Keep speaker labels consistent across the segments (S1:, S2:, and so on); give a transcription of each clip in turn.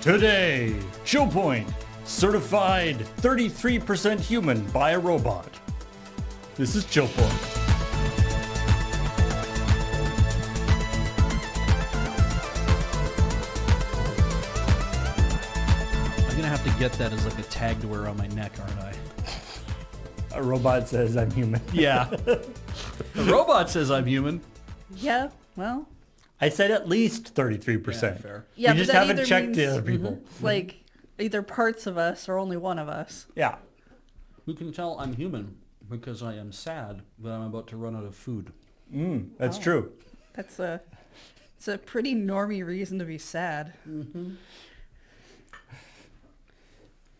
S1: Today, ChillPoint, certified 33% human by a robot. This is ChillPoint.
S2: I'm gonna have to get that as like a tag to wear on my neck, aren't I?
S1: A robot says I'm human.
S2: Yeah. The robot says I'm human.
S3: Yeah, well,
S1: I said at least 33%.
S2: Yeah, fair.
S3: yeah,
S1: You
S3: but
S1: just
S3: that
S1: haven't
S3: either
S1: checked the
S3: means,
S1: other people.
S3: like, either parts of us or only one of us.
S1: Yeah.
S2: Who can tell I'm human? Because I am sad that I'm about to run out of food.
S1: That's true.
S3: It's a pretty normie reason to be sad.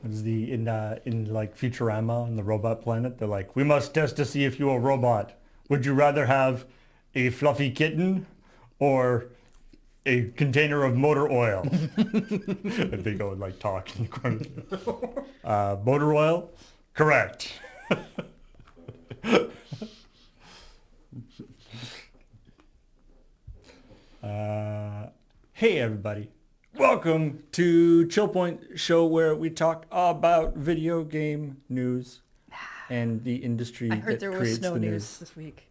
S1: It's in like Futurama on the robot planet. They're like, we must test to see if you're a robot. Would you rather have a fluffy kitten or a container of motor oil? And they go and like talk in the corner. Motor oil? Correct. Hey everybody. Welcome to ChillPoint show where we talk about video game news and the industry
S3: I heard
S1: that
S3: there was
S1: creates
S3: snow
S1: the
S3: news
S1: news.
S3: this week.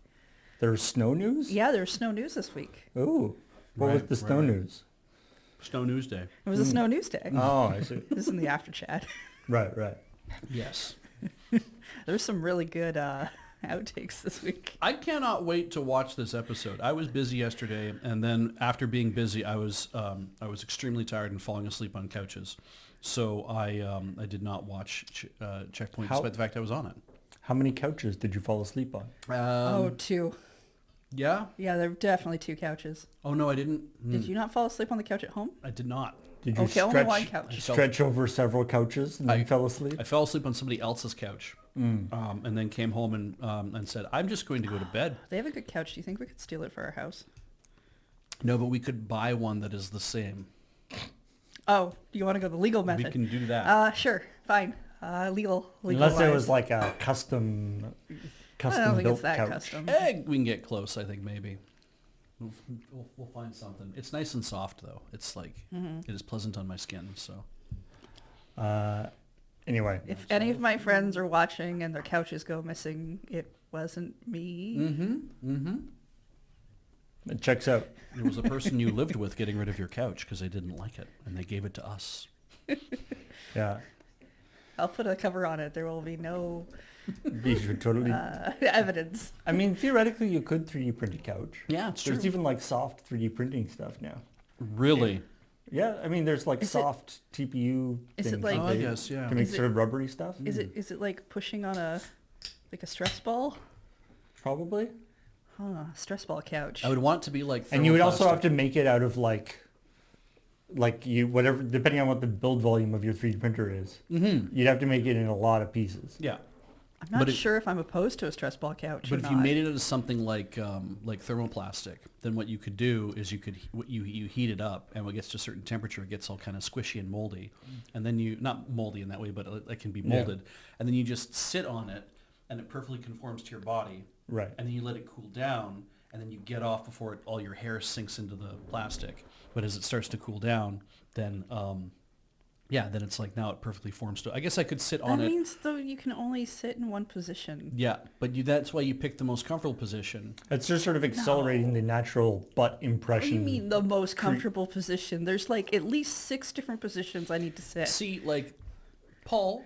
S1: There's snow news?
S3: Yeah, there's snow news this week.
S1: Oh, what was
S2: Right,
S1: the snow
S2: right.
S1: news?
S2: Snow News Day.
S3: It was a snow news day.
S1: Oh, I see.
S3: This is in the after chat.
S1: Right, right.
S2: Yes.
S3: There's some really good outtakes this week.
S2: I cannot wait to watch this episode. I was busy yesterday, and then after being busy, I was extremely tired and falling asleep on couches. So I did not watch Checkpoint despite the fact I was on it.
S1: How many couches did you fall asleep on?
S3: Two.
S2: Yeah?
S3: Yeah, there are definitely two couches.
S2: Oh no, I didn't.
S3: Did you not fall asleep on the couch at home?
S2: I did not.
S1: Did you
S3: Okay, only one couch.
S1: stretch over several couches and then fell asleep?
S2: I fell asleep on somebody else's couch, and then came home and said, "I'm just going to go to bed."
S3: They have a good couch. Do you think we could steal it for our house?
S2: No, but we could buy one that is the same.
S3: Oh, you want to go the legal method?
S2: We can do that.
S3: Sure, fine. Legal.
S1: Unless it
S3: wise.
S1: was like a custom
S3: I don't think
S1: built
S3: it's that
S1: couch.
S3: custom.
S2: We can get close, I think, maybe. We'll find something. It's nice and soft, though. It's like, it is pleasant on my skin, so.
S1: Anyway,
S3: If any of my friends are watching and their couches go missing, it wasn't me.
S1: it checks out.
S2: It was a person you lived with getting rid of your couch because they didn't like it, and they gave it to us.
S1: Yeah.
S3: I'll put a cover on it. There will be no
S1: You should totally.
S3: evidence.
S1: I mean, theoretically, you could 3D print a couch.
S2: Yeah, it's
S1: There's
S2: true.
S1: even like soft 3D printing stuff now.
S2: Really?
S1: Yeah, I mean, there's like
S3: Is it-
S1: soft TPU
S3: is it
S1: things
S3: like-
S1: that
S2: Oh, I
S1: they-
S2: guess, yeah.
S1: to make
S3: Is it-
S1: sort of rubbery stuff.
S3: Is it like pushing on a stress ball?
S1: Probably.
S3: Huh, stress ball couch.
S2: I would want it to be like
S1: And you would also have
S2: thermoplastic.
S1: to make it out of like you whatever, depending on what the build volume of your 3D printer is. You'd have to make it in a lot of pieces.
S2: Yeah.
S3: I'm not
S2: but it-
S3: sure if I'm opposed to a stress ball couch
S2: But
S3: or
S2: if you
S3: not.
S2: made it out of something like thermoplastic, then what you could do is you heat it up, and when it gets to a certain temperature, it gets all kind of squishy and moldy, and then you not moldy in that way, but it can be molded, and then you just sit on it, and it perfectly conforms to your body,
S1: Right.
S2: and then you let it cool down, and then you get off before all your hair sinks into the plastic. But as it starts to cool down, then then it's like now it perfectly forms to. I guess I could sit on
S3: That
S2: it.
S3: means though you can only sit in one position.
S2: Yeah, but that's why you pick the most comfortable position.
S1: It's just sort of accelerating the natural butt
S3: What do
S1: impression.
S3: you mean the most comfortable position? There's like at least 6 different positions I need to sit.
S2: See, like, Paul,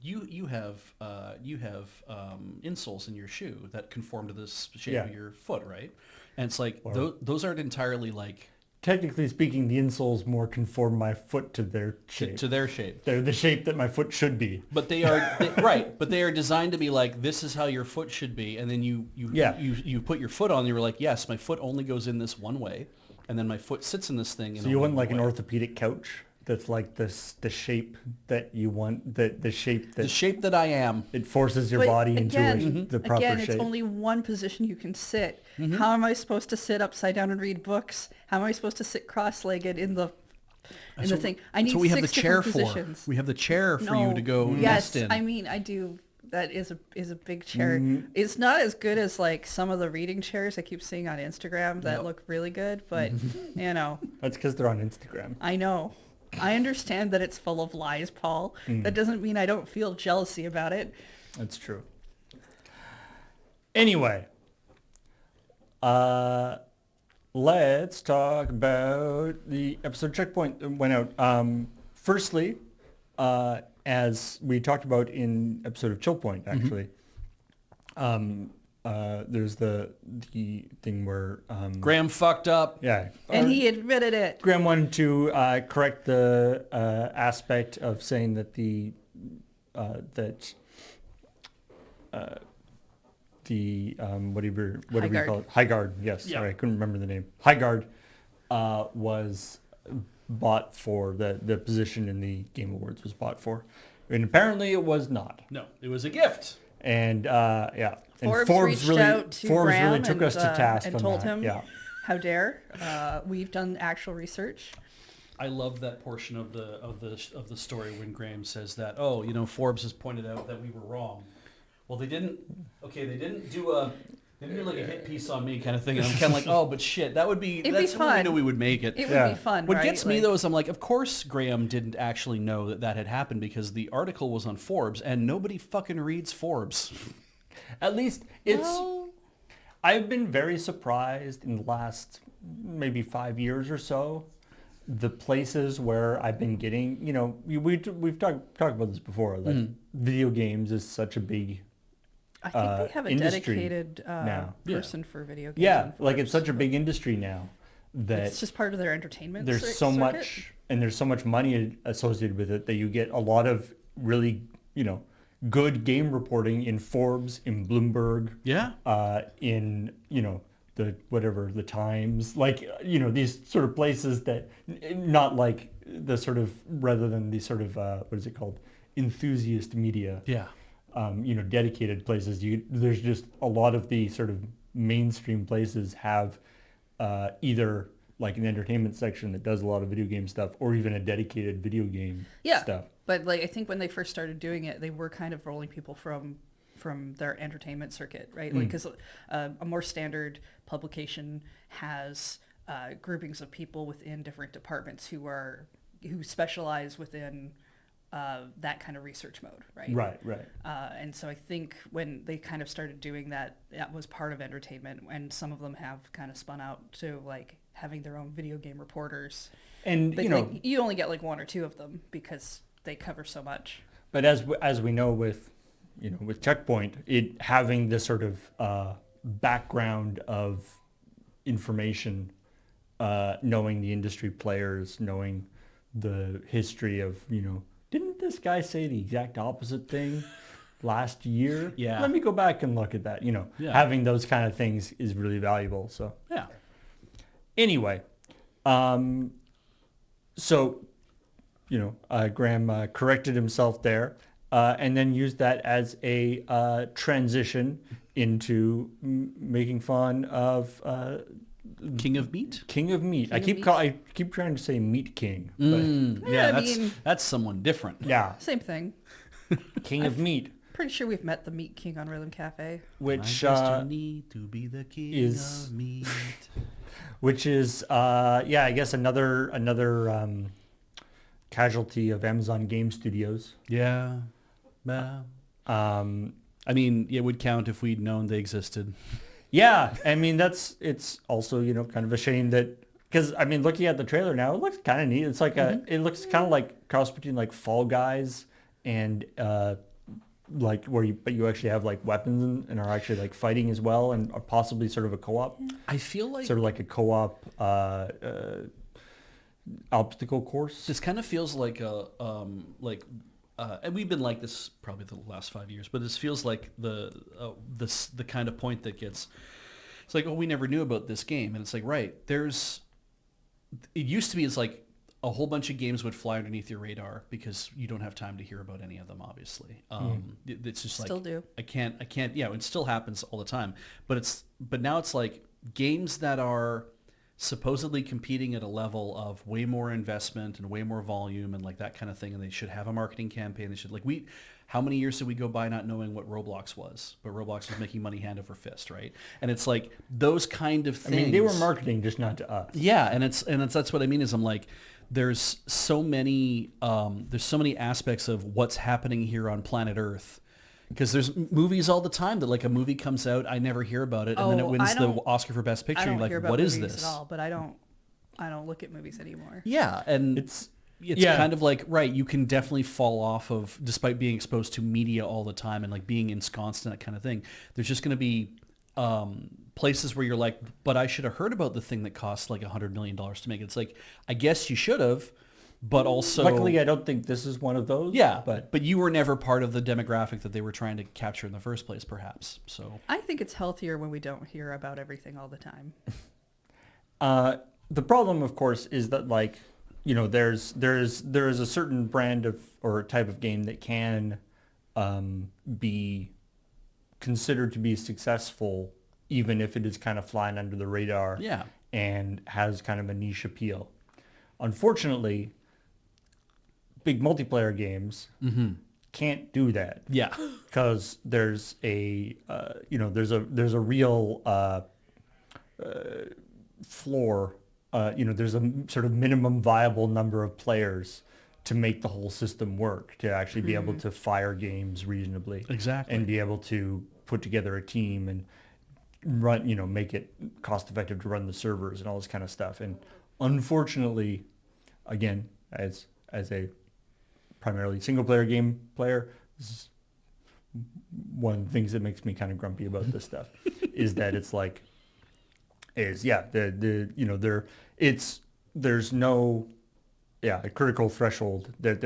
S2: you have insoles in your shoe that conform to this shape
S1: Yeah.
S2: of your foot, right? And it's like those aren't entirely like
S1: Technically speaking, the insoles more conform my foot to their shape.
S2: to their shape,
S1: They're the shape that my foot should be.
S2: but they are right. But they are designed to be like this is how your foot should be, and then you put your foot on, and you're like, yes, my foot only goes in this one way, and then my foot sits in this thing.
S1: So you want like an orthopedic couch that's like this, the shape that you want, the shape that
S2: the shape that I am.
S1: it forces your
S3: But
S1: body
S3: again,
S1: into the proper
S3: again,
S1: shape.
S3: it's only one position you can sit. How am I supposed to sit upside down and read books? How am I supposed to sit cross-legged in the thing? I need
S2: So we have the
S3: 6
S2: chair
S3: different positions.
S2: We have the chair for you to go
S3: Yes,
S2: nest in.
S3: I mean I do. That is a big chair. It's not as good as like some of the reading chairs I keep seeing on Instagram that
S2: Yep.
S3: look really good, but you know,
S1: That's because they're on Instagram.
S3: I know. I understand that it's full of lies, Paul. That doesn't mean I don't feel jealousy about it.
S1: That's true. Anyway, let's talk about the episode ChillPoint that went out. Firstly, as we talked about in episode of ChillPoint, actually, there's the thing where
S2: Graham fucked up.
S1: yeah,
S3: And he admitted it.
S1: Graham wanted to correct the aspect of saying that the whatever we
S3: Highguard.
S1: call it, Highguard. Yes,
S2: Yeah.
S1: sorry, I couldn't remember the name. Highguard was bought for the position in the Game Awards was bought for, and apparently it was not.
S2: No, it was a gift.
S1: And yeah, and
S3: Forbes reached out to
S1: Forbes
S3: Graham
S1: really took us to task
S3: and
S1: on
S3: told
S1: that.
S3: him,
S1: Yeah.
S3: how dare. We've done actual research.
S2: I love that portion of the story when Graham says that, oh, you know, Forbes has pointed out that we were wrong. Well, they didn't do like a hit piece on me kind of thing. And I'm kind of like, oh, but shit,
S3: It'd be
S2: that's when we
S3: fun.
S2: knew we would make it.
S3: It
S1: Yeah.
S3: would be fun,
S2: What
S3: right?
S2: gets me
S3: Like,
S2: though is I'm like, of course Graham didn't actually know that that had happened because the article was on Forbes and nobody fucking reads Forbes.
S1: At least it's.
S3: well,
S1: I've been very surprised in the last maybe 5 years or so, the places where I've been getting, you know, we've talked about this before, like video games is such a big,
S3: I think they have a
S1: industry
S3: dedicated
S1: now.
S3: person for video games.
S1: yeah,
S3: on
S1: like it's
S3: Forbes.
S1: such a big industry now that
S3: It's just part of their entertainment.
S1: there's so
S3: circuit.
S1: much, and there's so much money associated with it that you get a lot of really, you know, good game reporting in Forbes, in Bloomberg,
S2: Yeah.
S1: in, you know, the Times, like, you know, these sort of places that, not like the sort of, rather than the sort of, what is it called? Enthusiast media,
S2: Yeah.
S1: you know, dedicated places. There's just a lot of the sort of mainstream places have either like an entertainment section that does a lot of video game stuff or even a dedicated video game stuff.
S3: But like I think when they first started doing it, they were kind of rolling people from their entertainment circuit, right? Like because a more standard publication has groupings of people within different departments who specialize within that kind of research mode, right?
S1: Right.
S3: And so I think when they kind of started doing that, that was part of entertainment, and some of them have kind of spun out to like having their own video game reporters.
S1: And,
S3: But
S1: you know,
S3: like, you only get like one or two of them because they cover so much.
S1: but as we know with, you know, with ChillPoint, it having this sort of background of information, knowing the industry players, knowing the history of, you know, didn't this guy say the exact opposite thing last year?
S2: Yeah.
S1: Let me go back and look at that. You know,
S2: Yeah.
S1: having those kind of things is really valuable. So
S2: Yeah.
S1: anyway, so, you know, Graham corrected himself there, and then used that as a transition into making fun of
S2: King of Meat?
S1: King of Meat. I keep trying to say Meat King, but
S3: Yeah, I
S2: that's
S3: mean-
S2: that's someone different.
S1: yeah,
S3: Same thing.
S1: King of Meat,
S3: Pretty sure we've met the Meat King on Rhythm Cafe.
S1: which
S2: My destiny to be the king
S1: is-
S2: of meat.
S1: which is yeah, I guess another casualty of Amazon Game Studios.
S2: Yeah. Yeah. I mean, it would count if we'd known they existed.
S1: Yeah, I mean it's also, you know, kind of a shame that, because I mean looking at the trailer now, it looks kind of neat. It's like it looks kind of like cross between like Fall Guys and like where you actually have like weapons and are actually like fighting as well, and are possibly sort of a co-op,
S2: I feel like
S1: sort of like a co-op obstacle course.
S2: this kind of feels like a and we've been like this probably the last 5 years, but this feels like the kind of point that gets, it's like, oh, we never knew about this game, and it's like, right, it used to be, it's like a whole bunch of games would fly underneath your radar because you don't have time to hear about any of them, obviously. It's just
S3: Still
S2: like
S3: do.
S2: I can't. Yeah, it still happens all the time. But now it's like games that are supposedly competing at a level of way more investment and way more volume and like that kind of thing, and they should have a marketing campaign. They should how many years did we go by not knowing what Roblox was? But Roblox was making money hand over fist, right? And it's like those kind of things.
S1: I mean, they were marketing, just not to us.
S2: Yeah, and that's what I mean is I'm like, there's so many aspects of what's happening here on planet Earth. Because there's movies all the time that like a movie comes out, I never hear about it, and then it wins the Oscar for Best Picture.
S3: I don't
S2: You're
S3: hear
S2: like,
S3: about
S2: what is
S3: movies
S2: this?
S3: at all, but I don't look at movies anymore.
S2: Yeah, and
S1: It's
S2: kind of like, right, you can definitely fall off of, despite being exposed to media all the time and like being ensconced in that kind of thing. There's just going to be places where you're like, but I should have heard about the thing that costs like $100 million to make it. It's like, I guess you should have, but also...
S1: Luckily, I don't think this is one of those.
S2: Yeah,
S1: but
S2: you were never part of the demographic that they were trying to capture in the first place, perhaps. So
S3: I think it's healthier when we don't hear about everything all the time.
S1: the problem, of course, is that like, you know, there is a certain brand of or type of game that can be considered to be successful, even if it is kind of flying under the radar.
S2: Yeah.
S1: And has kind of a niche appeal. Unfortunately, big multiplayer games can't do that.
S2: yeah,
S1: Because there's a there's a real floor. There's a sort of minimum viable number of players to make the whole system work, to actually be able to fire games reasonably.
S2: Exactly.
S1: And be able to put together a team and run, make it cost effective to run the servers and all this kind of stuff. And unfortunately, again, as a primarily single player game player, this is one of the things that makes me kind of grumpy about this stuff is that it's like, there's no, a critical threshold that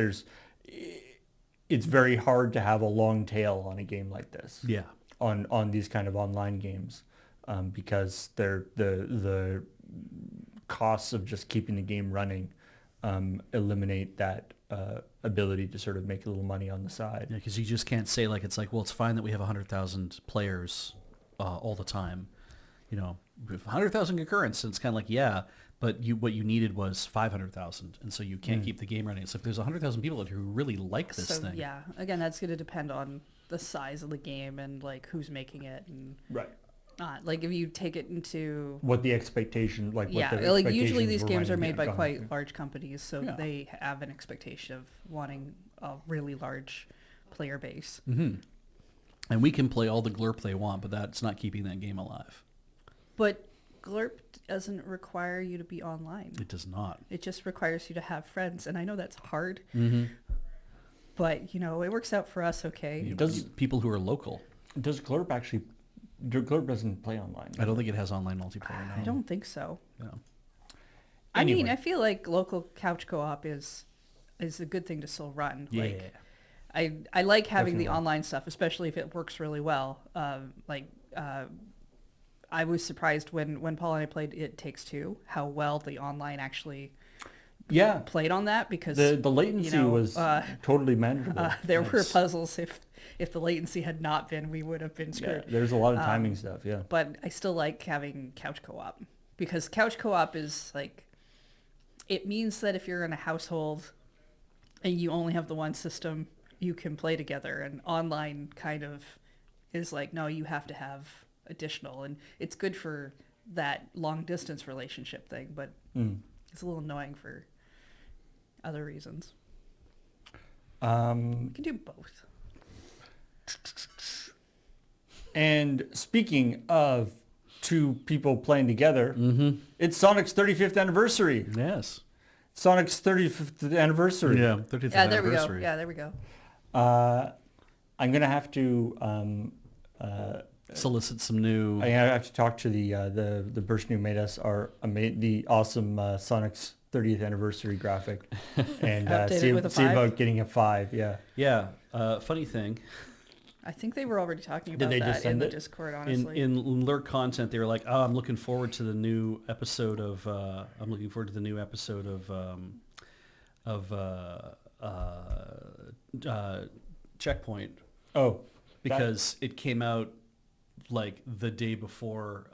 S1: it's very hard to have a long tail on a game like this.
S2: yeah.
S1: On these kind of online games, because the costs of just keeping the game running eliminate that ability to sort of make a little money on the side.
S2: Yeah, because you just can't say like, it's like, well, it's fine that we have 100,000 players all the time. You know, with 100,000 concurrents, and it's kind of like, yeah, but what you needed was 500,000, and so you can't keep the game running. It's like there's 100,000 people out here who really like this thing.
S3: Yeah, again, that's going to depend on the size of the game and like who's making it and
S1: Right.
S3: not. Like if you take it into
S1: What the expectation, like what the
S3: like usually
S1: expectations
S3: these
S1: were
S3: games are
S1: running
S3: made by
S1: down.
S3: quite large companies, so
S2: Yeah.
S3: they have an expectation of wanting a really large player base.
S2: Mm-hmm. And we can play all the glurp they want, but that's not keeping that game alive.
S3: But Glurp doesn't require you to be online.
S2: It does not.
S3: It just requires you to have friends, and I know that's hard,
S2: Mm-hmm.
S3: but it works out for us okay.
S1: Does
S2: People who are local.
S1: Glurp actually? Glurp doesn't play online.
S2: I don't think it has online multiplayer. No.
S3: I don't think so.
S2: Yeah.
S3: I mean,
S1: Anyway.
S3: I feel like local couch co-op is a good thing to still run.
S2: Yeah.
S3: Like, I like having the
S1: Definitely.
S3: online stuff, especially if it works really well. I was surprised when Paul and I played It Takes Two, how well the online actually
S1: Yeah.
S3: played on that, because
S1: The latency was totally manageable.
S3: there were
S1: It's-
S3: puzzles if the latency had not been, we would have been
S1: Yeah,
S3: screwed.
S1: there's a lot of timing stuff. Yeah.
S3: But I still like having couch co-op, because couch co-op is like, it means that if you're in a household and you only have the one system, you can play together. And online kind of is like, no, you have to have additional. And it's good for that long distance relationship thing, but it's a little annoying for other reasons. You can do both.
S1: And speaking of two people playing together, it's Sonic's 35th anniversary.
S2: Yes.
S1: Sonic's 35th anniversary.
S2: Yeah. 30th
S3: Yeah, there we go.
S2: anniversary.
S3: Yeah, there we go.
S1: I'm gonna have to
S2: Solicit some new.
S1: I have to talk to the person who made us the awesome Sonic's 30th anniversary graphic, and
S3: Update
S1: see
S3: it with a
S1: see
S3: 5?
S1: about getting a 5. Yeah.
S2: Yeah. Funny thing.
S3: I think they were already talking
S1: Did
S3: about
S1: they just
S3: that in
S1: send
S3: the
S1: it?
S3: Discord, honestly.
S2: In lurk content, they were like, "Oh, I'm looking forward to the new episode of ChillPoint
S1: Oh.
S2: because it came out like the day before.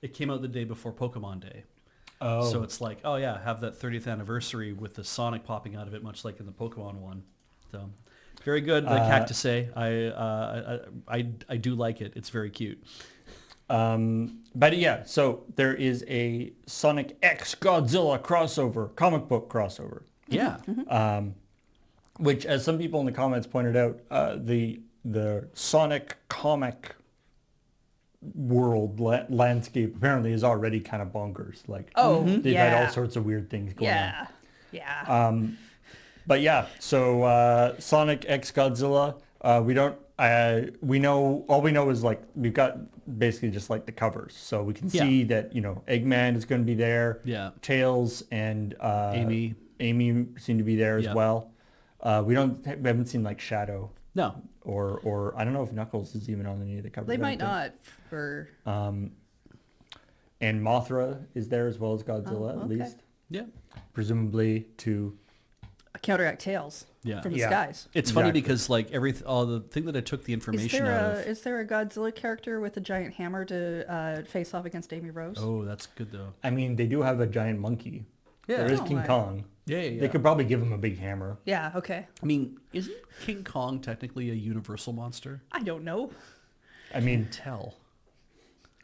S2: It came out the day before Pokemon Day.
S1: Oh.
S2: So it's like, oh yeah, have that 30th anniversary with the Sonic popping out of it, much like in the Pokemon one. So very good. Like Hack to say, I do like it. It's very cute.
S1: But yeah, so there is a Sonic X Godzilla crossover, comic book crossover,
S2: Yeah.
S1: which, as some people in the comments pointed out, the Sonic comic world landscape apparently is already kind of bonkers. Like, they've had all sorts of weird things going on.
S3: Yeah.
S1: But yeah, so Sonic X Godzilla, we know is like we've got basically just like the covers, so we can see that Eggman is going to be there.
S2: Yeah.
S1: Tails and
S2: Amy
S1: seem to be there as
S2: Yep.
S1: well. We haven't seen like Shadow
S2: No.
S1: or I don't know if Knuckles is even on any of the covers.
S3: They
S1: I
S3: might
S1: don't
S3: not for...
S1: think. And Mothra is there as well as Godzilla, at least,
S2: Yeah.
S1: presumably to.
S3: counteract Tails
S2: Yeah.
S3: from the
S1: Yeah.
S3: skies.
S2: It's funny
S1: Exactly.
S2: because like the thing that I took the information out of.
S3: Is there a Godzilla character with a giant hammer to face off against Amy Rose?
S2: Oh, that's good though.
S1: I mean, they do have a giant monkey.
S2: Yeah.
S1: There is
S3: Oh,
S1: King
S3: right.
S1: Kong.
S2: Yeah.
S1: They could probably give him a big hammer.
S3: Yeah, okay.
S2: I mean, isn't King Kong technically a universal monster?
S3: I don't know.
S1: I mean,
S2: Tell.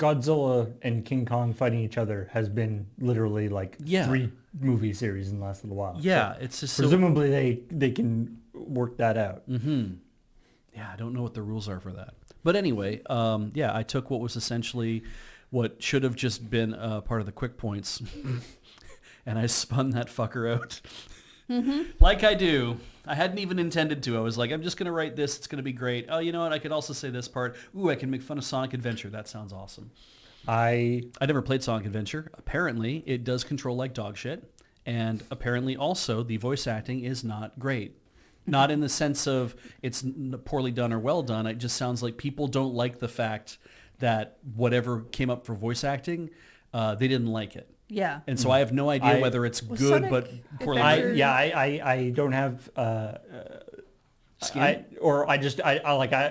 S1: Godzilla and King Kong fighting each other has been literally like
S2: Yeah.
S1: 3 movie series in the last little while.
S2: Yeah,
S1: So
S2: it's just
S1: presumably they can work that out.
S2: Yeah, I don't know what the rules are for that. But anyway, I took what was essentially what should have just been part of the quick points, and I spun that fucker out. Like I do. I hadn't even intended to. I was like, I'm just going to write this. It's going to be great. Oh, you know what? I could also say this part. Ooh, I can make fun of Sonic Adventure. That sounds awesome. I never played Sonic Adventure. Apparently, it does control like dog shit. And apparently also the voice acting is not great. Not in the sense of it's poorly done or well done. It just sounds like people don't like the fact that whatever came up for voice acting, they didn't like it.
S3: Yeah.
S2: And so I have no idea whether it's
S3: Was
S2: good
S3: Sonic
S2: but poorly
S3: Adventure-
S2: written.
S1: I don't have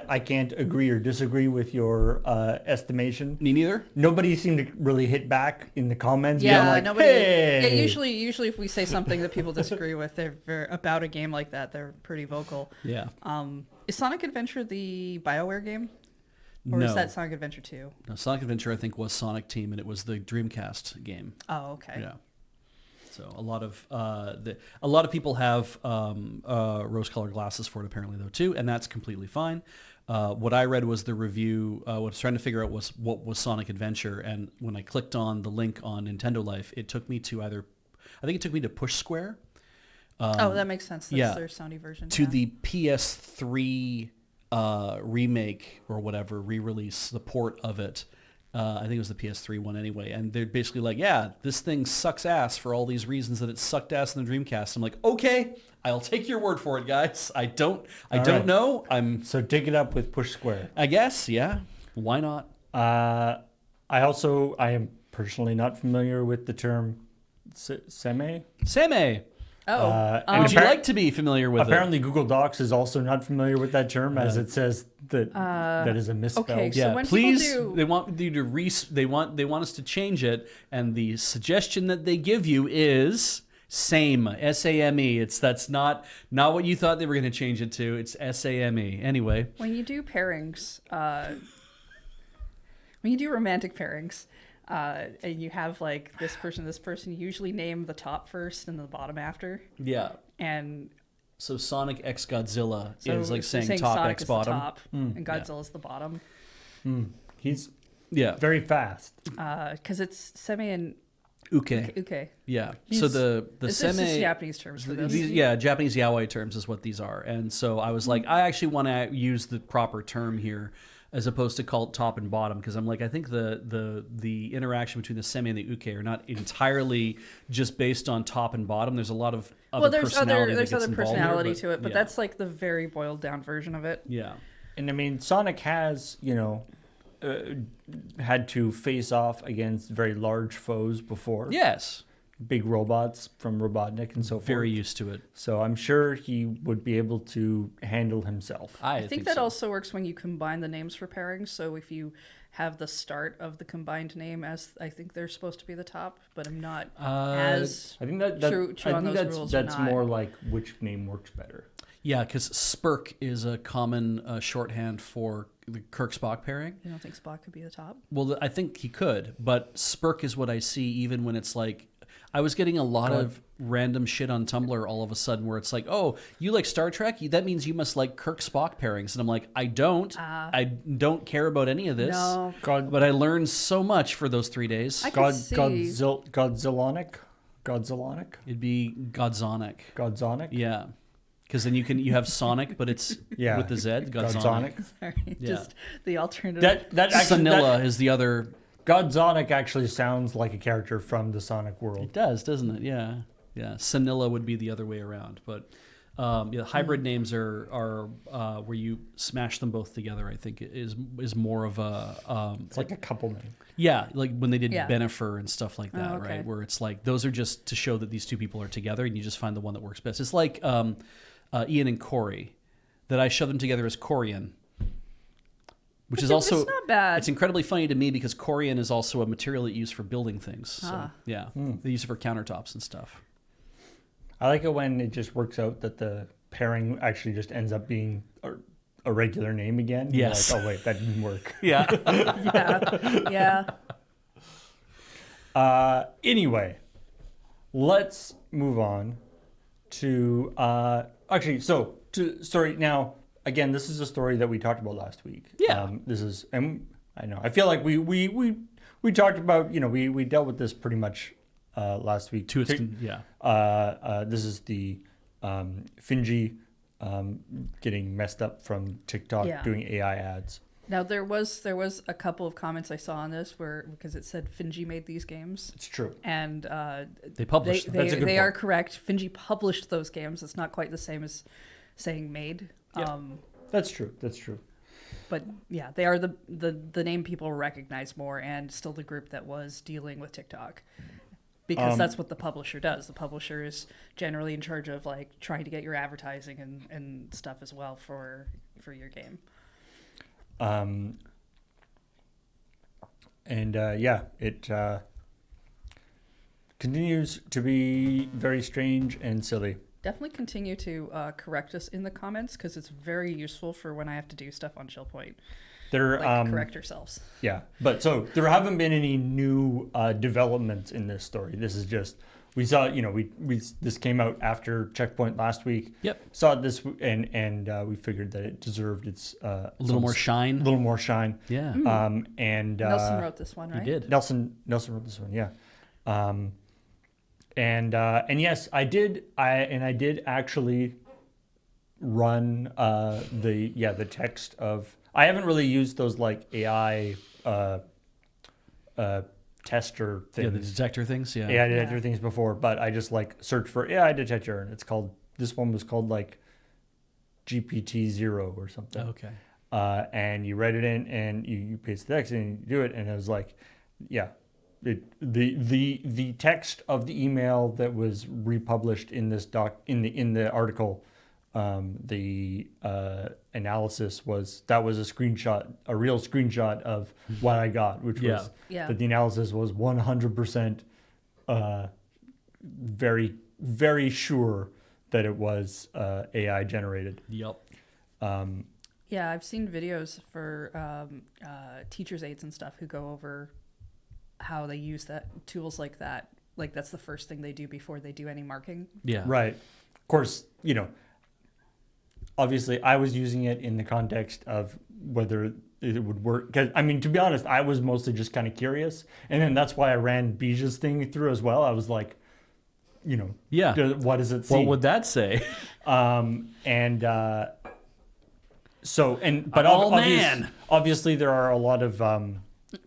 S1: I can't agree or disagree with your estimation.
S2: Me neither.
S1: Nobody seemed to really hit back in the comments.
S3: Yeah,
S1: being like,
S3: nobody.
S1: Hey!
S3: Yeah, usually if we say something that people disagree with, they're about a game like that. They're pretty vocal.
S2: Yeah.
S3: Is Sonic Adventure the BioWare game, or
S2: No.
S3: is that Sonic Adventure 2?
S2: No, Sonic Adventure, I think, was Sonic Team, and it was the Dreamcast game.
S3: Oh, okay.
S2: Yeah. So a lot of people have rose-colored glasses for it apparently though too, and that's completely fine. What I read was the review. What I was trying to figure out was what was Sonic Adventure, and when I clicked on the link on Nintendo Life, it took me to Push Square.
S3: That makes sense. That's
S2: yeah.
S3: their Sony version.
S2: To
S3: yeah.
S2: the PS3 remake or whatever, re-release, the port of it. I think it was the PS3 one anyway. And they're basically like, yeah, this thing sucks ass for all these reasons that it sucked ass in the Dreamcast. I'm like, okay, I'll take your word for it, guys. I don't
S1: right.
S2: know.
S1: So take it up with Push Square.
S2: I guess, yeah. Why not?
S1: I am personally not familiar with the term seme.
S2: Seme.
S1: And
S2: Would you like to be familiar with
S1: apparently Google Docs is also not familiar with that term, as it says that that is a misspell.
S3: okay, so
S2: Yeah,
S3: when
S2: please.
S3: people do-
S2: They want you to they want us to change it, and the suggestion that they give you is same, SAME. That's not what you thought they were going to change it to. It's SAME. Anyway,
S3: When you do pairings, when you do romantic pairings, and you have like this person, you usually name the top first and the bottom after.
S2: yeah.
S3: And
S2: So Sonic X Godzilla
S3: so
S2: is like
S3: it's
S2: saying top
S3: Sonic
S2: X
S3: is
S2: bottom.
S3: the top, and Godzilla's the bottom.
S1: He's
S2: Yeah.
S1: very fast.
S3: Because it's semi and
S2: Uke.
S3: uke.
S2: Yeah.
S3: He's-
S2: So the
S3: This
S2: seme.
S3: is Japanese terms for this.
S2: Japanese yaoi terms is what these are. And so I was like, I actually want to use the proper term here as opposed to call it top and bottom, because I'm like, I think the interaction between the semi and the uke are not entirely just based on top and bottom. There's a lot of other personality
S3: there's
S2: that gets
S3: other
S2: involved
S3: personality
S2: here,
S3: to it, but
S2: yeah.
S3: that's like the very boiled down version of it.
S2: Yeah.
S1: And I mean, Sonic has, had to face off against very large foes before.
S2: Yes.
S1: Big robots from Robotnik and so forth.
S2: Very used to it.
S1: So I'm sure he would be able to handle himself.
S2: I
S3: think that
S2: so.
S3: also works when you combine the names for pairings. So if you have the start of the combined name as I think they're supposed to be the top, but I'm not as
S1: I think that
S3: true
S1: I
S3: on
S1: think
S3: those
S1: that's
S3: rules or
S1: that's
S3: not.
S1: more like which name works better.
S2: Yeah, because Spurk is a common shorthand for Kirk Spock pairing.
S3: You don't think Spock could be the top?
S2: Well, I think he could, but Spurk is what I see even when it's like, I was getting a lot of random shit on Tumblr all of a sudden where it's like, oh, you like Star Trek? That means you must like Kirk Spock pairings. And I'm like, I don't. I don't care about any of this.
S3: No.
S2: But I learned so much for those 3 days.
S1: Godzillonic?
S2: It'd be Godzonic.
S1: Godzonic?
S2: Yeah. Because then you have Sonic, but it's with the Z. Godzonic.
S3: Sorry,
S2: Yeah.
S3: just the alternative.
S1: That actually,
S2: Sanilla is the other.
S1: Godzonic actually sounds like a character from the Sonic world.
S2: It does, doesn't it? Yeah. Yeah. Sanilla would be the other way around. But hybrid names are where you smash them both together, I think, is more of a...
S1: It's like a couple name.
S2: Yeah, like when they did Benifer and stuff like that,
S3: okay.
S2: right? Where it's like, those are just to show that these two people are together and you just find the one that works best. It's like Ian and Corey, that I shove them together as Corian. Which is also...
S3: It's not bad.
S2: It's incredibly funny to me because Corian is also a material that you use for building things. So, yeah. They use it for countertops and stuff.
S1: I like it when it just works out that the pairing actually just ends up being a regular name again.
S2: Yes.
S1: You're like, oh, wait, that didn't work.
S2: Yeah.
S3: Yeah.
S1: Anyway, let's move on to... story now... Again, this is a story that we talked about last week.
S2: Yeah.
S1: And I know, I feel like we talked about, we dealt with this pretty much last week.
S2: This
S1: is the Finji getting messed up from TikTok doing AI ads.
S3: Now there was a couple of comments I saw on this because it said Finji made these games.
S1: It's true.
S3: And
S2: they published them.
S1: That's a good
S3: they
S1: point.
S3: are correct. Finji published those games. It's not quite the same as saying made.
S1: Yeah. That's true.
S3: But yeah, they are the name people recognize more, and still the group that was dealing with TikTok, because that's what the publisher does. The publisher is generally in charge of like trying to get your advertising and stuff as well for your game.
S1: It continues to be very strange and silly.
S3: Definitely continue to correct us in the comments, because it's very useful for when I have to do stuff on ChillPoint. Correct yourselves.
S1: Yeah, but so there haven't been any new developments in this story. This is just, we saw, this came out after Checkpoint last week.
S2: Yep.
S1: Saw it this and we figured that it deserved its
S2: a little more shine.
S1: A little more shine.
S2: Yeah.
S1: And
S3: Nelson wrote this one, right?
S2: He did.
S1: Nelson wrote this one. Yeah. And yes, I did actually run the text of. I haven't really used those like AI tester things.
S2: Yeah, the detector things. Yeah.
S1: AI detector things before, but I just like searched for AI detector, and this one was called like GPT-0 or something.
S2: Okay.
S1: And you write it in, and you paste the text, and you do it, and it was like, yeah. The text of the email that was republished in this in the article, the analysis was a screenshot, a real screenshot of what I got, which was that the analysis was 100% very, very sure that it was AI generated.
S2: Yep.
S3: Yeah, I've seen videos for teachers' aides and stuff who go over how they use tools like that. Like that's the first thing they do before they do any marking.
S2: Yeah.
S1: Right. Of course, obviously I was using it in the context of whether it would work. 'Cause, I mean, to be honest, I was mostly just kind of curious. And then that's why I ran Bija's thing through as well. I was like, what does it see?
S2: What would that say?
S1: Obviously there are a lot of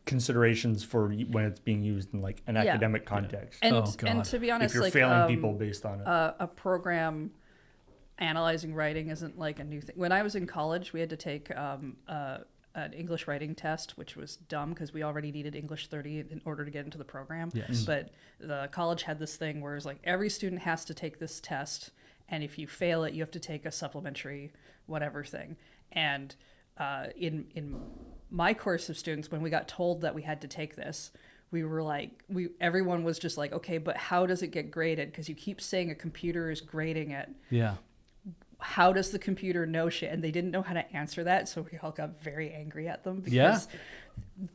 S1: considerations for when it's being used in like an academic context.
S3: And to be honest,
S1: if you're failing people based on it,
S3: a program analyzing writing isn't like a new thing. When I was in college, we had to take an English writing test, which was dumb because we already needed English 30 in order to get into the program.
S2: Yes.
S3: But the college had this thing where it's like every student has to take this test, and if you fail it, you have to take a supplementary whatever thing. And in my course of students, when we got told that we had to take this, everyone was just like, okay, but how does it get graded? Because you keep saying a computer is grading it.
S2: Yeah.
S3: how does the computer know shit? And they didn't know how to answer that, so we all got very angry at them because
S2: Yeah.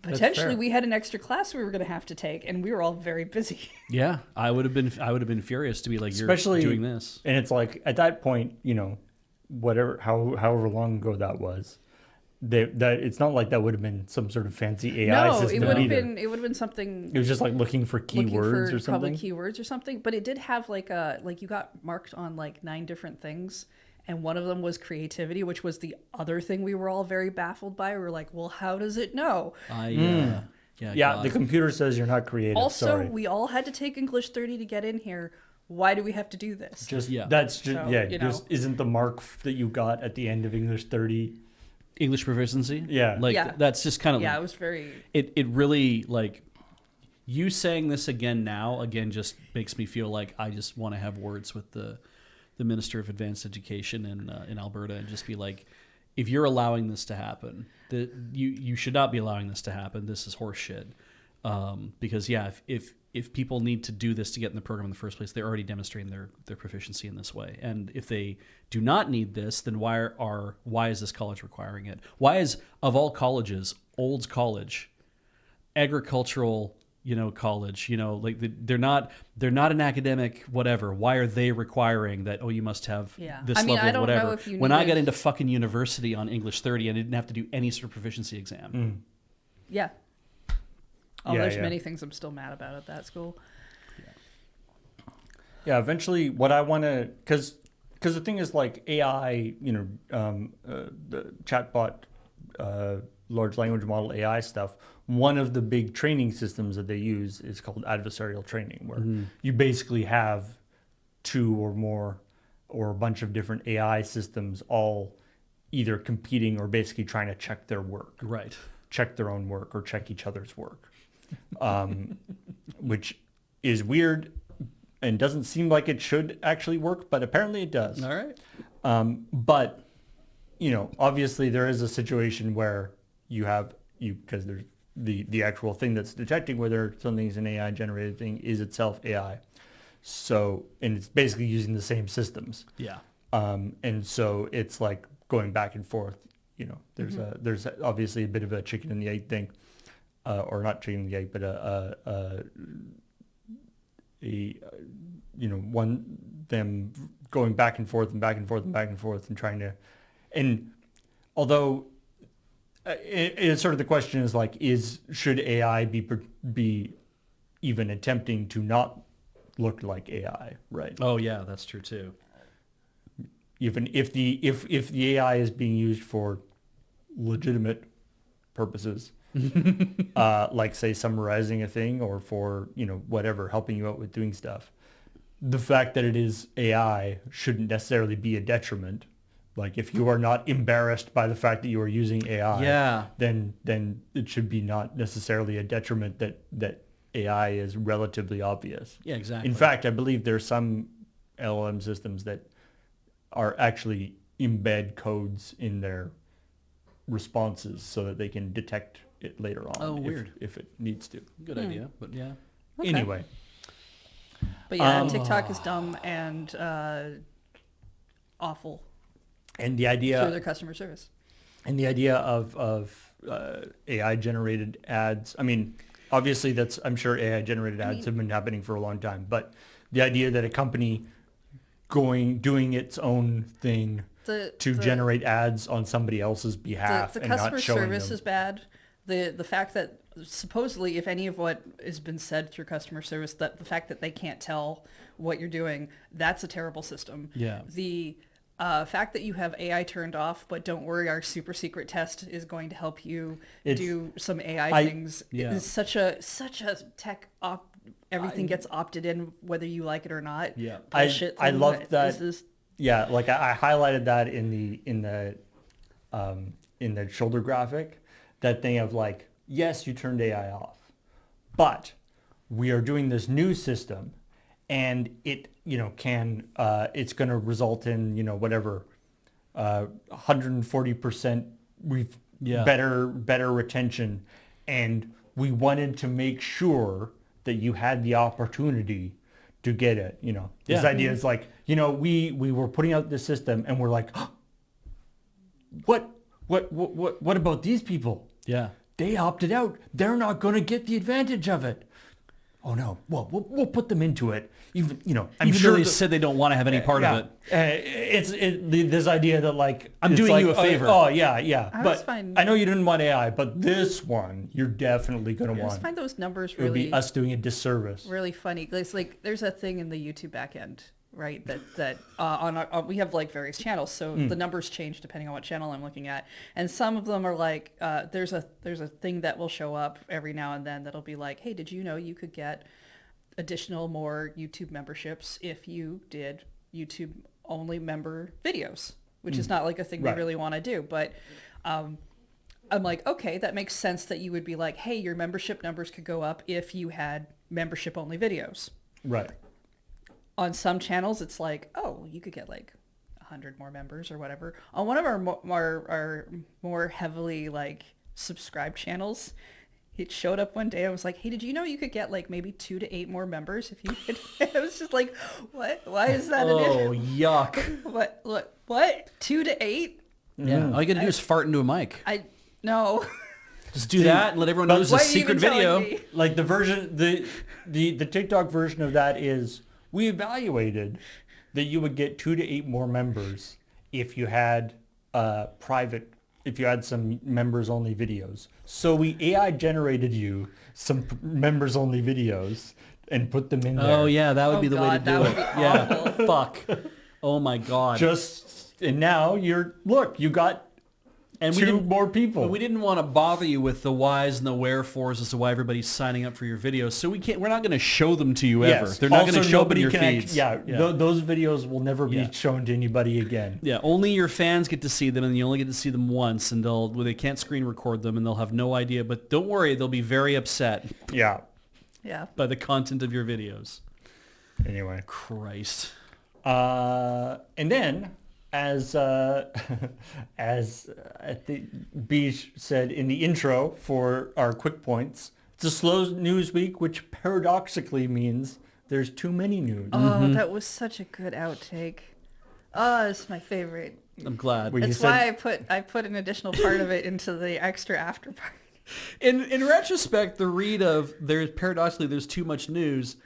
S3: potentially
S1: fair.
S3: we had an extra class we were going to have to take, and we were all very busy.
S2: Yeah, I would have been furious to be like,
S1: Especially
S2: you're doing this.
S1: And it's like at that point, however long ago that was, that it's not like that would have been some sort of fancy AI
S3: No,
S1: system
S3: it would have
S1: either.
S3: been something.
S1: It was just like looking for
S3: Looking
S1: keywords
S3: for
S1: or something.
S3: probably keywords or something, but it did have like you got marked on like 9 different things, and one of them was creativity, which was the other thing we were all very baffled by. We were like, well, how does it know?
S2: Yeah,
S1: Yeah,
S2: God.
S1: the computer says you're not creative.
S3: Also,
S1: sorry.
S3: we all had to take English 30 to get in here. Why do we have to do this?
S1: That's just
S3: So,
S1: just isn't the mark that you got at the end of English 30.
S2: English proficiency.
S1: Yeah.
S2: like
S3: Yeah.
S2: that's just kind of
S3: Yeah, it was very.
S2: it really like you saying this again just makes me feel like I just want to have words with the Minister of Advanced Education in Alberta and just be like, if you're allowing this to happen, you should not be allowing this to happen. This is horseshit. Because if people need to do this to get in the program in the first place, they're already demonstrating their proficiency in this way. And if they do not need this, then why is this college requiring it? Why is, of all colleges, Olds College, agricultural, college, like they're not an academic whatever. Why are they requiring that? Oh, you must have this
S3: I mean,
S2: level
S3: I
S2: of
S3: don't
S2: whatever.
S3: know if you
S2: when I
S3: needed-
S2: got into fucking university on English 30, I didn't have to do any sort of proficiency exam.
S3: Yeah. Oh,
S1: Yeah,
S3: there's
S1: yeah.
S3: many things I'm still mad about at that school.
S1: Yeah, eventually what I want to, because the thing is like AI, the chatbot, large language model AI stuff, one of the big training systems that they use is called adversarial training, where you basically have 2 or more or a bunch of different AI systems all either competing or basically trying to check their work.
S2: Right.
S1: Check their own work or check each other's work, which is weird and doesn't seem like it should actually work, but apparently it does.
S2: All right.
S1: But, obviously there is a situation where because there's the actual thing that's detecting whether something's an AI generated thing is itself AI. So, and it's basically using the same systems.
S2: Yeah.
S1: And so it's like going back and forth. There's obviously a bit of a chicken and the egg thing, or not chicken and the egg, but them going back and forth and back and forth and back and forth and trying to, and although it's sort of the question is like, should AI be even attempting to not look like AI, right?
S2: Oh yeah, that's true too.
S1: Even if the AI is being used for legitimate purposes, like say summarizing a thing or for whatever, helping you out with doing stuff, the fact that it is AI shouldn't necessarily be a detriment. Like if you are not embarrassed by the fact that you are using AI, then it should be not necessarily a detriment that AI is relatively obvious.
S2: Yeah, exactly.
S1: In fact, I believe there's some LLM systems that are actually embed codes in their responses so that they can detect it later on.
S2: Oh, weird.
S1: If it needs to.
S2: Good idea, but yeah.
S3: Okay.
S1: Anyway.
S3: But yeah, TikTok is dumb and awful
S1: And the
S3: through
S1: idea
S3: their customer service.
S1: of AI generated ads. I mean, obviously I'm sure AI generated ads have been happening for a long time, but the idea that a company doing its own thing to generate ads on somebody else's behalf
S3: the
S1: and not
S3: customer
S1: showing
S3: service
S1: them.
S3: is bad. The fact that supposedly if any of what has been said through customer service, that the fact that they can't tell what you're doing, that's a terrible system.
S2: Yeah.
S3: The fact that you have AI turned off, but don't worry, our super secret test is going to help you do some AI things.
S2: Yeah.
S3: It's such a tech everything gets opted in whether you like it or not.
S2: Yeah.
S3: Bullshit
S1: I
S3: thing
S1: love that.
S3: is this.
S1: Yeah, like I highlighted that in the shoulder graphic, that thing of like, yes, you turned AI off, but we are doing this new system, and it it's going to result in whatever 140% better retention, and we wanted to make sure that you had the opportunity to get it. You know, this
S2: Yeah.
S1: idea is like, you know, we were putting out this system and we're like, what about these people?
S2: Yeah.
S1: They opted out. They're not going to get the advantage of it. Oh no. Well, we'll put them into it. Even, you know, I'm
S2: Even
S1: sure
S2: though they said they don't want to have any part of it.
S1: this idea that like
S2: I'm
S1: it's
S2: doing
S1: like,
S2: you a favor.
S1: Oh yeah.
S3: I
S1: But
S3: was fine.
S1: I know you didn't want AI, but this one you're definitely going to
S3: I just
S1: want.
S3: find those numbers
S1: It would be
S3: really,
S1: us doing a disservice.
S3: really funny. It's like there's a thing in the YouTube backend, right? That we have like various channels, so the numbers change depending on what channel I'm looking at, and some of them are like there's a thing that will show up every now and then that'll be like, hey, did you know you could get additional more YouTube memberships if you did YouTube only member videos, which is not like a thing
S1: Right.
S3: we really want to do, but I'm like, okay, that makes sense that you would be like, hey, your membership numbers could go up if you had membership only videos.
S1: Right.
S3: On some channels, it's like, oh, you could get like 100 more members or whatever. On one of our more heavily like subscribed channels, it showed up one day. I was like, hey, did you know you could get like maybe 2 to 8 more members if you could? I was just like, what? Why is that?
S2: Oh, yuck.
S3: What? Look, what? 2 to 8?
S2: Yeah. All you got to do is fart into a mic.
S3: No.
S2: Just do that and let everyone know there's a
S3: Why are you
S2: secret
S3: even telling
S2: video.
S3: me?
S1: Like the version, the TikTok version of that is, we evaluated that you would get 2 to 8 more members if you had if you had some members only videos. So we AI generated you some members only videos and put them in there.
S2: Oh, yeah, that would
S3: Oh,
S2: be the way to
S3: God,
S2: do
S3: that
S2: it.
S3: would be
S2: Yeah. Fuck. Oh, my God.
S1: And now you got
S2: And we
S1: 2
S2: didn't,
S1: more people.
S2: but we didn't want to bother you with the whys and the wherefores as to why everybody's signing up for your videos. So we're not going to show them to you ever.
S1: Yes.
S2: They're not going
S1: Also,
S2: to show up in
S1: nobody
S2: your
S1: can
S2: feeds.
S1: those videos will never be
S2: Yeah.
S1: shown to anybody again.
S2: Yeah, only your fans get to see them, and you only get to see them once, and they can't screen record them, and they'll have no idea. But don't worry, they'll be very upset
S1: Yeah.
S3: Yeah.
S2: by the content of your videos.
S1: Anyway.
S2: Christ.
S1: And then, as Beach said in the intro for our quick points, it's a slow news week, which paradoxically means there's too many news.
S3: Oh, that was such a good outtake. Oh, it's my favorite.
S2: I'm glad.
S1: Where you
S3: It's
S1: said-
S3: why I put an additional part of it into the extra after part.
S2: In retrospect, the read of there's too much news.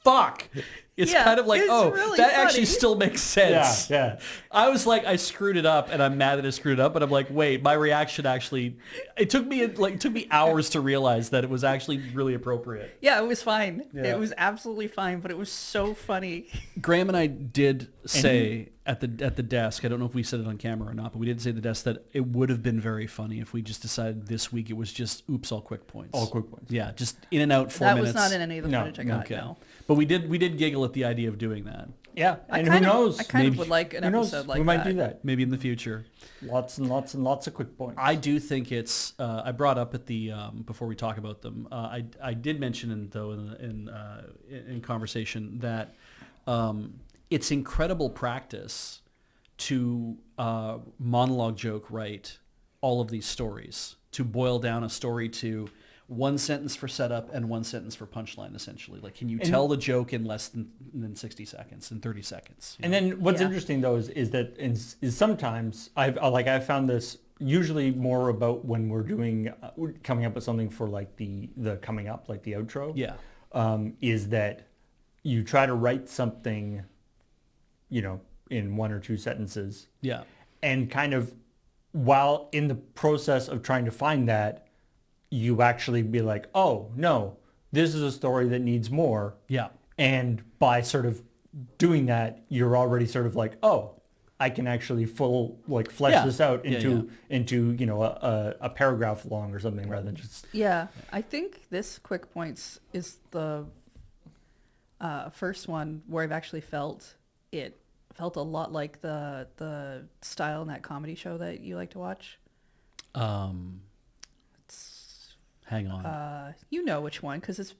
S2: Fuck. It's
S3: Yeah,
S2: kind of like,
S3: it's
S2: oh,
S3: really
S2: that
S3: funny.
S2: actually still makes sense.
S1: Yeah.
S2: I was like, I screwed it up, and I'm mad that I screwed it up. But I'm like, wait, my reaction actually, it took me hours to realize that it was actually really appropriate.
S3: Yeah, it was fine.
S1: Yeah.
S3: It was absolutely fine, but it was so funny.
S2: Graham and I did say at the desk, I don't know if we said it on camera or not, but we did say at the desk that it would have been very funny if we just decided this week it was just oops, all quick points.
S1: All quick points.
S2: Yeah, just in and out 4
S3: That
S2: minutes.
S3: was not in any of the
S1: No,
S3: footage I got.
S2: Okay.
S3: No.
S2: But we did giggle at the idea of doing that.
S1: Yeah.
S3: I
S1: And who
S3: kind of-
S1: knows?
S3: I kind of
S2: Maybe-
S3: would like an
S1: Who knows?
S3: episode like
S1: we might
S3: that.
S1: do that.
S2: Maybe in the future.
S1: Lots and lots and lots of quick points.
S2: I do think it's. I brought up at the before we talk about them. I did mention in conversation that it's incredible practice to monologue joke write all of these stories, to boil down a story to one sentence for setup and one sentence for punchline, essentially. Like, can you tell the joke in less than 60 seconds, in 30 seconds?
S1: And then what's
S3: Yeah.
S1: interesting though is that is sometimes I've found this usually more about when we're doing we're coming up with something for like the coming up, like the outro.
S2: Yeah.
S1: Is that you try to write something, in 1 or 2 sentences,
S2: Yeah.
S1: and kind of while in the process of trying to find that, you actually be like, oh no, this is a story that needs more.
S2: Yeah.
S1: And by sort of doing that, you're already sort of like, oh, I can actually flesh
S2: Yeah.
S1: this out
S2: Yeah,
S1: into a paragraph long or something rather than just.
S3: Yeah, I think this quick points is the first one where I've actually felt a lot like the style in that comedy show that you like to watch.
S2: Hang on.
S3: You know which one, because it's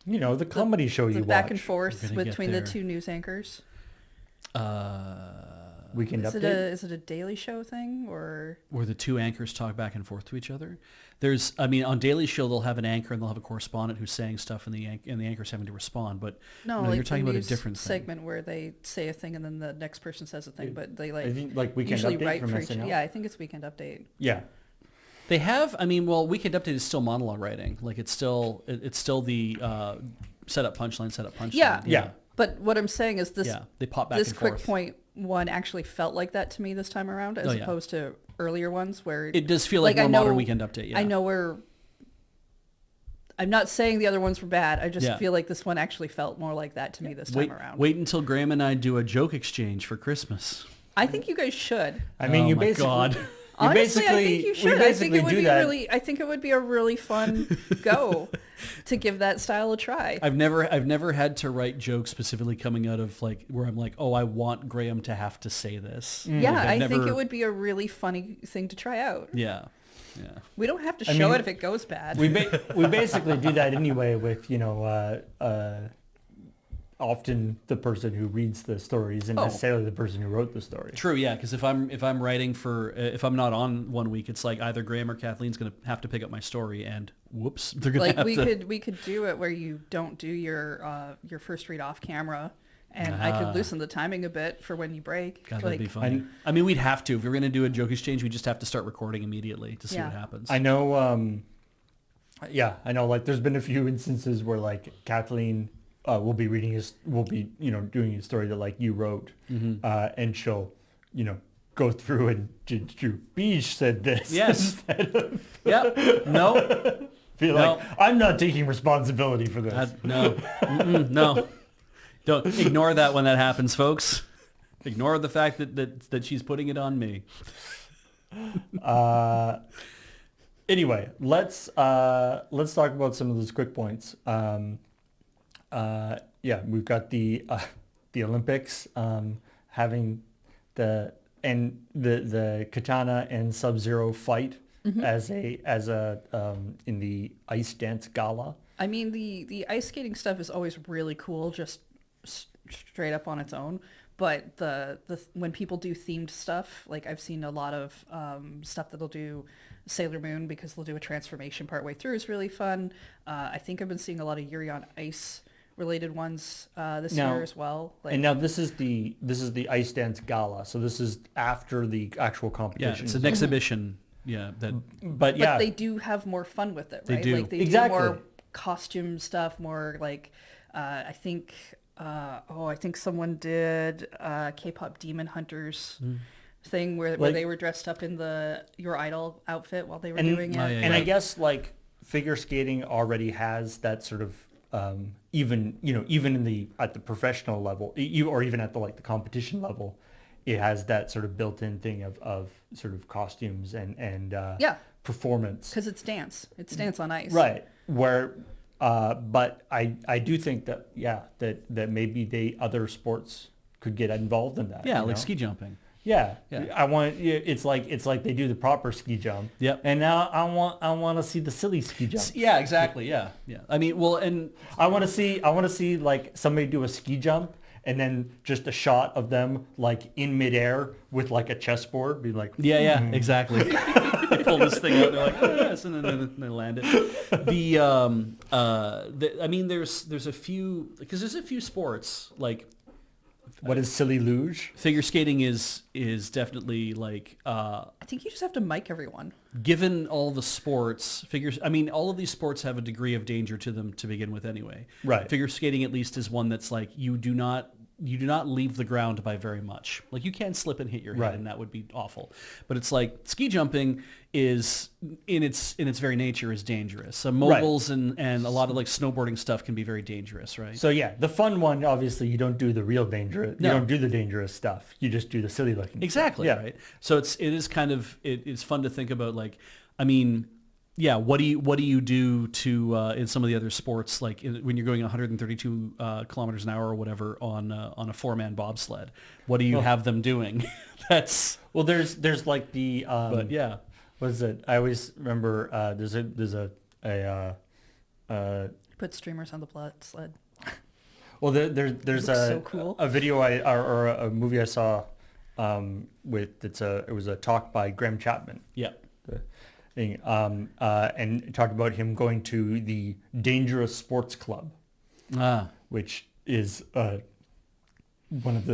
S1: The comedy show
S3: the
S1: you
S3: back
S1: watch.
S3: and forth
S2: We're gonna get
S3: between the
S2: there.
S3: 2 news anchors.
S1: Weekend
S3: Is
S1: Update.
S3: it a Daily Show thing or?
S2: where the two anchors talk back and forth to each other. On Daily Show they'll have an anchor and they'll have a correspondent who's saying stuff and the anchor's having to respond. But
S3: No,
S2: no,
S3: like
S2: you're talking
S3: the
S2: about a
S3: news
S2: different thing.
S3: segment where they say a thing and then the next person says a thing, but they
S1: I think like Weekend
S3: usually
S1: Update
S3: write
S1: from
S3: for each.
S1: SNL.
S3: Yeah, I think it's Weekend Update.
S1: Yeah.
S2: They have, Weekend Update is still monologue writing. Like it's still the set up punchline.
S3: Yeah. But what I'm saying is this.
S2: Yeah, they pop back
S3: This
S2: and
S3: quick
S2: forth.
S3: point one actually felt like that to me this time around, as opposed to earlier ones where
S2: It does feel like more modern Weekend Update. Yeah,
S3: I know I'm not saying the other ones were bad. I just
S2: Yeah.
S3: feel like this one actually felt more like that to me this time around.
S2: Wait until Graham and I do a joke exchange for Christmas.
S3: I think you guys should.
S1: I mean,
S2: Oh
S1: you
S2: my
S1: basically.
S2: God.
S1: You
S3: Honestly, I
S1: basically,
S3: think you
S1: we
S3: should. I think
S1: basically
S3: it would
S1: do
S3: be
S1: that.
S3: really. I think it would be a really fun go to give that style a try.
S2: I've never had to write jokes specifically coming out of like where I'm like, oh, I want Graham to have to say this.
S3: Yeah,
S2: Like, I've
S3: I think
S2: never-
S3: it would be a really funny thing to try out.
S2: Yeah.
S3: We don't have to
S1: I
S3: show
S1: mean,
S3: it if it goes bad.
S1: we basically do that anyway with often the person who reads the story isn't
S2: Oh.
S1: necessarily the person who wrote the story.
S2: True, yeah, because if I'm writing for if I'm not on one week, it's like either Graham or Kathleen's gonna have to pick up my story, and whoops, they're gonna
S3: Like
S2: have to.
S3: we could do it where you don't do your first read off camera, and I could loosen the timing a bit for when you break.
S2: God,
S3: like,
S2: that'd be fun. I mean, we'd have to if we're gonna do a joke exchange. We just have to start recording immediately to see
S3: Yeah.
S2: what happens.
S1: I know. I know. Like, there's been a few instances where like Kathleen will be doing a story that like you wrote, and she'll go through and do Beach said this.
S2: Yes.
S1: Instead of
S2: Yep. No.
S1: be like, I'm not taking responsibility for this.
S2: No. No. Don't ignore that when that happens, folks. Ignore the fact that she's putting it on me.
S1: Anyway, let's talk about some of those quick points. We've got the Olympics having the Katana and Sub-Zero fight as a in the ice dance gala.
S3: I mean, the ice skating stuff is always really cool, just straight up on its own. But the when people do themed stuff, like I've seen a lot of stuff that they'll do Sailor Moon because they'll do a transformation partway through is really fun. I think I've been seeing a lot of Yuri on Ice related ones this year as well.
S1: And now this is the ice dance gala, so this is after the actual
S2: Yeah,
S1: competition.
S2: it's an exhibition. Yeah,
S1: But
S3: they do have more fun with it, right?
S2: They do.
S3: Like they
S1: Exactly.
S3: do more costume stuff, more like I think someone did K-pop Demon Hunters thing where they were dressed up in the Your Idol outfit while they were doing it.
S2: Oh, yeah,
S1: And I guess like figure skating already has that sort of even at the professional level, or even at the competition level, it has that sort of built-in thing of sort of costumes and performance.
S3: Because it's dance. It's dance on ice.
S1: Right. But I do think that maybe other sports could get involved in that.
S2: yeah,
S1: you
S2: like
S1: know?
S2: ski jumping.
S1: Yeah.
S2: Yeah.
S1: It's like they do the proper ski jump.
S2: Yep.
S1: And now I want to see the silly ski jump.
S2: Yeah, exactly. Yeah. I mean, well, and
S1: I want to see like somebody do a ski jump and then just a shot of them like in midair with like a chessboard, be like,
S2: yeah, exactly. They pull this thing out, they're like, oh, yes, and then they land it. I mean, there's a few, because there's a few sports like.
S1: what is silly luge?
S2: Figure skating is definitely like
S3: I think you just have to mic everyone.
S2: given all the sports figures. I mean, all of these sports have a degree of danger to them to begin with, anyway.
S1: Right.
S2: Figure skating at least is one that's like you do not leave the ground by very much. Like you can slip and hit your head,
S1: Right.
S2: and that would be awful. But it's like ski jumping is in its very nature is dangerous. So moguls and a lot of like snowboarding stuff can be very dangerous, right?
S1: So yeah, the fun one, obviously, you don't do the real dangerous.
S2: No.
S1: You don't do the dangerous stuff. You just do the silly looking.
S2: Exactly.
S1: Yeah.
S2: Right. So it's fun to think about. Like, I mean, yeah. What do you do to in some of the other sports, like when you're going 132 kilometers an hour or whatever on a 4-man bobsled? What do you have them doing? That's
S1: there's like the
S2: but yeah.
S1: what is it? I always remember there's a
S3: Put streamers on the sled.
S1: well there's
S3: looks so cool.
S1: a video or a movie I saw it was a talk by Graham Chapman.
S2: Yeah.
S1: The thing, and it talked about him going to the Dangerous Sports Club, which is one of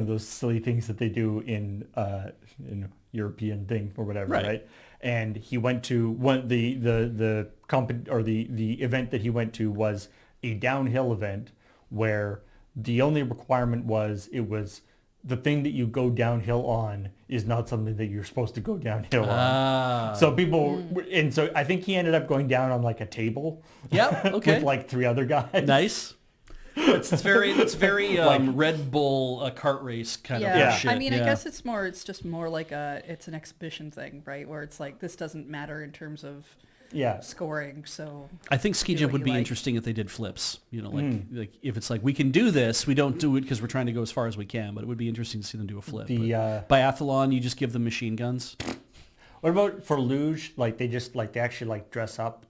S1: those silly things that they do in European thing or whatever, right? And he went to the event that he went to was a downhill event where the only requirement was the thing that you go downhill on is not something that you're supposed to go downhill on. So and so I think he ended up going down on like a table.
S2: Yeah, okay.
S1: With like 3 other guys.
S2: Nice. It's very
S1: Like,
S2: Red Bull kart race kind
S3: Yeah.
S2: of shit.
S3: I mean, I guess it's just more like it's an exhibition thing, right? Where it's like, this doesn't matter in terms of scoring. So
S2: I think ski jump would be interesting if they did flips. Like if it's like, we can do this, we don't do it because we're trying to go as far as we can, but it would be interesting to see them do a flip. Biathlon, you just give them machine guns.
S1: What about for luge? Like they actually like dress up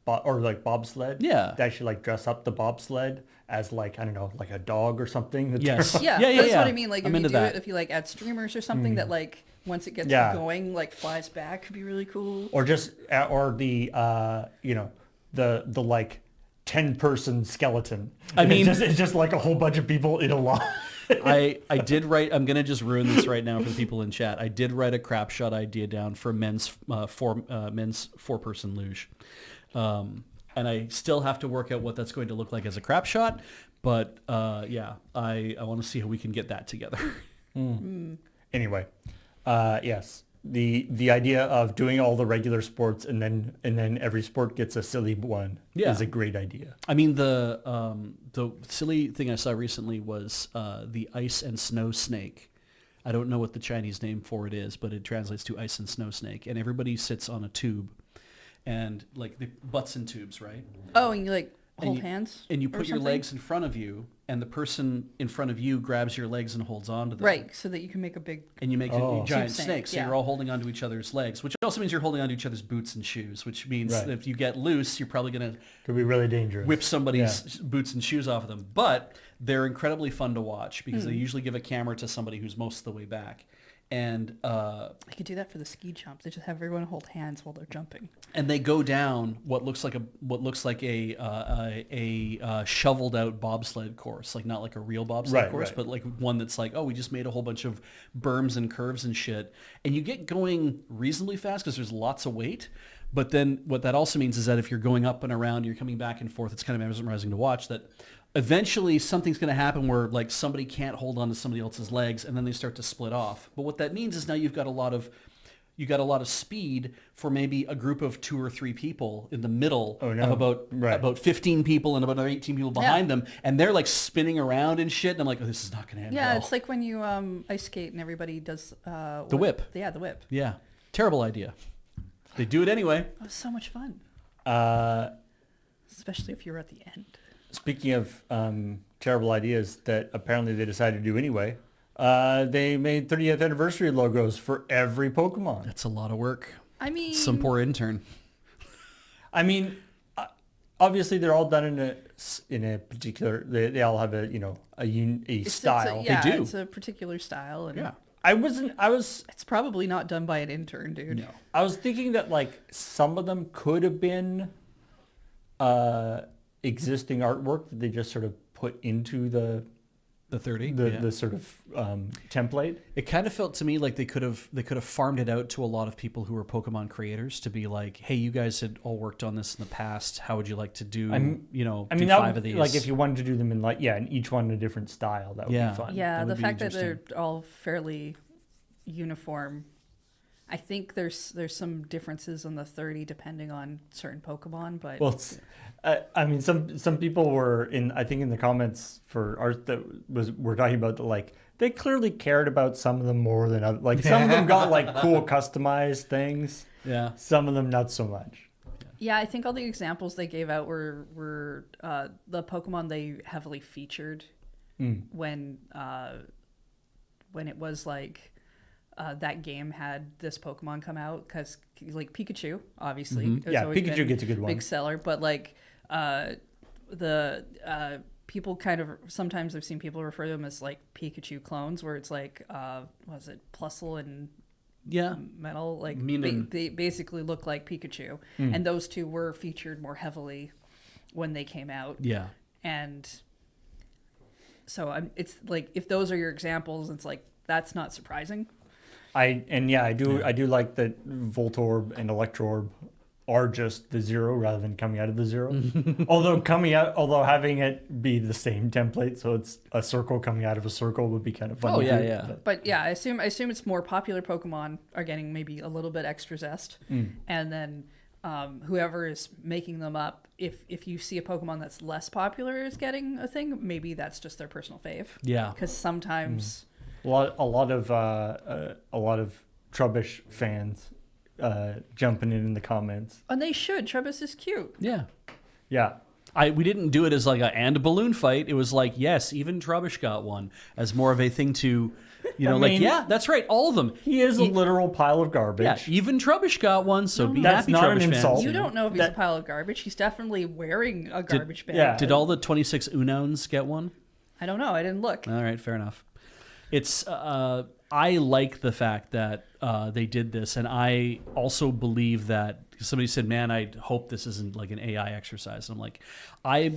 S1: or like bobsled.
S2: Yeah.
S1: They actually like dress up the bobsled as like, I don't know, like a dog or something.
S2: Yes.
S3: Yeah, that's what I mean. Like if you do it, if you like add streamers or something that like once it gets going, like flies back, could be really cool.
S1: Or just the the like 10-person skeleton.
S2: I mean,
S1: it's just like a whole bunch of people in a line.
S2: I did write. I'm gonna just ruin this right now for the people in chat. I did write a crap shot idea down for men's 4-person luge. And I still have to work out what that's going to look like as a crap shot. But I want to see how we can get that together.
S1: Anyway, yes, the idea of doing all the regular sports and then every sport gets a silly one is a great idea.
S2: I mean, the silly thing I saw recently was the ice and snow snake. I don't know what the Chinese name for it is, but it translates to ice and snow snake. And everybody sits on a tube. And like the butts in tubes, right?
S3: Oh, and you like hold hands?
S2: And you put your legs in front of you, and the person in front of you grabs your legs and holds on to them.
S3: Right, so that you can make a big...
S2: And you make a giant
S3: snake.
S2: snake. So you're all holding onto each other's legs, which also means you're holding onto each other's boots and shoes, which means that if you get loose, you're probably going to...
S1: Could be really dangerous.
S2: Whip somebody's boots and shoes off of them. But they're incredibly fun to watch because they usually give a camera to somebody who's most of the way back. And
S3: I could do that for the ski jump. They just have everyone hold hands while they're jumping.
S2: And they go down what looks like a shoveled out bobsled course, like not like a real bobsled course, but like one that's like, we just made a whole bunch of berms and curves and shit. And you get going reasonably fast because there's lots of weight. But then what that also means is that if you're going up and around, you're coming back and forth, it's kind of mesmerizing to watch that. Eventually something's going to happen where like somebody can't hold on to somebody else's legs and then they start to split off. But what that means is now you've got a lot of speed for maybe a group of 2 or 3 people in the middle of about 15 people and about another 18 people behind them. And they're like spinning around and shit. And I'm like, this is not going to end well.
S3: It's like when you ice skate and everybody does...
S2: the whip.
S3: Yeah, the whip.
S2: Yeah. Terrible idea. They do it anyway.
S3: It was so much fun. Especially if you're at the end.
S1: Speaking of terrible ideas that apparently they decided to do anyway, they made 30th anniversary logos for every Pokemon.
S2: That's a lot of work.
S3: I mean...
S2: Some poor intern.
S1: I mean, obviously they're all done in a particular... They all have a style.
S2: They do.
S3: It's a particular style. And
S1: It's
S3: probably not done by an intern, dude.
S2: No.
S1: I was thinking that like some of them could have been existing artwork that they just sort of put into the
S2: 30
S1: the sort of template.
S2: It kind of felt to me like they could have farmed it out to a lot of people who were Pokemon creators to be like, hey, you guys had all worked on this in the past. How would you like to do 5 of these?
S1: Like if you wanted to do them in in each one in a different style, that would be fun.
S3: Yeah, the fact that they're all fairly uniform. I think there's some differences on the 30 depending on certain Pokemon, but
S1: I mean, some people were in the comments for art that were talking about they clearly cared about some of them more than others. Like some of them got like cool customized things.
S2: Yeah.
S1: Some of them not so much.
S3: Yeah, I think all the examples they gave out were the Pokemon they heavily featured when it was like. That game had this Pokemon come out because like Pikachu, obviously.
S1: Yeah, Pikachu gets a good one.
S3: Big seller, but like the people kind of sometimes I've seen people refer to them as like Pikachu clones, where it's like was it Plusle and
S2: Yeah.
S3: Metal, like
S2: Meaning-
S3: they basically look like Pikachu, and those two were featured more heavily when they came out.
S2: Yeah.
S3: And so it's like if those are your examples, it's like that's not surprising.
S1: I do like that Voltorb and Electroorb are just the zero rather than coming out of the zero. although having it be the same template, so it's a circle coming out of a circle would be kind of fun.
S2: Oh,
S1: to
S2: yeah,
S1: do,
S2: yeah.
S3: But yeah, I assume it's more popular Pokemon are getting maybe a little bit extra zest, and then whoever is making them up, if you see a Pokemon that's less popular is getting a thing, maybe that's just their personal fave.
S2: Yeah.
S3: Because sometimes
S1: A lot of Trubbish fans jumping in the comments.
S3: and they should. Trebus is cute.
S2: Yeah.
S1: Yeah.
S2: We didn't do it as like a balloon fight. It was like, yes, even Trubbish got one, as more of a thing to,
S1: I mean,
S2: yeah, that's right, all of them.
S1: He is a literal pile of garbage.
S2: Yeah, even Trubbish got one, so be
S1: That's
S2: happy,
S1: not
S2: Trubbish
S1: an
S2: fans.
S1: insult.
S3: You don't know if he's a pile of garbage. He's definitely wearing a garbage bag.
S1: yeah.
S2: Did all the 26 Unowns get one?
S3: I don't know. I didn't look.
S2: All right, fair enough. It's I like the fact that they did this, and I also believe that somebody said, "Man, I hope this isn't like an AI exercise." And I'm like, I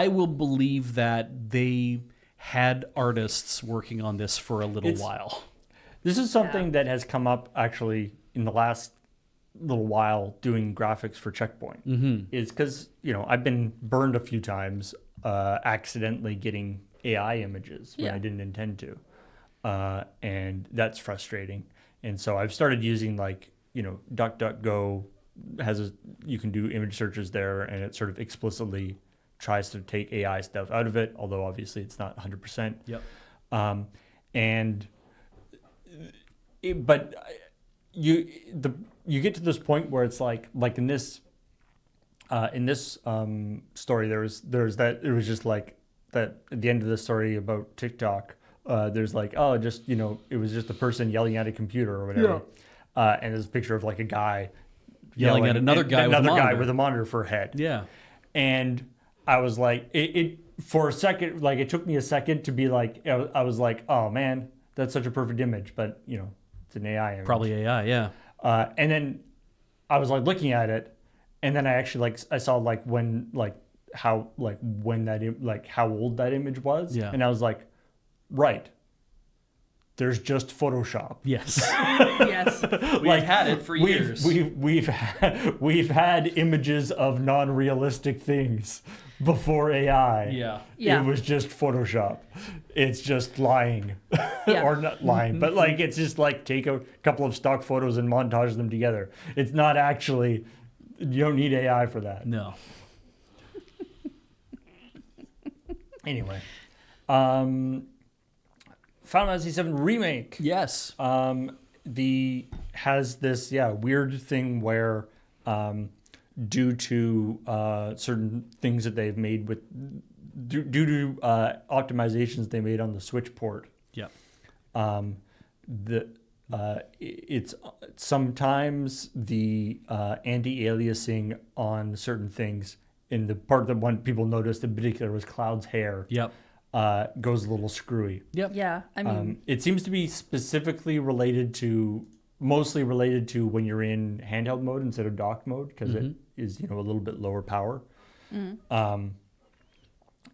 S2: will believe that they had artists working on this for a little while.
S1: This is something that has come up actually in the last little while doing graphics for ChillPoint. Is because I've been burned a few times accidentally getting AI images when I didn't intend to. And that's frustrating. And so I've started using DuckDuckGo you can do image searches there, and it sort of explicitly tries to take AI stuff out of it, although obviously it's not 100%.
S2: Yep.
S1: But you get to this point where it's like in this story there's that it was just like that at the end of the story about TikTok. There's it was just a person yelling at a computer or whatever. And there's a picture of like a guy
S2: Yelling at another guy
S1: with a monitor for a head.
S2: Yeah.
S1: And I was like, it for a second, like it took me a second to be like, I was like, oh man, that's such a perfect image, but it's an AI image.
S2: Probably AI, yeah.
S1: And then I was like looking at it, and then I actually I saw how old that image was.
S2: Yeah.
S1: And I was like, right. There's just Photoshop.
S2: Yes.
S3: Yes.
S2: We've had it for years.
S1: We've had images of non-realistic things before AI.
S2: Yeah.
S3: Yeah.
S1: It was just Photoshop. It's just lying.
S3: Yeah.
S1: Or not lying, but it's just take a couple of stock photos and montage them together. It's not actually, you don't need AI for that.
S2: No.
S1: Anyway. Final Fantasy VII Remake
S2: Yes.
S1: has this weird thing where due to certain things that they've made due to optimizations they made on the Switch port,
S2: Yeah.
S1: it's sometimes the anti-aliasing on certain things in the part that one people noticed in particular was Cloud's hair.
S2: Yep.
S1: Goes a little screwy.
S2: Yep.
S3: Yeah. I mean,
S1: It seems to be mostly related to when you're in handheld mode instead of dock mode, because it is a little bit lower power.
S3: it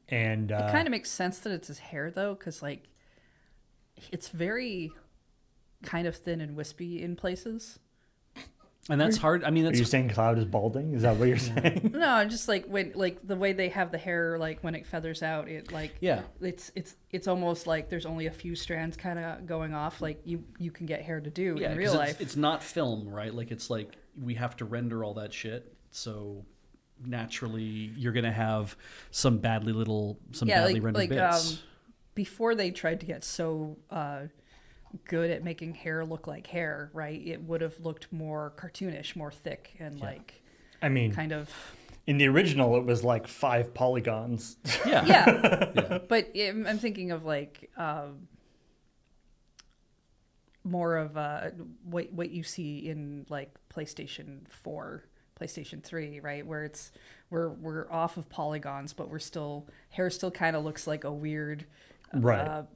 S1: And
S3: kind of makes sense that it's his hair though, because it's very kind of thin and wispy in places.
S2: And that's hard. I mean,
S1: are you saying Cloud is balding? Is that what you're saying?
S3: No, I'm just when the way they have the hair, when it feathers out, it
S2: yeah.
S3: it's almost like there's only a few strands kind of going off, you can get hair to do in real
S2: 'cause
S3: life.
S2: It's not film, right? It's we have to render all that shit, so naturally you're gonna have some badly rendered bits.
S3: Before they tried to get so good at making hair look like hair, right? It would have looked more cartoonish, more thick, and
S1: I mean,
S3: kind of.
S1: in the original, it was 5 polygons.
S2: Yeah.
S3: Yeah. But I'm thinking of more of what you see in PlayStation 4 PlayStation 3, right? Where we're off of polygons, but hair still kind of looks like a weird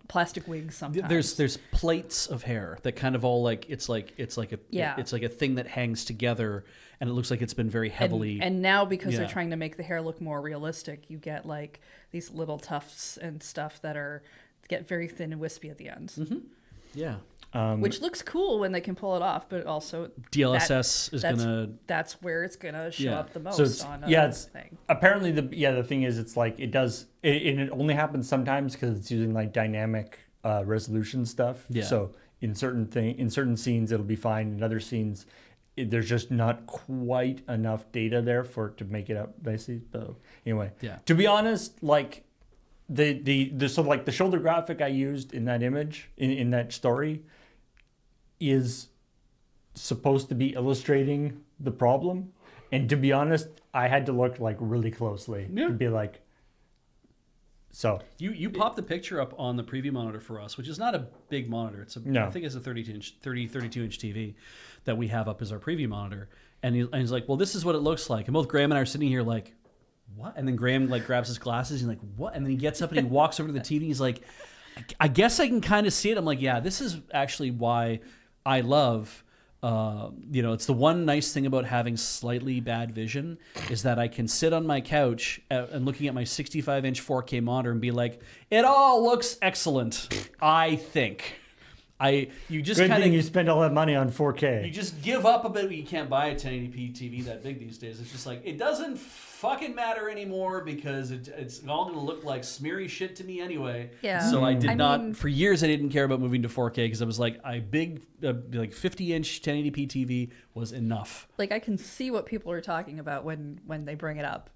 S3: plastic wig sometimes.
S2: There's plates of hair that kind of all like it's like a thing that hangs together, and it looks like it's been very heavily.
S3: And now because they're trying to make the hair look more realistic, you get like these little tufts and stuff that get very thin and wispy at the ends.
S2: Mm-hmm. Yeah.
S3: Which looks cool when they can pull it off, but also that's where it's gonna show up the most.
S1: So it's,
S3: on
S1: it's
S3: thing.
S1: Apparently the thing is it's like it only happens sometimes because it's using like dynamic resolution stuff.
S2: Yeah.
S1: So in certain scenes it'll be fine. In other scenes, there's just not quite enough data there for it to make it up nicely. So anyway, to be honest, like the shoulder graphic I used in that image in that story is supposed to be illustrating the problem, and to be honest, I had to look like really closely to be like. So
S2: you popped the picture up on the preview monitor for us, which is not a big monitor. I think it's a 32-inch TV that we have up as our preview monitor, and he's like, well, this is what it looks like, and both Graham and I are sitting here like, what? And then Graham like grabs his glasses, and he's like, what? And then he gets up and he walks over to the TV, and he's like, I guess I can kind of see it. I'm like, yeah, this is actually why I love, it's the one nice thing about having slightly bad vision is that I can sit on my couch and looking at my 65-inch 4K monitor and be like, it all looks excellent, I think. You just
S1: good
S2: kind
S1: thing you spend all that money on 4K.
S2: You just give up a bit. You can't buy a 1080p TV that big these days. It's just like, it doesn't fucking matter anymore because it's all going to look like smeary shit to me anyway.
S3: Yeah.
S2: So for years I didn't care about moving to 4K because I was like, a big like 50-inch 1080p TV was enough.
S3: Like I can see what people are talking about when they bring it up.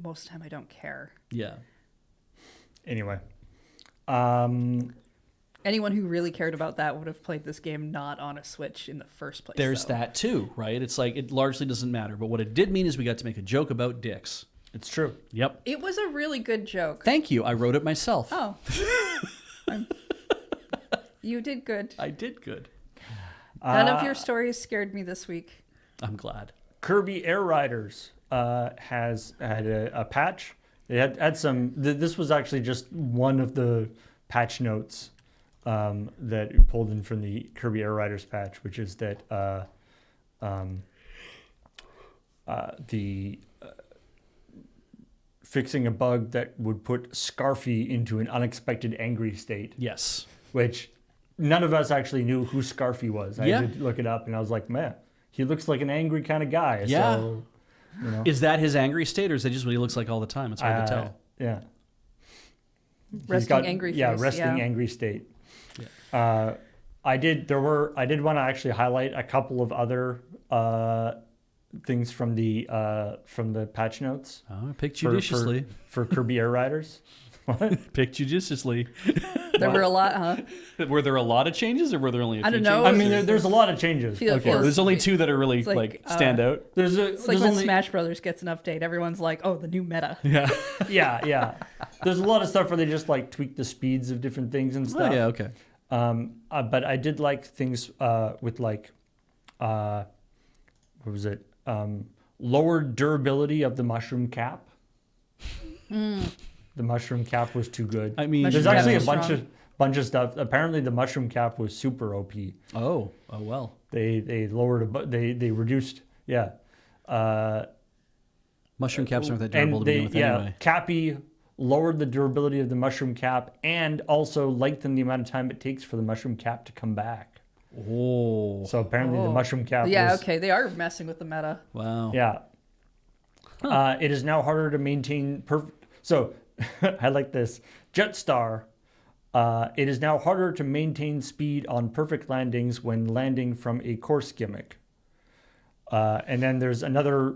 S3: Most of the time I don't care.
S2: Yeah.
S1: Anyway.
S3: Anyone who really cared about that would have played this game not on a Switch in the first place.
S2: There's that too, right? It's like it largely doesn't matter. But what it did mean is we got to make a joke about dicks.
S1: It's true.
S2: Yep.
S3: It was a really good joke.
S2: Thank you. I wrote it myself.
S3: Oh. You did good.
S2: I did good.
S3: None of your stories scared me this week.
S2: I'm glad.
S1: Kirby Air Riders has had a patch. It had some. This was actually just one of the patch notes that we pulled in from the Kirby Air Riders patch, which is that fixing a bug that would put Scarfy into an unexpected angry state.
S2: Yes.
S1: Which none of us actually knew who Scarfy was. I had to look it up, and I was like, man, he looks like an angry kind of guy.
S2: Yeah.
S1: So,
S2: Is that his angry state, or is that just what he looks like all the time? It's hard to tell.
S1: Yeah.
S3: Resting angry face.
S1: Yeah, resting angry state. Yeah. I did want to actually highlight a couple of other things from the patch notes.
S2: Oh, pick judiciously
S1: for Kirby Air Riders. What?
S2: Pick judiciously.
S3: There were a lot, huh?
S2: Were there a lot of changes, or were there only a few changes?
S3: know.
S1: I mean, there's a lot of changes.
S2: There's only two that are really stand out.
S3: It's like when Smash Brothers gets an update, everyone's like, "Oh, the new meta."
S2: Yeah.
S1: yeah. There's a lot of stuff where they just like tweak the speeds of different things and stuff.
S2: Oh, yeah, okay.
S1: But I did like things with like, what was it? Lowered durability of the mushroom cap. The mushroom cap was too good.
S2: I mean,
S1: there's actually a bunch of stuff. Apparently, the mushroom cap was super OP.
S2: Oh well.
S1: They lowered they reduced. Yeah.
S2: Mushroom caps aren't that durable to begin with anyway.
S1: Cappy lowered the durability of the mushroom cap and also lengthened the amount of time it takes for the mushroom cap to come back.
S2: Oh.
S1: So apparently the mushroom cap
S3: okay, they are messing with the meta.
S2: Wow.
S1: Yeah. Huh. It is now harder to maintain perfect. So I like this. Jetstar. It is now harder to maintain speed on perfect landings when landing from a course gimmick. And then there's another.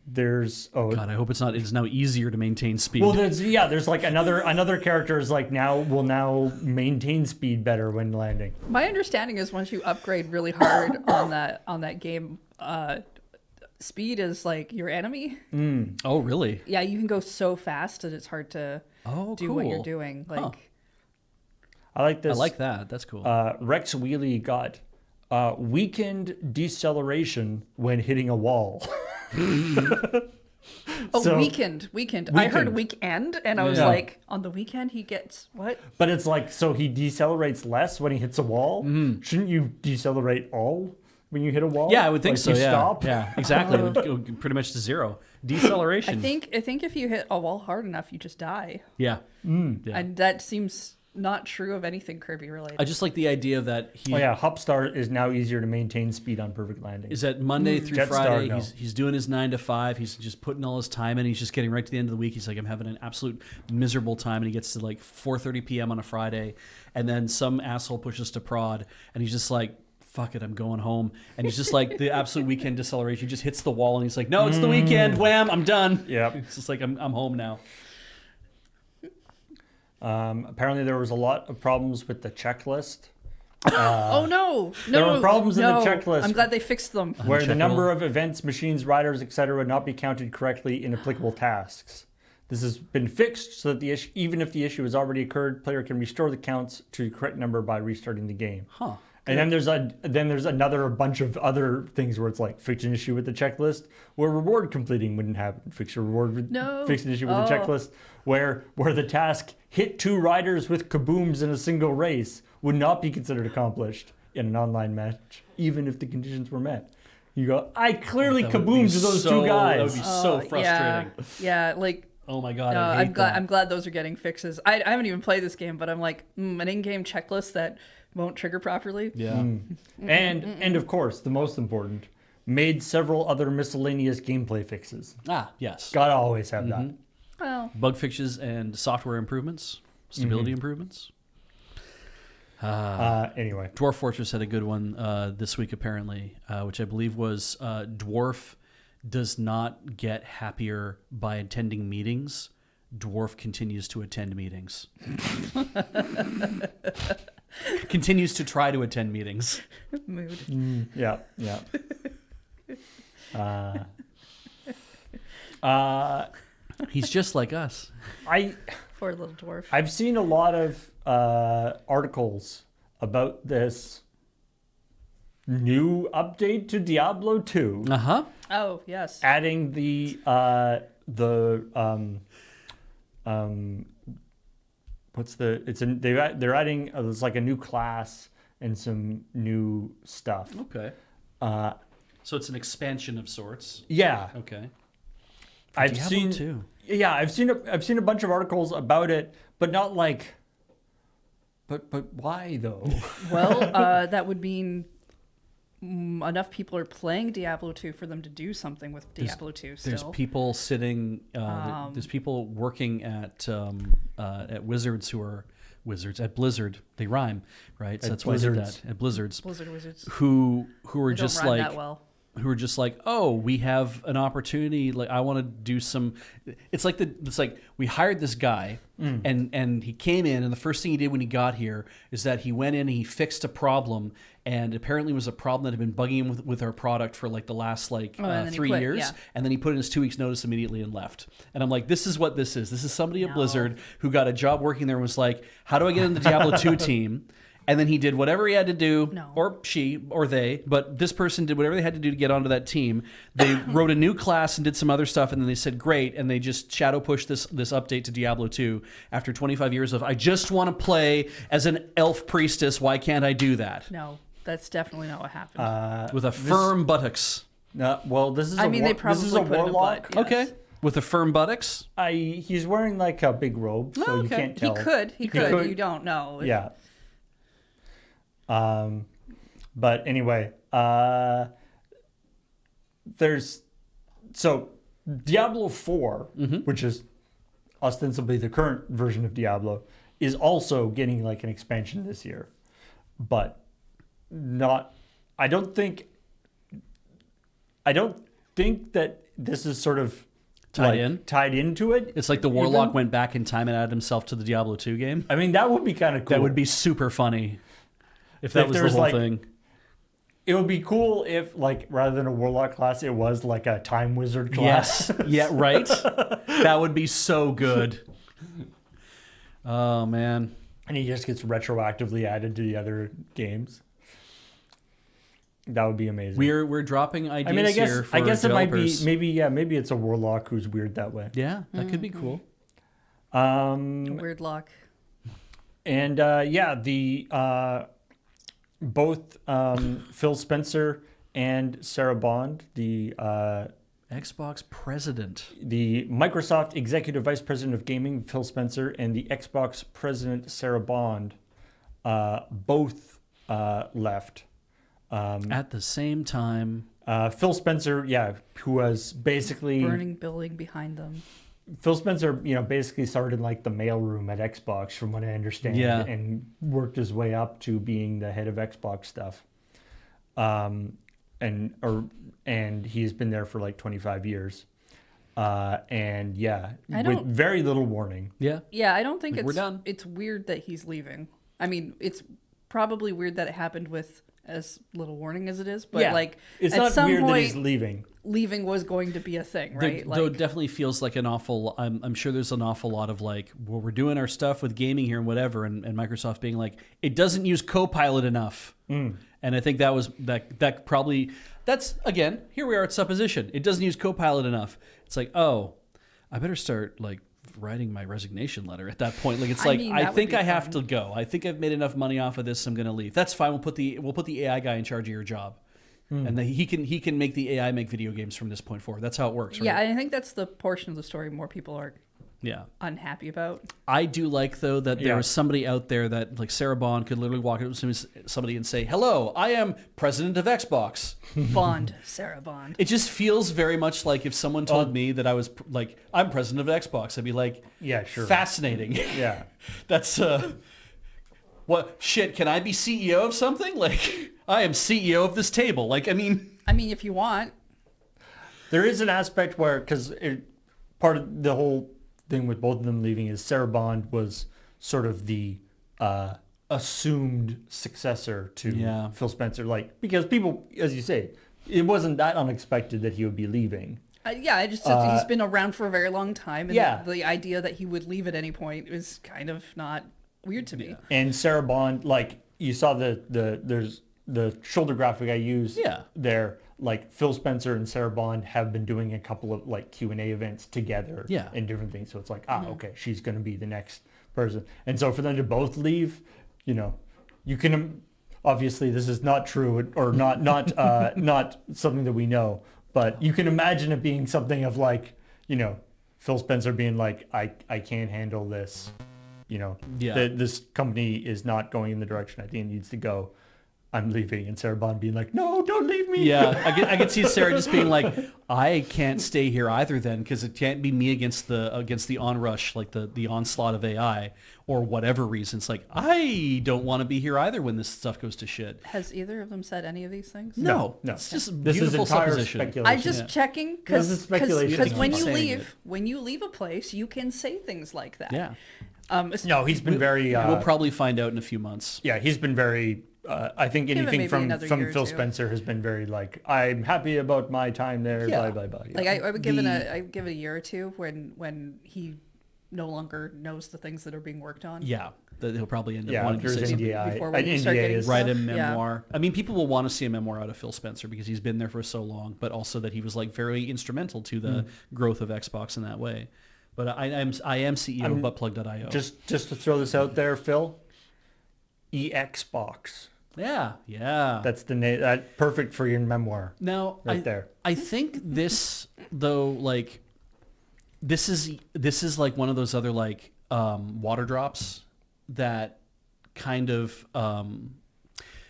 S1: There's
S2: God, I hope it's now easier to maintain speed.
S1: Well, there's like another character is like will now maintain speed better when landing.
S3: My understanding is once you upgrade really hard on that game, speed is like your enemy.
S2: Oh, really?
S3: Yeah, you can go so fast that it's hard to do what you're doing. Like,
S1: I like this.
S2: I like that. That's cool.
S1: Rex Wheelie got weakened deceleration when hitting a wall.
S3: Oh,
S1: So-
S3: weekend. I heard
S1: Weekend.
S3: weekend, and I was
S1: Yeah.
S3: like, on the weekend he gets what?
S1: But it's like, so he decelerates less when he hits a wall? Shouldn't you decelerate all when you hit a wall?
S2: Yeah, I would think
S1: Like,
S2: so.
S1: you
S2: Yeah,
S1: stop?
S2: yeah, exactly. It would go pretty much to zero. Deceleration.
S3: I think if you hit a wall hard enough, you just die,
S2: Yeah. Yeah.
S3: and that seems not true of anything Kirby related.
S2: I just like the idea that he
S1: Oh yeah, Hopstar is now easier to maintain speed on perfect landing.
S2: is that Monday through
S1: Jetstar,
S2: Friday.
S1: no.
S2: He's doing his 9 to 5. He's just putting all his time in. He's just getting right to the end of the week. He's like, I'm having an absolute miserable time, and he gets to like 4:30 p.m. on a Friday, and then some asshole pushes to prod, and he's just like, fuck it, I'm going home. And he's just like the absolute weekend deceleration. He just hits the wall, and he's like, no, it's the weekend. Wham, I'm done.
S1: Yep.
S2: It's just like I'm home now.
S1: Apparently there was a lot of problems with the checklist,
S3: oh no!
S1: there were problems in the
S3: no.
S1: checklist.
S3: I'm glad they fixed them.
S1: where the
S2: Uncheckable.
S1: number of events, machines, riders, etc. would not be counted correctly in applicable tasks. This has been fixed so that the issue, even if the issue has already occurred, player can restore the counts to the correct number by restarting the game.
S2: Huh.
S1: And then there's another bunch of other things where it's like fix an issue with the checklist where reward completing wouldn't happen. Fix a reward with
S3: No.
S1: fix an issue with the checklist where the task hit 2 riders with kabooms in a single race would not be considered accomplished in an online match, even if the conditions were met. You go, I clearly
S2: That would be
S1: kaboomed those 2
S2: That would
S1: guys.
S2: be so frustrating.
S3: Yeah, like
S2: Oh my god,
S3: no,
S2: I hate that.
S3: I'm glad those are getting fixes. I haven't even played this game, but I'm like an in-game checklist that won't trigger properly.
S2: Yeah.
S1: And of course, the most important, made several other miscellaneous gameplay fixes.
S2: Ah, yes.
S1: Gotta always have that.
S3: Well,
S2: Bug fixes and software improvements, stability improvements.
S1: Anyway.
S2: Dwarf Fortress had a good one this week, apparently, which I believe was Dwarf does not get happier by attending meetings. Dwarf continues to attend meetings. Continues to try to attend meetings.
S3: mood.
S1: Yeah, yeah.
S2: He's just like us.
S3: Poor little dwarf.
S1: I've seen a lot of articles about this new update to Diablo 2,
S2: Uh-huh.
S3: Oh yes.
S1: adding the what's the they're adding there's like a new class and some new stuff.
S2: Okay. So it's an expansion of sorts.
S1: Yeah,
S2: Okay.
S1: I've
S2: Diablo
S1: seen
S2: 2.
S1: Yeah, I've seen a bunch of articles about it, but not like. But why though?
S3: Well, that would mean enough people are playing Diablo 2 for them to do something with Diablo 2 still.
S2: There's people sitting. There's people working at Wizards who are wizards at Blizzard. They rhyme, right? So
S1: At
S2: that's why I did
S1: Blizzards.
S2: that at Blizzards.
S3: Blizzard Wizards.
S2: Who are
S3: They don't
S2: just
S3: rhyme
S2: like
S3: that well.
S2: who are just like, oh, we have an opportunity. Like, I want to do some. It's like we hired this guy, and he came in, and the first thing he did when he got here is that he went in and he fixed a problem, and apparently it was a problem that had been bugging him with our product for like the last
S3: and then he
S2: 3
S3: quit,
S2: years,
S3: yeah.
S2: and then he put in his 2 weeks notice immediately and left. And I'm like, this is what this is. This is somebody at
S3: No.
S2: Blizzard who got a job working there and was like, how do I get in the Diablo 2 team? And then he did whatever he had to do,
S3: No.
S2: or she, or they, but this person did whatever they had to do to get onto that team. They wrote a new class and did some other stuff, and then they said, great, and they just shadow pushed this update to Diablo 2 after 25 years of, I just want to play as an elf priestess, why can't I do that?
S3: No, that's definitely not what happened.
S2: With a firm buttocks.
S1: Well, this is
S3: I
S1: a
S3: mean,
S1: war-
S3: they probably
S1: this is a
S3: put in a
S1: warlock.
S3: butt. Yes.
S2: Okay. With a firm buttocks?
S1: He's wearing like a big robe, so you
S2: okay.
S1: can't tell.
S3: He could. You don't know.
S1: Yeah. But anyway, there's so Diablo 4, which is ostensibly the current version of Diablo, is also getting like an expansion this year, but not. I don't think that this is sort of tied into it.
S2: It's like the warlock went back in time and added himself to the Diablo 2 game.
S1: I mean, that would be kind of cool.
S2: That would be super funny if that
S1: If
S2: was the
S1: there's,
S2: whole
S1: like,
S2: thing.
S1: It would be cool if, like, rather than a warlock class, it was like a time wizard class.
S2: Yes. Yeah, right? That would be so good. Oh, man.
S1: And he just gets retroactively added to the other games. That would be amazing.
S2: We're dropping ideas
S1: I mean,
S2: here for
S1: I guess it might be
S2: developers.
S1: maybe it's a warlock who's weird that way.
S2: Yeah, that could be cool.
S3: Weird lock.
S1: And the both Phil Spencer and Sarah Bond, the
S2: Xbox president.
S1: the Microsoft Executive Vice President of Gaming, Phil Spencer, and the Xbox President, Sarah Bond, both left.
S2: At the same time.
S1: Phil Spencer, who was basically
S3: Burning building behind them.
S1: Phil Spencer, basically started in like the mailroom at Xbox, from what I understand, and worked his way up to being the head of Xbox stuff. And he's been there for like 25 years. With very little warning.
S2: Yeah.
S3: Yeah, I don't think
S2: We're done.
S3: It's weird that he's leaving. I mean, it's probably weird that it happened with as little warning as it is, but like
S1: it's
S3: at
S1: not
S3: some
S1: weird
S3: point,
S1: that he's leaving.
S3: Leaving was going to be a thing, right?
S2: Though it definitely feels like an awful. I'm sure there's an awful lot of like, well, we're doing our stuff with gaming here and whatever, and Microsoft being like, it doesn't use Copilot enough. And I think that probably that's again here we are at supposition. It doesn't use Copilot enough. It's like, oh, I better start like writing my resignation letter at that point. Like it's I think I have to go. I think I've made enough money off of this. I'm going to leave. That's fine. We'll put the AI guy in charge of your job. And then he can make the AI make video games from this point forward. That's how it works, right?
S3: Yeah, I think that's the portion of the story more people are unhappy about.
S2: I do like, though, that there was somebody out there that, like Sarah Bond, could literally walk up to somebody and say, hello, I am president of Xbox.
S3: Sarah Bond.
S2: It just feels very much like if someone told me that I was, like, I'm president of Xbox, I'd be like,
S1: yeah, sure.
S2: Fascinating.
S1: Yeah.
S2: That's, what, shit, can I be CEO of something? Like, I am CEO of this table. Like, I mean,
S3: if you want.
S1: There is an aspect where, because part of the whole thing with both of them leaving is Sarah Bond was sort of the assumed successor to Phil Spencer. Like, because people, as you say, it wasn't that unexpected that he would be leaving.
S3: I just said he's been around for a very long time. And the idea that he would leave at any point is kind of not weird to me.
S1: And Sarah Bond, like, you saw there's the shoulder graphic I used there. Like, Phil Spencer and Sarah Bond have been doing a couple of like Q&A events together and different things. So it's like, okay, she's going to be the next person. And so for them to both leave, you can, obviously this is not true or not something that we know, but you can imagine it being something of like, Phil Spencer being like, I can't handle this. This company is not going in the direction I think it needs to go. I'm leaving, and Sarah Bond being like, no, don't leave me.
S2: Yeah, I could see Sarah just being like, I can't stay here either then, because it can't be me against the onrush, like the onslaught of AI, or whatever reason. It's like, I don't want to be here either when this stuff goes to shit.
S3: Has either of them said any of these things?
S2: No. It's just beautiful supposition.
S3: I'm just checking, because when you leave a place, you can say things like that.
S2: Yeah.
S1: No, he's been very...
S2: we'll probably find out in a few months.
S1: Yeah, he's been very... I think anything from Phil Spencer has been very like, I'm happy about my time there, blah, blah, blah. Yeah.
S3: Like I would give it a year or two when he no longer knows the things that are being worked on.
S2: Yeah, that he'll probably end up wanting to say
S1: NDA.
S3: Before we start getting
S2: write a memoir. Yeah. I mean, people will want to see a memoir out of Phil Spencer because he's been there for so long, but also that he was like very instrumental to the growth of Xbox in that way. But I am CEO of buttplug.io.
S1: Just to throw this out there, Phil, Xbox.
S2: Yeah.
S1: That's the name. That perfect for your memoir.
S2: Now,
S1: there.
S2: I think this though, like, this is like one of those other like water drops that kind of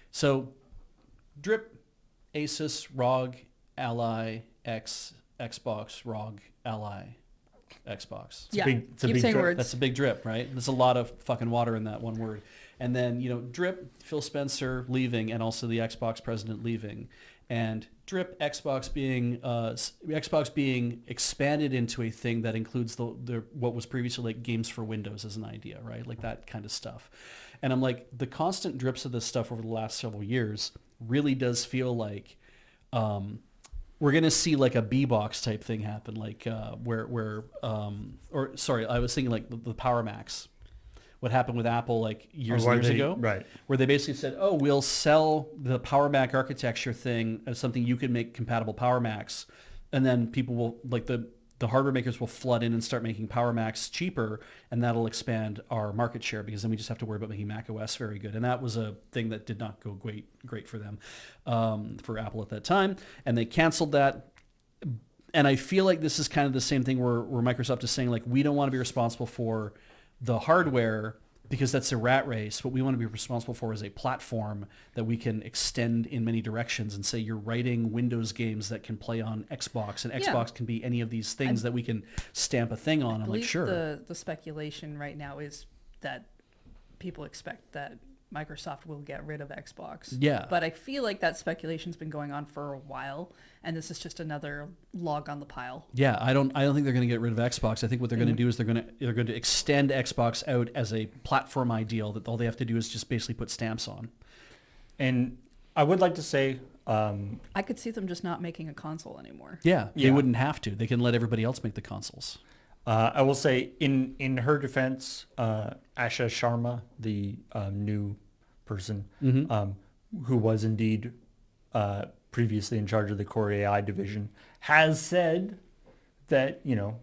S2: so drip, Asus, ROG, Ally, Xbox, ROG, Ally, Xbox.
S1: It's a big
S3: saying
S1: drip.
S3: words.
S2: That's a big drip, right? There's a lot of fucking water in that one word. And then, drip, Phil Spencer leaving, and also the Xbox president leaving. And drip, Xbox being expanded into a thing that includes the what was previously like games for Windows as an idea, right? Like that kind of stuff. And I'm like, the constant drips of this stuff over the last several years really does feel like we're going to see like a B-Box type thing happen, like I was thinking like the Power Max, what happened with Apple like years
S1: Or
S2: and years
S1: they-
S2: ago,
S1: right.
S2: where they basically said, oh, we'll sell the Power Mac architecture thing as something you can make compatible Power Macs, and then people will, like the hardware makers will flood in and start making Power Macs cheaper, and that'll expand our market share because then we just have to worry about making Mac OS very good. And that was a thing that did not go great for them, for Apple at that time, and they canceled that. And I feel like this is kind of the same thing where Microsoft is saying, like, we don't want to be responsible for the hardware because that's a rat race. What we want to be responsible for is a platform that we can extend in many directions and say you're writing Windows games that can play on Xbox, and Xbox can be any of these things that we can stamp a thing on. I'm like, sure.
S3: The speculation right now is that people expect that Microsoft will get rid of Xbox.
S2: Yeah.
S3: But I feel like that speculation's been going on for a while, and this is just another log on the pile.
S2: Yeah, I don't think they're going to get rid of Xbox. I think what they're going to do is they're going to extend Xbox out as a platform ideal that all they have to do is just basically put stamps on.
S1: And I would like to say,
S3: I could see them just not making a console anymore.
S2: Yeah, they
S1: Yeah.
S2: wouldn't have to. They can let everybody else make the consoles.
S1: I will say in her defense, Asha Sharma, the new person, who was indeed previously in charge of the Core AI division, has said that, you know,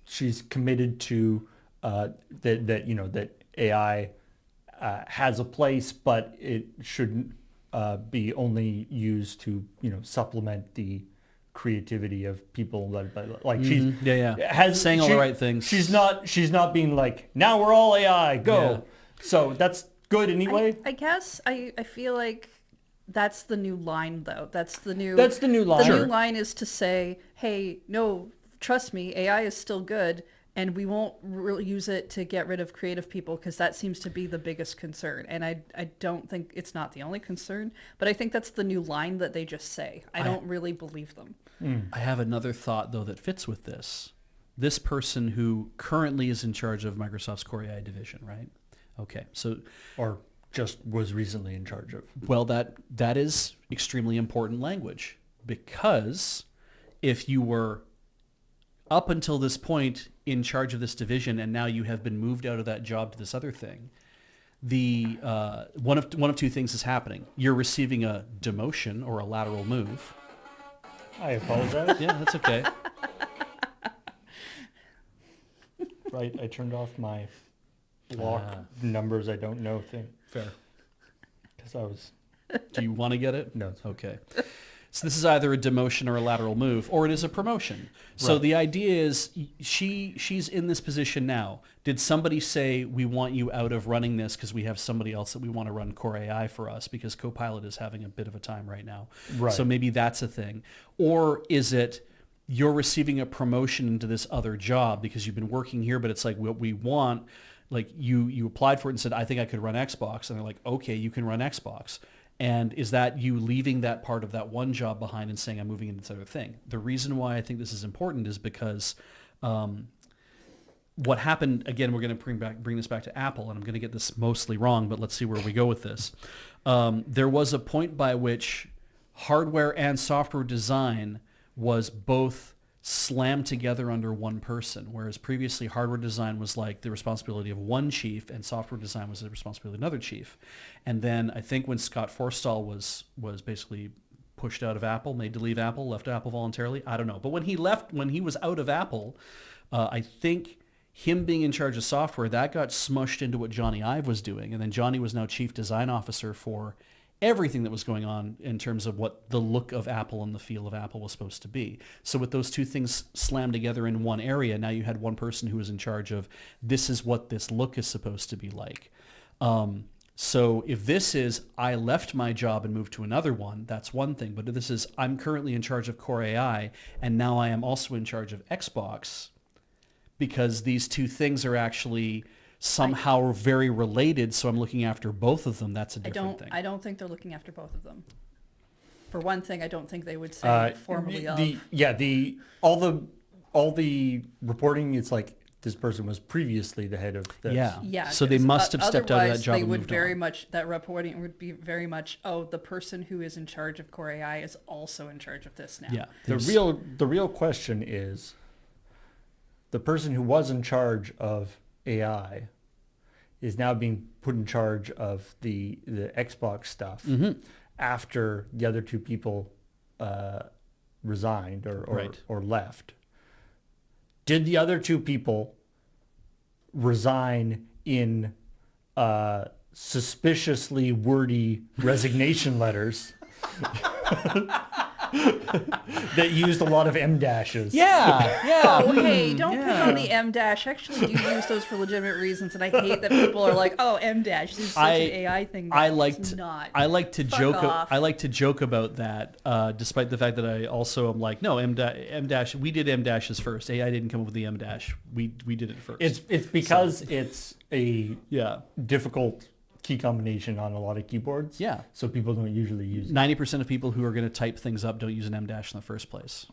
S1: she's committed to that AI has a place, but it shouldn't be only used to, you know, supplement the creativity of people that like she's
S2: saying all the right things.
S1: She's not being like, now we're all AI, go.
S2: Yeah.
S1: So that's good anyway.
S3: I guess I feel like that's the new line, though. That's the new
S1: line.
S3: The new line is to say, hey, no, trust me, AI is still good, and we won't really use it to get rid of creative people, because that seems to be the biggest concern. And I don't think it's not the only concern, but I think that's the new line that they just say. I don't really believe them.
S2: I have another thought, though, that fits with this. This person who currently is in charge of Microsoft's Core AI division, right? Okay, so...
S1: Or just was recently in charge of.
S2: Well, that is extremely important language, because if you were up until this point in charge of this division and now you have been moved out of that job to this other thing, the one of two things is happening. You're receiving a demotion or a lateral move.
S1: I apologize.
S2: Yeah, that's okay.
S1: Right, I turned off my block numbers I don't know thing.
S2: Fair.
S1: Because I was...
S2: Do you want to get it?
S1: No, it's fine.
S2: Okay. So this is either a demotion or a lateral move, or it is a promotion. So
S1: Right.
S2: the idea is she's in this position now. Did somebody say, we want you out of running this because we have somebody else that we want to run Core AI for us because Copilot is having a bit of a time right now.
S1: Right.
S2: So maybe that's a thing. Or is it you're receiving a promotion into this other job because you've been working here, but it's like what we want, like you applied for it and said, I think I could run Xbox. And they're like, okay, you can run Xbox. And is that you leaving that part of that one job behind and saying, I'm moving into this other thing? The reason why I think this is important is because what happened, again, we're going to bring this back to Apple, and I'm going to get this mostly wrong, but let's see where we go with this. There was a point by which hardware and software design was both slammed together under one person, whereas previously hardware design was like the responsibility of one chief and software design was the responsibility of another chief. And then I think when Scott Forstall was basically pushed out of Apple, made to leave Apple, left Apple voluntarily, I don't know. But when he was out of Apple, I think him being in charge of software, that got smushed into what Johnny Ive was doing. And then Johnny was now chief design officer for everything that was going on in terms of what the look of Apple and the feel of Apple was supposed to be. So with those two things slammed together in one area, now you had one person who was in charge of, this is what this look is supposed to be like. So if this is, I left my job and moved to another one, that's one thing. But if this is, I'm currently in charge of Core AI, and now I am also in charge of Xbox, because these two things are actually somehow very related, so I'm looking after both of them, that's a different thing.
S3: I don't think they're looking after both of them. For one thing, I don't think they would say formally
S1: all the reporting, it's like this person was previously the head of this.
S3: Yeah.
S2: So they must have stepped out of that job
S3: they
S2: and
S3: would
S2: moved
S3: very
S2: on.
S3: much, that reporting would be very much, oh, the person who is in charge of Core AI is also in charge of this now.
S2: Yeah.
S1: The real question is, the person who was in charge of AI is now being put in charge of the Xbox stuff after the other two people resigned or left. Did the other two people resign in suspiciously wordy resignation letters that used a lot of M dashes?
S2: Yeah.
S3: Oh, hey, don't pick on the M dash. Actually, you use those for legitimate reasons, and I hate that people are like, "Oh, M dash this is such an AI thing."
S2: I like
S3: It's not.
S2: I like to
S3: Fuck
S2: joke.
S3: off.
S2: I like to joke about that, despite the fact that I also am like, no, M dash. We did M dashes first. AI didn't come up with the M dash. We did it first.
S1: It's because it's a
S2: yeah.
S1: difficult key combination on a lot of keyboards.
S2: Yeah.
S1: So people don't usually use it.
S2: 90% of people who are going to type things up don't use an M dash in the first place.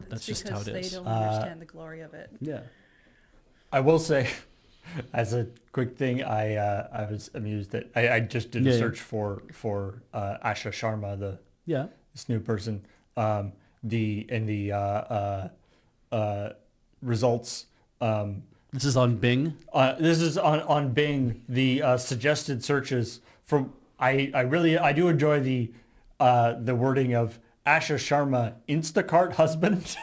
S2: That's just how it
S3: because
S2: is.
S3: they don't understand the glory of it.
S2: Yeah.
S1: I will say, as a quick thing, I was amused that I just did a search for Asha Sharma, this new person. The results.
S2: This is on Bing.
S1: This is on Bing. The suggested searches from I do enjoy the wording of Asha Sharma Instacart husband.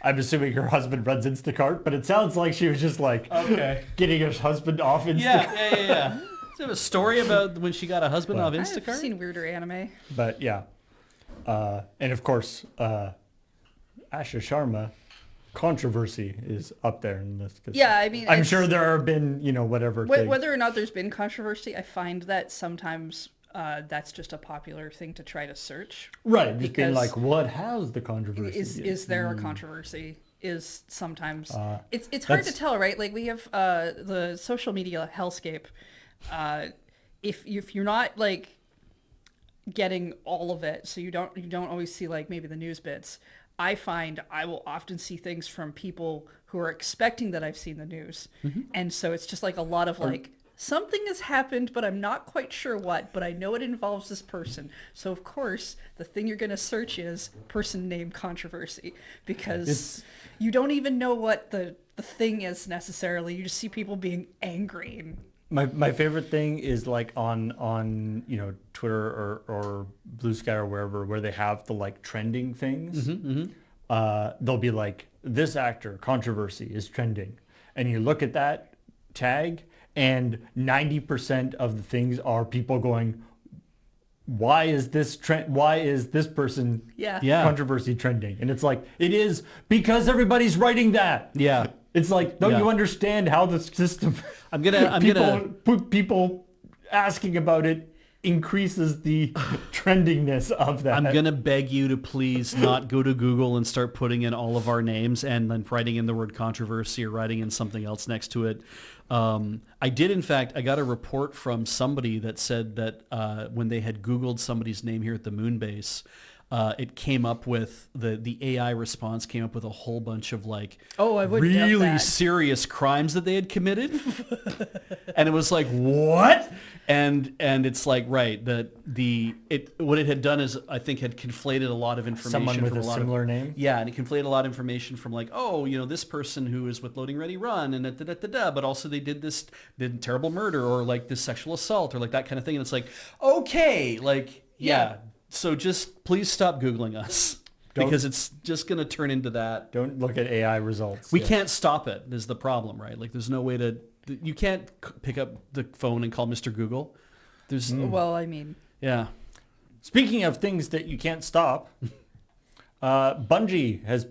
S1: I'm assuming her husband runs Instacart, but it sounds like she was just like getting her husband off Instacart.
S2: Yeah. Is there a story about when she got a husband off Instacart?
S3: I've seen weirder anime.
S1: But yeah, and of course, Asha Sharma controversy is up there in this.
S3: Yeah, I mean,
S1: I'm sure there have been whatever.
S3: Whether or not there's been controversy, I find that sometimes that's just a popular thing to try to search.
S1: Right, just being like, what has the controversy?
S3: Is there a controversy? Is sometimes it's hard to tell, right? Like we have the social media hellscape. If you're not like getting all of it, so you don't always see like maybe the news bits. I find I will often see things from people who are expecting that I've seen the news, and so it's just like a lot of like. Something has happened, but I'm not quite sure what, but I know it involves this person. So, of course, the thing you're going to search is person name controversy because you don't even know what the thing is necessarily. You just see people being angry.
S1: My favorite thing is like on Twitter or Blue Sky or wherever where they have the like trending things. They'll be like, this actor controversy is trending. And you look at that tag and 90% of the things are people going, why is this person controversy trending? And it's like, it is because everybody's writing that.
S2: Yeah.
S1: It's like, don't you understand how the system people asking about it increases the trendingness of that.
S2: I'm going to beg you to please not go to Google and start putting in all of our names and then writing in the word controversy or writing in something else next to it. I did, in fact, I got a report from somebody that said that when they had Googled somebody's name here at the moon base, it came up with the AI response came up with a whole bunch of like really serious crimes that they had committed. And it was like, what? And it's like, right, what it had done is I think had conflated a lot of information.
S1: Someone with
S2: from
S1: a similar name?
S2: Yeah, and it conflated a lot of information from like, this person who is with Loading Ready Run and but also they did terrible murder or like this sexual assault or like that kind of thing. And it's like, okay, like, yeah. So just please stop Googling us because it's just going to turn into that.
S1: Don't look at AI results.
S2: We can't stop it is the problem, right? Like there's no way you can't pick up the phone and call Mr. Google. There's
S3: Well, I mean.
S2: Yeah.
S1: Speaking of things that you can't stop, Bungie has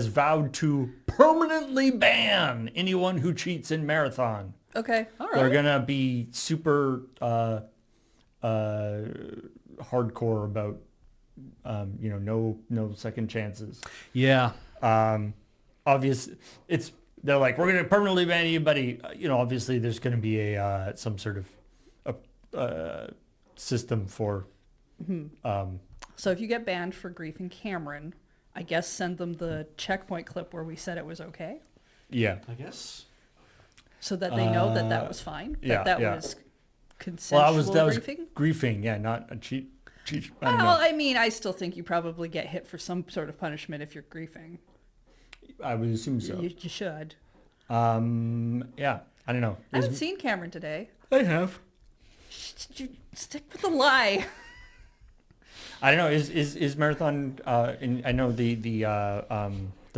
S1: vowed to permanently ban anyone who cheats in Marathon.
S3: Okay. All right.
S1: They're going to be super hardcore about no second chances.
S2: Yeah.
S1: Obviously they're like, we're going to permanently ban anybody. Obviously there's going to be some sort of system for
S3: so if you get banned for griefing Cameron, I guess send them the ChillPoint clip where we said it was okay.
S1: Yeah.
S2: I guess.
S3: So that they know that was fine. That was consensual
S1: that was
S3: griefing.
S1: Griefing, yeah, not a cheat.
S3: I mean, I still think you probably get hit for some sort of punishment if you're griefing.
S1: I would assume so.
S3: You should.
S1: Yeah. I don't know.
S3: I haven't seen Cameron today.
S1: I have.
S3: Stick with the lie.
S1: I don't know. Is Marathon? I know the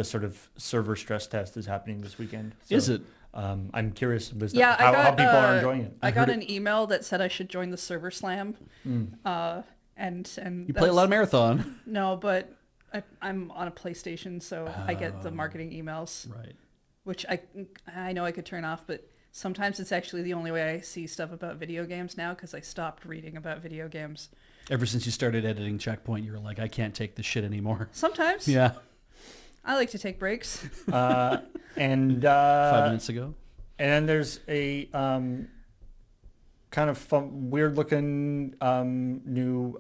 S1: sort of server stress test is happening this weekend. So,
S2: Is it?
S1: I'm curious
S3: I
S1: how people are enjoying it.
S3: I got an email that said I should join the server slam. And
S2: You play a lot of Marathon.
S3: No, but I'm on a PlayStation, so I get the marketing emails.
S2: Right.
S3: Which I know I could turn off, but sometimes it's actually the only way I see stuff about video games now because I stopped reading about video games.
S2: Ever since you started editing ChillPoint, you were like, I can't take this shit anymore.
S3: Sometimes.
S2: Yeah.
S3: I like to take breaks.
S1: And
S2: 5 minutes ago.
S1: And then there's a kind of fun, weird-looking new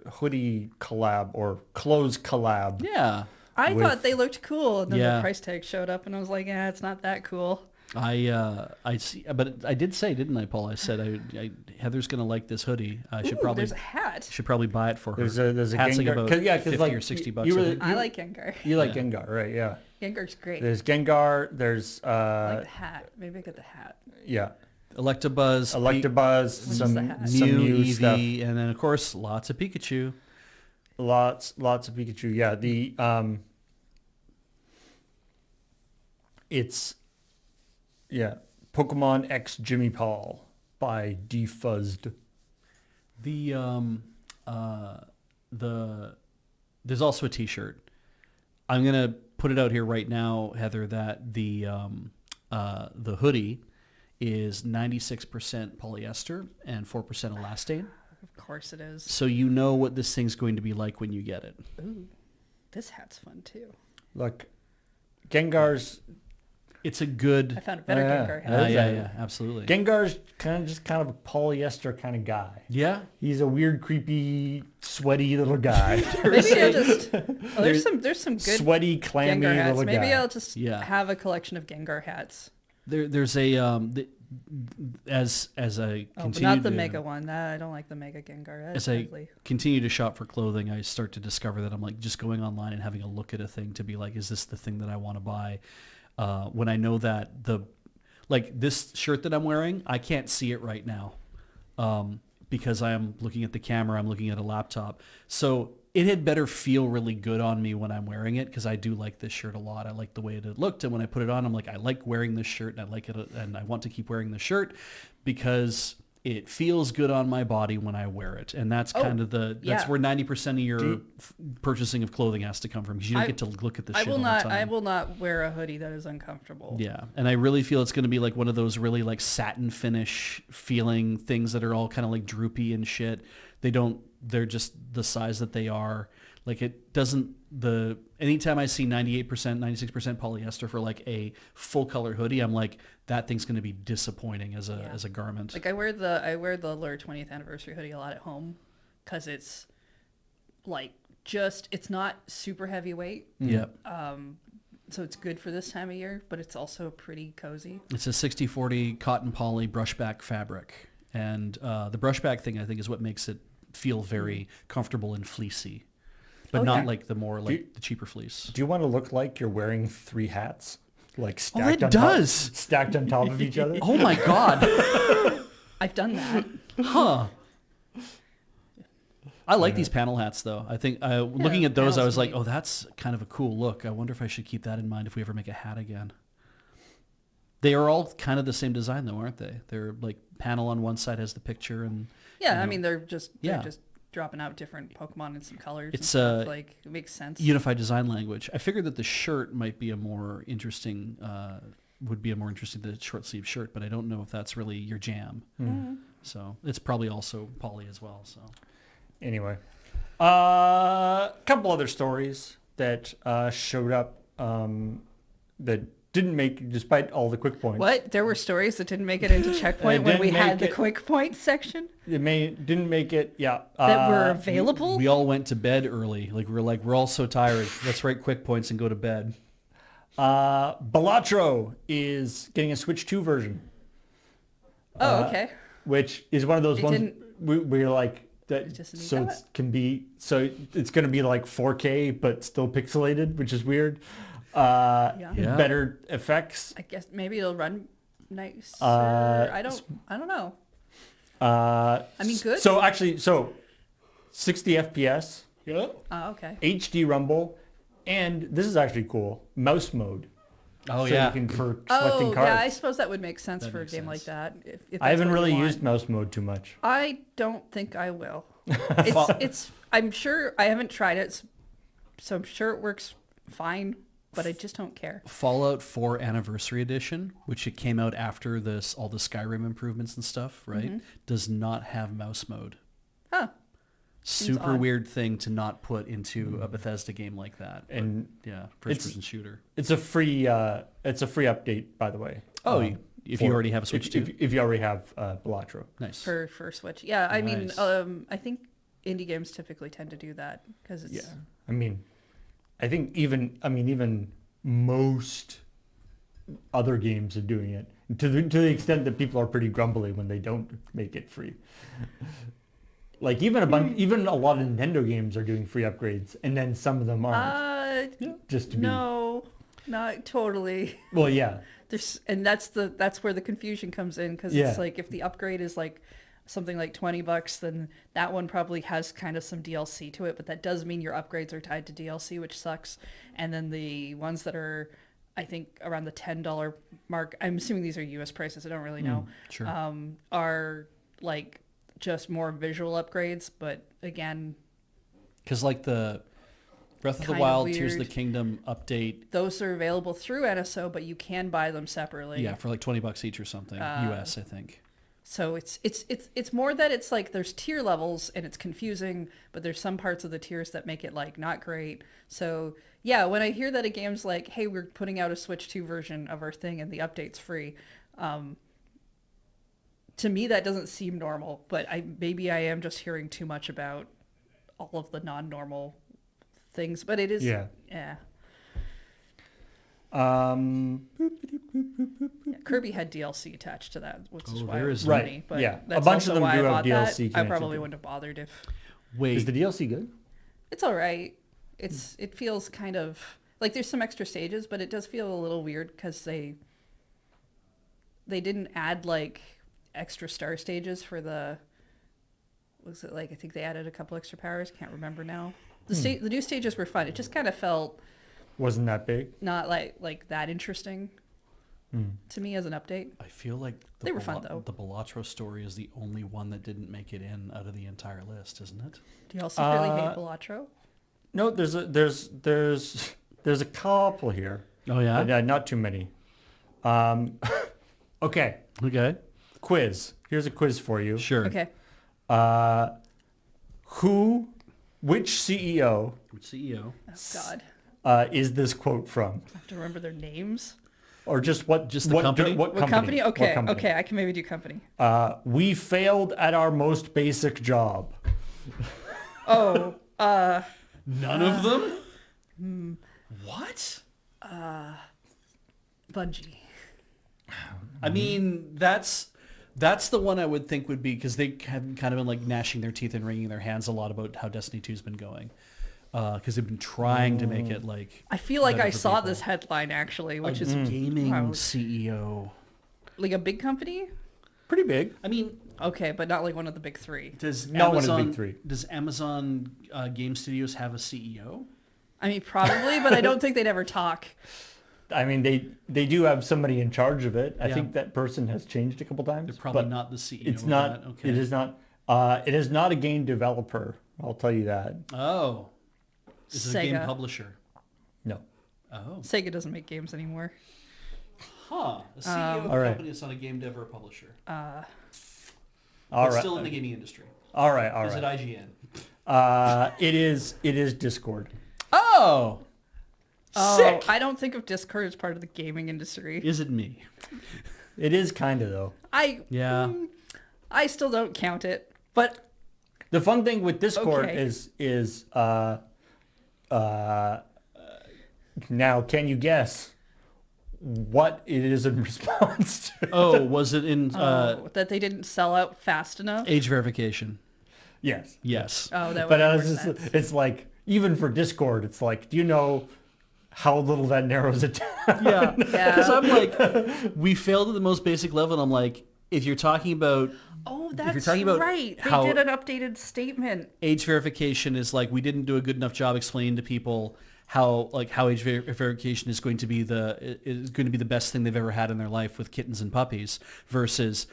S1: hoodie collab or clothes collab.
S2: Yeah.
S3: I thought they looked cool, and then
S2: Yeah.
S3: the price tag showed up, and I was like, yeah, it's not that cool.
S2: I see, but I did say, didn't I, Paul? I said Heather's gonna like this hoodie. I should probably
S3: There's a hat.
S2: should probably buy it for her.
S1: There's a
S2: Hat's like
S1: Gengar.
S2: about
S1: 'cause
S2: 50
S1: like,
S2: or 60 bucks.
S1: you
S2: I
S1: were-
S2: think.
S3: I like Gengar.
S1: You like
S2: Yeah.
S1: Gengar, right? Yeah.
S3: Gengar's great.
S1: There's Gengar. There's
S3: I like the hat. Maybe I get the hat.
S1: yeah,
S2: Electabuzz,
S1: Electabuzz,
S3: What's
S1: some
S3: the hat?
S1: some
S2: Mew,
S1: new
S2: Eevee,
S1: stuff.
S2: and then of course lots of Pikachu.
S1: Lots of Pikachu. Yeah, it's Pokemon X Jimmy Paul by Defuzzed.
S2: There's also a T-shirt. I'm gonna put it out here right now, Heather, that the hoodie is 96% polyester and 4% elastane.
S3: Of course it is.
S2: So you know what this thing's going to be like when you get it.
S3: Ooh, this hat's fun too.
S1: Look, Gengar's
S2: It's a good.
S3: I found a better
S1: Yeah.
S3: Gengar
S1: Yeah.
S3: hat.
S2: Yeah, absolutely.
S1: Gengar's kind of a polyester kind of guy.
S2: Yeah.
S1: He's a weird, creepy, sweaty little guy.
S3: Maybe I'll just. Oh, there's some good
S1: Sweaty, clammy
S3: Gengar hats.
S1: little
S3: Maybe
S1: guy.
S3: I'll just have a collection of Gengar hats.
S2: There's a as I
S3: Oh, but
S2: continue
S3: not the
S2: to,
S3: Mega one. I don't like the Mega Gengar. That's
S2: as I
S3: ugly.
S2: continue to shop for clothing, I start to discover that I'm like just going online and having a look at a thing to be like, is this the thing that I want to buy? When I know that this shirt that I'm wearing, I can't see it right now because I am looking at the camera, I'm looking at a laptop. So it had better feel really good on me when I'm wearing it because I do like this shirt a lot. I like the way it looked, and when I put it on, I'm like, I like wearing this shirt, and I like it, and I want to keep wearing the shirt because it feels good on my body when I wear it, and that's kind of that's where 90% of your purchasing of clothing has to come from because you don't get to look at the shit all the time.
S3: I will not wear a hoodie that is uncomfortable.
S2: Yeah, and I really feel it's going to be like one of those really like satin finish feeling things that are all kind of like droopy and shit. They're just the size that they are. Like it doesn't, anytime I see 98%, 96% polyester for like a full color hoodie, I'm like, that thing's going to be disappointing as a garment.
S3: Like I wear the Lure 20th anniversary hoodie a lot at home because it's like it's not super heavyweight.
S2: Yeah.
S3: So it's good for this time of year, but it's also pretty cozy.
S2: It's a 60-40 cotton poly brushback fabric. And the brushback thing, I think, is what makes it feel very comfortable and fleecy, but not like the cheaper fleece.
S1: Do you want to look like you're wearing 3 hats? Like stacked on top of each other?
S2: Oh my God.
S3: I've done that.
S2: Huh. I like these panel hats though. I think looking at those, I was like, oh, that's kind of a cool look. I wonder if I should keep that in mind if we ever make a hat again. They are all kind of the same design though, aren't they? They're like panel on one side has the picture and
S3: I mean they're just dropping out different Pokemon and some colors.
S2: It's
S3: and stuff. Like it makes sense.
S2: Unified design language. I figured that the shirt might be would be a more interesting than a short sleeve shirt, but I don't know if that's really your jam.
S3: Mm-hmm.
S2: So it's probably also poly as well. So
S1: anyway, a couple other stories that showed up that didn't make, despite all the quick points.
S3: What? There were stories that didn't make it into ChillPoint when we had the quick point section?
S1: Didn't make it, yeah.
S3: That were available?
S2: we all went to bed early. We're all so tired. Let's write quick points and go to bed.
S1: Balatro is getting a Switch 2 version.
S3: Oh, okay.
S1: Which is one of those ones we're like,
S3: Just
S1: it's going to be like 4K, but still pixelated, which is weird. Better effects.
S3: I guess maybe it'll run nice?
S1: Uh,
S3: I don't know.
S1: I
S3: mean, good.
S1: So actually, 60 FPS. Yeah.
S3: Okay.
S1: HD rumble, and this is actually cool. Mouse mode.
S2: Oh
S1: so
S2: yeah.
S1: you can for selecting
S3: Oh
S1: cards.
S3: yeah, I suppose that would make sense
S2: That
S3: for a
S2: makes
S3: game like
S2: sense.
S3: that. If
S1: I
S3: that's
S1: haven't
S3: what you
S1: really
S3: want.
S1: used mouse mode too much.
S3: I don't think I will. It's. I'm sure I haven't tried it, so I'm sure it works fine. But I just don't care.
S2: Fallout 4 Anniversary Edition, which it came out after this, all the Skyrim improvements and stuff, right? Does not have mouse mode.
S3: Huh.
S2: Super
S3: odd.
S2: weird thing to not put into a Bethesda game like that.
S1: And
S2: Yeah, first-person shooter.
S1: it's a free update, by the way.
S2: Oh, if you already have a Switch
S1: if,
S2: too?
S1: if you already have Balatro.
S2: Nice.
S3: For Switch, yeah. I mean,
S2: Nice.
S3: I think indie games typically tend to do that because it's.
S1: Yeah. I mean, I think even most other games are doing it to the extent that people are pretty grumbly when they don't make it free. Like even a lot of Nintendo games are doing free upgrades, and then some of them aren't. Just to be.
S3: No, not totally.
S1: Well, yeah.
S3: That's where the confusion comes in because
S1: Yeah.
S3: it's like if the upgrade is like something like $20, then that one probably has kind of some DLC to it, but that does mean your upgrades are tied to DLC, which sucks. And then the ones that are, I think, around the $10 mark, I'm assuming these are US prices, I don't really know,
S2: Sure.
S3: are like just more visual upgrades, but again,
S2: Because like the Breath of the
S3: Kinda
S2: Wild, Tears of the
S3: weird.
S2: Kingdom update,
S3: those are available through NSO, but you can buy them separately.
S2: yeah, for like $20 each or something, US, I think.
S3: So it's more that it's like there's tier levels and it's confusing, but there's some parts of the tiers that make it like not great. So yeah, when I hear that a game's like, hey, we're putting out a Switch 2 version of our thing and the update's free, to me that doesn't seem normal. But maybe I am just hearing too much about all of the non-normal things. But it is
S1: Yeah.
S3: yeah.
S1: Yeah,
S3: Yeah, Kirby had DLC attached to that, which is
S2: Oh,
S3: why
S2: there
S3: it was
S2: is-
S1: Right,
S3: funny. But
S1: yeah. A
S3: that's
S1: bunch of
S3: also
S1: them
S3: why
S1: do
S3: I
S1: have
S3: bought
S1: DLC
S3: that. I
S1: connected
S3: probably
S1: to
S3: wouldn't have bothered if
S2: Wait,
S1: is the DLC good?
S3: it's all right. It feels kind of like there's some extra stages, but it does feel a little weird because they didn't add like extra star stages for the. Was it like I think they added a couple extra powers? Can't remember now. The new stages were fun. It just kind of felt
S1: Wasn't that big?
S3: not like that interesting to me as an update.
S2: I feel like
S3: They were fun, though.
S2: The Balatro story is the only one that didn't make it in out of the entire list, isn't it?
S3: Do you all secretly hate Balatro?
S1: No, there's a couple here.
S2: Oh yeah.
S1: Not too many. Okay,
S2: Okay.
S1: quiz. Here's a quiz for you.
S2: Sure.
S3: Okay.
S1: Which CEO
S2: Which CEO?
S3: Oh God.
S1: is this quote from?
S3: I have to remember their names.
S1: Or just what?
S2: Just the company?
S1: What
S3: What company?
S1: What
S3: Okay.
S1: company?
S3: Okay. I can maybe do company.
S1: We failed at our most basic job.
S3: Oh.
S2: None of them? What?
S3: Bungie.
S2: I mean, that's the one I would think would be because they have kind of been like gnashing their teeth and wringing their hands a lot about how Destiny 2's been going. Because they've been trying to make it like
S3: I feel like
S2: better
S3: I
S2: for
S3: saw
S2: people.
S3: this headline actually, which
S2: a
S3: is
S2: gaming
S3: wow.
S2: CEO.
S3: like a big company.
S1: Pretty big.
S2: I mean,
S3: Okay, but not like one of the big three.
S2: does
S1: Not one of the
S2: Amazon
S1: big three.
S2: does Amazon Game Studios have a CEO?
S3: I mean, probably, but I don't think they'd ever talk.
S1: I mean, they do have somebody in charge of it. I
S2: Yeah.
S1: think that person has changed a couple times.
S2: They're probably
S1: but
S2: not the CEO.
S1: It's
S2: of
S1: not.
S2: that. Okay.
S1: It is not. It is not a game developer. I'll tell you that.
S2: Oh, this is a game
S3: Sega.
S2: publisher.
S1: No.
S2: Oh,
S3: Sega doesn't make games anymore.
S2: huh. A CEO of
S1: All
S2: a
S1: right.
S2: company that's not a game dev or a publisher.
S1: All
S2: But
S1: right.
S2: still in the gaming industry.
S1: All right. All
S2: Is it
S1: right.
S2: IGN?
S1: It is Discord.
S2: Oh,
S3: Oh,
S2: sick.
S3: I don't think of Discord as part of the gaming industry.
S2: Is it me?
S1: It is kind of though.
S2: Yeah.
S3: I still don't count it, but
S1: The fun thing with Discord
S3: Okay.
S1: is now can you guess what it is in response to?
S2: Oh, was it in
S3: that they didn't sell out fast enough.
S2: age verification?
S1: Yes.
S2: Yes.
S3: Oh, that would
S1: But
S3: make
S1: I
S3: more
S1: was just,
S3: sense.
S1: it's like even for Discord, it's like, do you know how little that narrows it down.
S2: Yeah. Because
S3: Yeah.
S2: I'm like, we failed at the most basic level. And I'm like, if you're talking about
S3: Oh,
S2: you're
S3: that's
S2: talking about
S3: right. They
S2: how-
S3: did an updated statement.
S2: age verification is like, we didn't do a good enough job explaining to people how age verification is going to be the best thing they've ever had in their life with kittens and puppies, versus,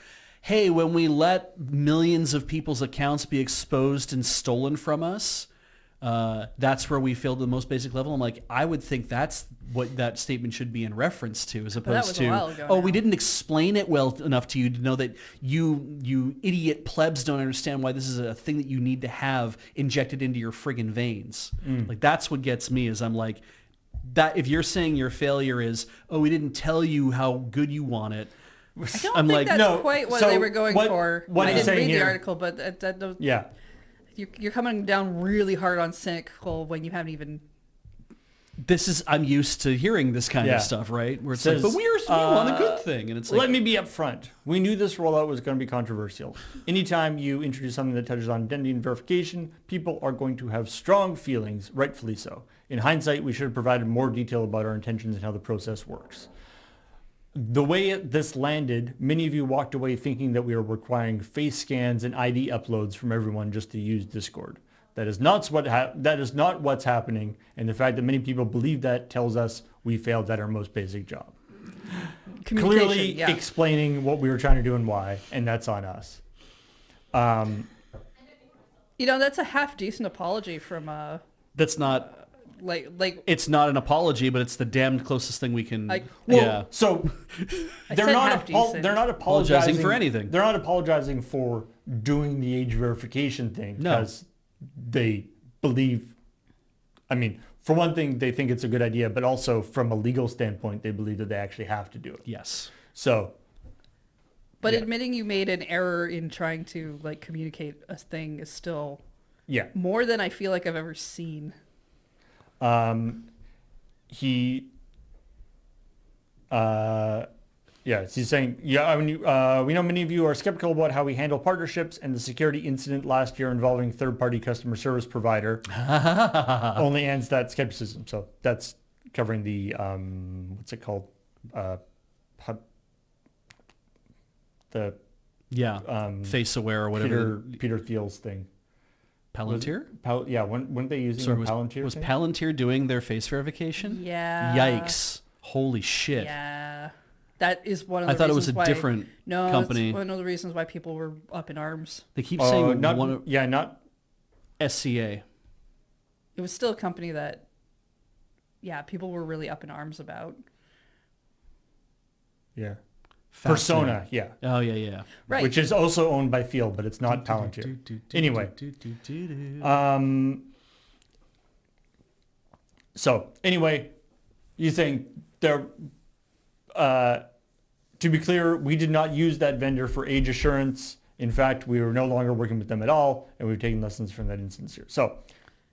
S2: hey, when we let millions of people's accounts be exposed and stolen from us, that's where we failed at the most basic level. I'm like, I would think that's what that statement should be in reference to, as opposed
S3: was
S2: to,
S3: a while ago
S2: oh,
S3: now.
S2: we didn't explain it well enough to you to know that you idiot plebs don't understand why this is a thing that you need to have injected into your friggin' veins. Like, that's what gets me, is I'm like, that if you're saying your failure is, oh, we didn't tell you how good you want it,
S3: I don't
S2: I'm
S3: think
S2: like,
S3: that's
S1: no,
S3: quite what
S1: so
S3: they were going for.
S1: what
S3: I
S1: he's
S3: didn't
S1: saying
S3: read
S1: here-
S3: the article, but
S1: Yeah.
S3: you're coming down really hard on cynical when you haven't even.
S2: I'm used to hearing this kind
S1: Yeah.
S2: of stuff, right? Where it's
S1: Says,
S2: like, but we want a good thing. And it's like,
S1: Let me be upfront. We knew this rollout was going to be controversial. Anytime you introduce something that touches on identity and verification, people are going to have strong feelings, rightfully so. In hindsight, we should have provided more detail about our intentions and how the process works. The way this landed, many of you walked away thinking that we were requiring face scans and ID uploads from everyone just to use Discord. That is not what's happening, and the fact that many people believe that tells us we failed at our most basic job.
S3: Communication,
S1: Clearly
S3: yeah.
S1: explaining what we were trying to do and why, and that's on us.
S3: That's a half decent apology from
S2: that's not,
S3: like
S2: it's not an apology, but it's the damned closest thing we can.
S3: Like-
S2: yeah.
S1: So they're
S3: said
S1: not
S3: half decent.
S1: they're not
S2: Apologizing
S1: apologizing
S2: for anything.
S1: They're not apologizing for doing the age verification thing
S2: No.
S1: because they believe. I mean, for one thing, they think it's a good idea, but also from a legal standpoint, they believe that they actually have to do it.
S2: Yes.
S1: So
S3: But
S1: Yeah.
S3: admitting you made an error in trying to like communicate a thing is still
S1: yeah,
S3: more than I feel like I've ever seen.
S1: He's saying, we know many of you are skeptical about how we handle partnerships, and the security incident last year involving third-party customer service provider only ends that skepticism. So that's covering the, what's it called? The
S2: Face aware or whatever.
S1: Peter Thiel's thing.
S2: Palantir?
S1: Weren't they using
S2: Sorry,
S1: the Palantir
S2: was
S1: thing?
S2: Palantir doing their face verification?
S3: Yeah.
S2: Yikes. Holy shit.
S3: Yeah. That is one of the
S2: I thought it
S3: reasons
S2: was a
S3: why,
S2: different
S3: no,
S2: company.
S3: it's one of the reasons why people were up in arms.
S2: They keep saying
S1: not
S2: one of
S1: not
S2: SCA.
S3: It was still a company that, people were really up in arms about.
S1: yeah.
S2: Fascinating.
S1: Persona, yeah.
S2: Oh, yeah.
S3: Right.
S1: Which is also owned by Field, but it's not Palantir. Anyway. So anyway, you're saying there. To be clear, we did not use that vendor for age assurance. In fact, we were no longer working with them at all, and we've taken lessons from that instance here. So,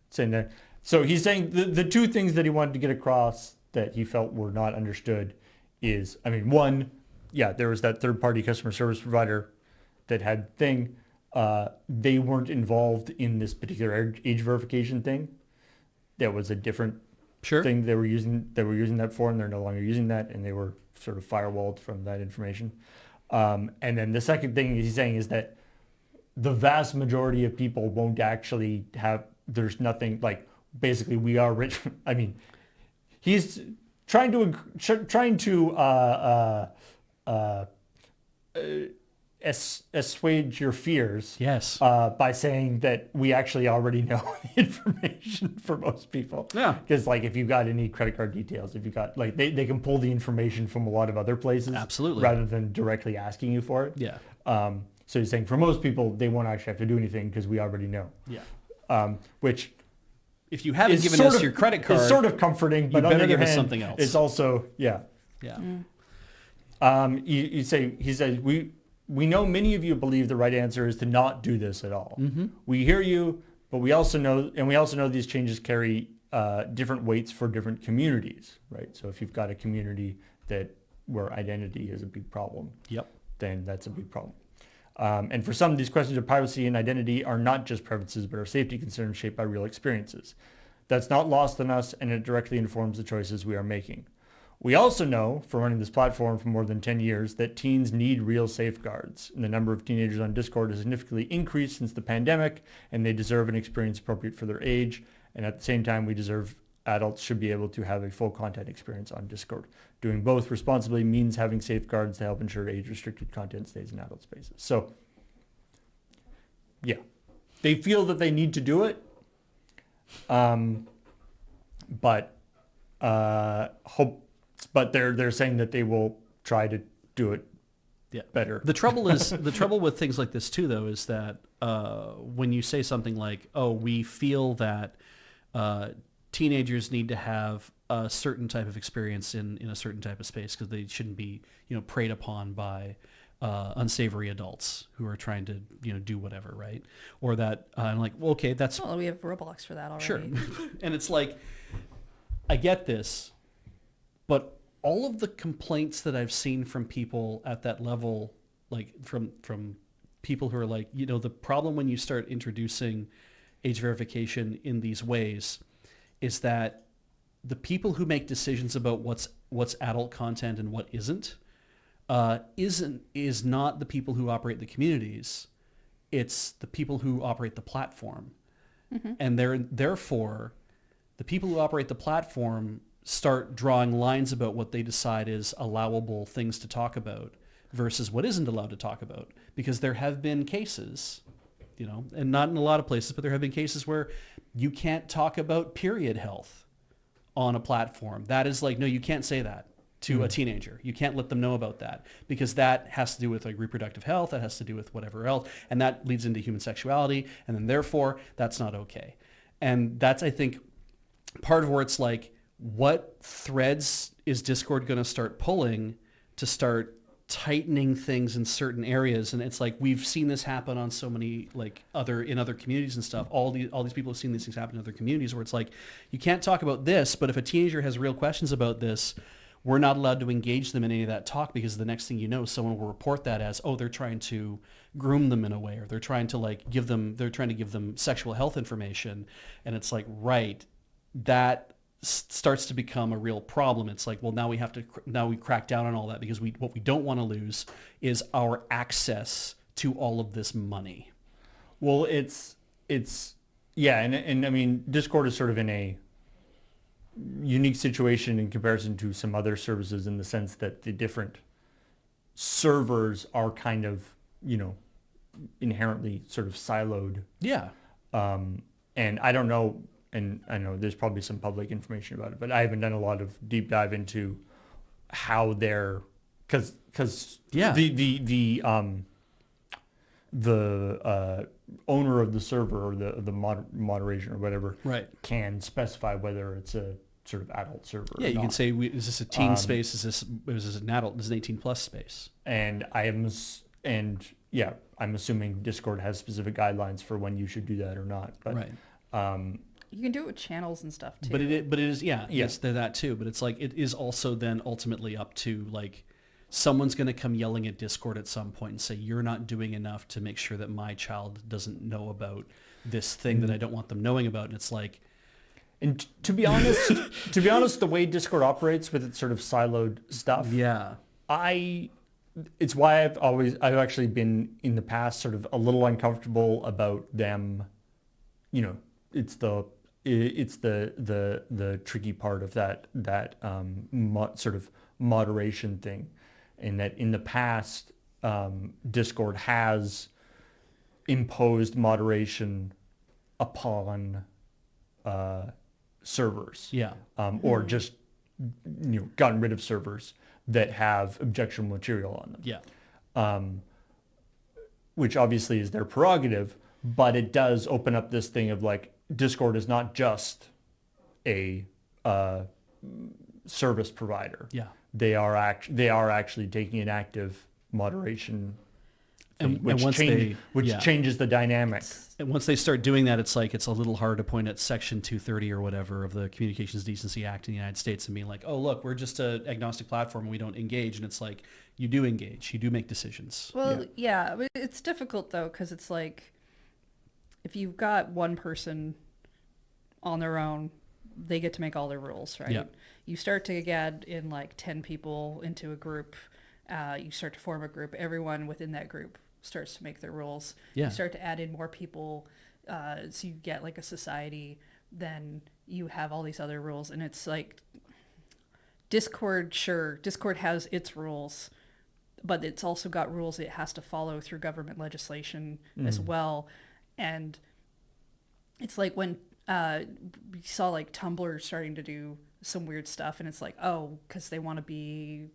S1: saying that. So he's saying the two things that he wanted to get across that he felt were not understood is, one, there was that third-party customer service provider that had thing. They weren't involved in this particular age verification thing. That was a different thing they were using that for, and they're no longer using that, and they were sort of firewalled from that information. And then the second thing he's saying is that the vast majority of people won't actually have. There's nothing like basically we are rich. He's trying to assuage your fears.
S2: Yes.
S1: By saying that we actually already know the information for most people.
S2: Yeah.
S1: Because if you've got any credit card details, if you got they can pull the information from a lot of other places.
S2: Absolutely.
S1: Rather than directly asking you for it.
S2: Yeah.
S1: So he's saying for most people they won't actually have to do anything because we already know.
S2: Yeah.
S1: Which
S2: if you haven't given us your credit card,
S1: it's sort of comforting, but on the
S2: better
S1: other
S2: give us
S1: hand,
S2: something else.
S1: it's also
S2: Yeah.
S1: he says we know many of you believe the right answer is to not do this at all.
S2: Mm-hmm.
S1: We hear you, but we also know these changes carry different weights for different communities, right? So if you've got a community where identity is a big problem, then that's a big problem. And for some, these questions of privacy and identity are not just preferences, but are safety concerns shaped by real experiences. That's not lost on us, and it directly informs the choices we are making. We also know, from running this platform for more than 10 years, that teens need real safeguards. And the number of teenagers on Discord has significantly increased since the pandemic, and they deserve an experience appropriate for their age. And at the same time, adults should be able to have a full content experience on Discord. Doing both responsibly means having safeguards to help ensure age-restricted content stays in adult spaces. So, yeah, they feel that they need to do it, but they're saying that they will try to do it better.
S2: The trouble with things like this too, though, is that when you say something like, "Oh, we feel that teenagers need to have a certain type of experience in a certain type of space because they shouldn't be, preyed upon by unsavory adults who are trying to, do whatever, right?" Or that I'm like, well, okay, that's
S3: we have Roblox for that already.
S2: Sure, and it's like, I get this, but all of the complaints that I've seen from people at that level, like from people who are like, the problem when you start introducing age verification in these ways is that the people who make decisions about what's adult content and what isn't not the people who operate the communities. It's the people who operate the platform. Mm-hmm. And therefore, the people who operate the platform start drawing lines about what they decide is allowable things to talk about versus what isn't allowed to talk about. Because there have been cases, and not in a lot of places, but there have been cases where you can't talk about period health on a platform. That is like, no, you can't say that to a teenager. You can't let them know about that because that has to do with like reproductive health. That has to do with whatever else. And that leads into human sexuality. And then therefore, that's not okay. And that's, I think, part of where it's like, what threads is Discord going to start pulling to start tightening things in certain areas? And it's like, we've seen this happen on so many in other communities and stuff. All these people have seen these things happen in other communities where it's like, you can't talk about this, but if a teenager has real questions about this, we're not allowed to engage them in any of that talk because the next thing you know, someone will report that as, oh, they're trying to groom them in a way, or they're trying to give them sexual health information. And it's like, right, that starts to become a real problem. It's like, well, now we crack down on all that because what we don't want to lose is our access to all of this money.
S1: Well, it's yeah, and I mean, Discord is sort of in a unique situation in comparison to some other services in the sense that the different servers are kind of, inherently sort of siloed.
S2: Yeah.
S1: And I don't know, and I know there's probably some public information about it, but I haven't done a lot of deep dive into how they're, because
S2: yeah,
S1: the owner of the server or the moderation or whatever,
S2: right,
S1: can specify whether it's a sort of adult server.
S2: Yeah,
S1: or
S2: you
S1: not.
S2: can say, is this a teen space? Is this an adult? Is this an 18 plus space?
S1: And I'm assuming Discord has specific guidelines for when you should do that or not. But,
S2: right.
S3: You can do it with channels and stuff too.
S2: But it is yes, they're that too. But it's like, it is also then ultimately up to like, someone's going to come yelling at Discord at some point and say, you're not doing enough to make sure that my child doesn't know about this thing that I don't want them knowing about. And it's like,
S1: and to be honest, the way Discord operates with its sort of siloed stuff,
S2: yeah,
S1: it's why I've actually been in the past sort of a little uncomfortable about them. It's the tricky part of that sort of moderation thing, in that in the past, Discord has imposed moderation upon servers, or just gotten rid of servers that have objectionable material on them, which obviously is their prerogative, but it does open up this thing of like, Discord is not just a service provider.
S2: Yeah,
S1: they are actually taking an active moderation thing, which changes the dynamic.
S2: And once they start doing that, it's like, it's a little hard to point at Section 230 or whatever of the Communications Decency Act in the United States and being like, oh, look, we're just an agnostic platform and we don't engage. And it's like, you do engage, you do make decisions.
S3: Well, yeah, but it's difficult though, because it's like, if you've got one person on their own, they get to make all their rules, right?
S2: Yeah.
S3: You start to add in like 10 people into a group. You start to form a group. Everyone within that group starts to make their rules.
S2: Yeah.
S3: You start to add in more people. So you get like a society. Then you have all these other rules. And it's like Discord, sure. Discord has its rules, but it's also got rules it has to follow through government legislation as well. And it's like when we saw like Tumblr starting to do some weird stuff, and it's like, oh, because they want to be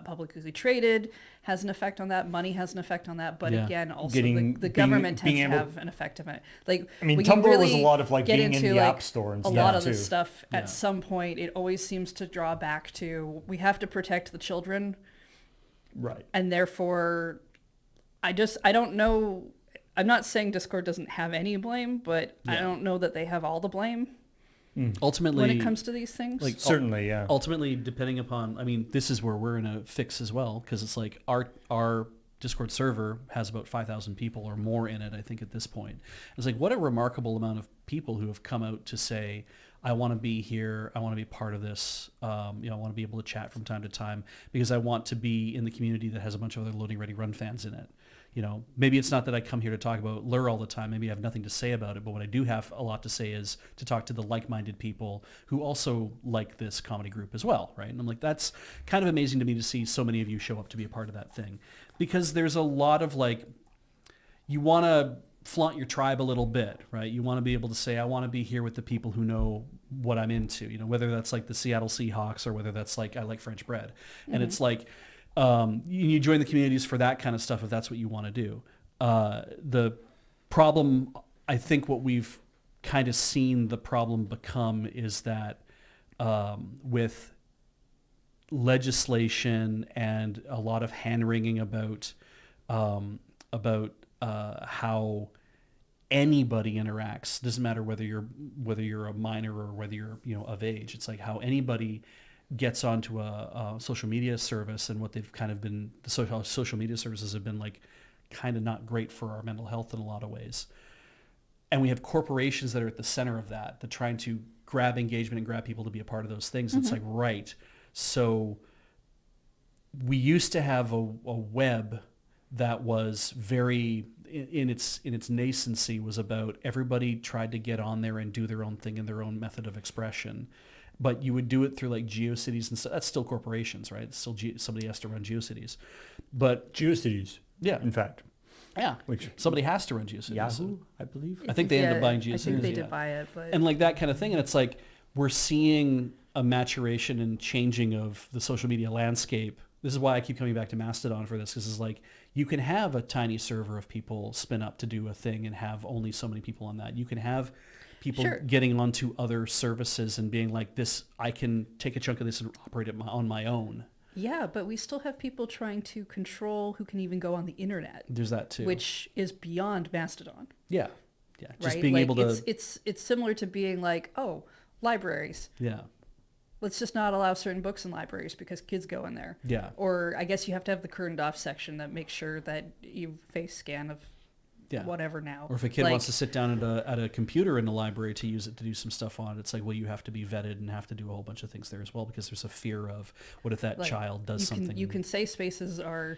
S3: publicly traded has an effect on that. Money has an effect on that. But
S2: Yeah.
S3: again, also
S1: Being
S3: the government tends to
S1: able-
S3: have an effect on it. Like,
S1: I mean,
S3: when you
S1: Tumblr was
S3: really
S1: a lot of like
S3: get
S1: being in
S3: into,
S1: the
S3: like,
S1: App Store and
S3: a
S1: stuff
S3: lot of
S1: too.
S3: this stuff
S2: Yeah.
S3: at some point, it always seems to draw back to, we have to protect the children.
S1: Right.
S3: And therefore, I don't know. I'm not saying Discord doesn't have any blame, but I
S2: Yeah.
S3: don't know that they have all the blame
S2: Ultimately,
S3: when it comes to these things.
S2: like
S1: Certainly, yeah.
S2: ultimately, depending upon, I mean, this is where we're in a fix as well, because it's like our Discord server has about 5,000 people or more in it, I think, at this point. It's like, what a remarkable amount of people who have come out to say, I want to be here, I want to be part of this, I want to be able to chat from time to time, because I want to be in the community that has a bunch of other Loading Ready Run fans in it. Maybe it's not that I come here to talk about Lure all the time. Maybe I have nothing to say about it. But what I do have a lot to say is to talk to the like-minded people who also like this comedy group as well, right? And I'm like, that's kind of amazing to me to see so many of you show up to be a part of that thing. Because there's a lot of like, you want to flaunt your tribe a little bit, right? You want to be able to say, I want to be here with the people who know what I'm into, whether that's like the Seattle Seahawks or whether that's like, I like French bread. And it's like, you join the communities for that kind of stuff if that's what you want to do. The problem, I think what we've kind of seen the problem become is that with legislation and a lot of hand-wringing about how anybody interacts, doesn't matter whether you're a minor or whether you're of age. It's like how anybody gets onto a social media service, and what they've kind of been, the social media services have been like kind of not great for our mental health in a lot of ways. And we have corporations that are at the center of that, trying to grab engagement and grab people to be a part of those things. It's like, right. So we used to have a web that was very, in its nascency, was about everybody tried to get on there and do their own thing in their own method of expression. But you would do it through like GeoCities and stuff. That's still corporations, right? It's still somebody has to run GeoCities. But
S1: GeoCities,
S2: yeah,
S1: in fact.
S2: Yeah,
S1: Which
S2: somebody has to run GeoCities.
S1: Yahoo, I believe.
S2: I think they ended up buying GeoCities.
S3: I think they did buy it, but
S2: and like that kind of thing. And it's like we're seeing a maturation and changing of the social media landscape. This is why I keep coming back to Mastodon for this, because it's like you can have a tiny server of people spin up to do a thing and have only so many people on that. You can have people getting onto other services and being like, this, I can take a chunk of this and operate it on my own.
S3: Yeah, but we still have people trying to control who can even go on the internet.
S2: There's that too,
S3: which is beyond Mastodon.
S2: Yeah, just
S3: right?
S2: being
S3: like,
S2: able to.
S3: It's similar to being like, oh, libraries.
S2: Yeah.
S3: Let's just not allow certain books in libraries because kids go in there.
S2: Yeah.
S3: Or I guess you have to have the curtained off section that makes sure that you face scan of whatever now.
S2: Or if a kid wants to sit down at a computer in the library to use it to do some stuff on it, it's like, well, you have to be vetted and have to do a whole bunch of things there as well, because there's a fear of what if that child does something.
S3: You can say spaces are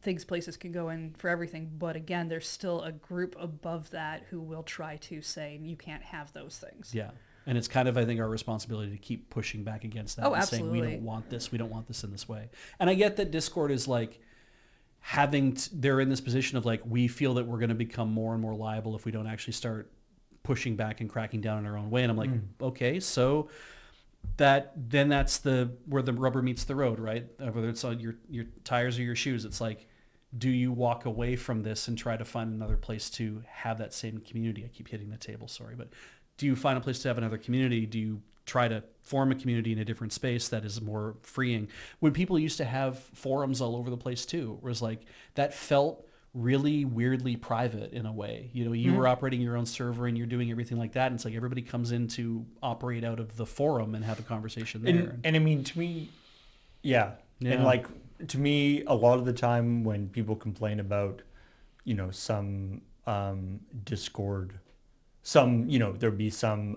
S3: things places can go in for everything, but again, there's still a group above that who will try to say you can't have those things.
S2: Yeah. And it's kind of, I think, our responsibility to keep pushing back against that and saying, we don't want this in this way. And I get that Discord is like they're in this position of like, we feel that we're going to become more and more liable if we don't actually start pushing back and cracking down in our own way. And I'm like, okay, so that's where the rubber meets the road, right? Whether it's on your tires or your shoes, it's like, do you walk away from this and try to find another place to have that same community? I keep hitting the table, sorry, but do you find a place to have another community? Do you try to form a community in a different space that is more freeing? When people used to have forums all over the place too, it was like, that felt really weirdly private in a way. You were operating your own server and you're doing everything like that. And it's like everybody comes in to operate out of the forum and have a conversation there.
S1: And I mean, to me, yeah. And like, to me, a lot of the time when people complain about, some Discord some, there'll be some,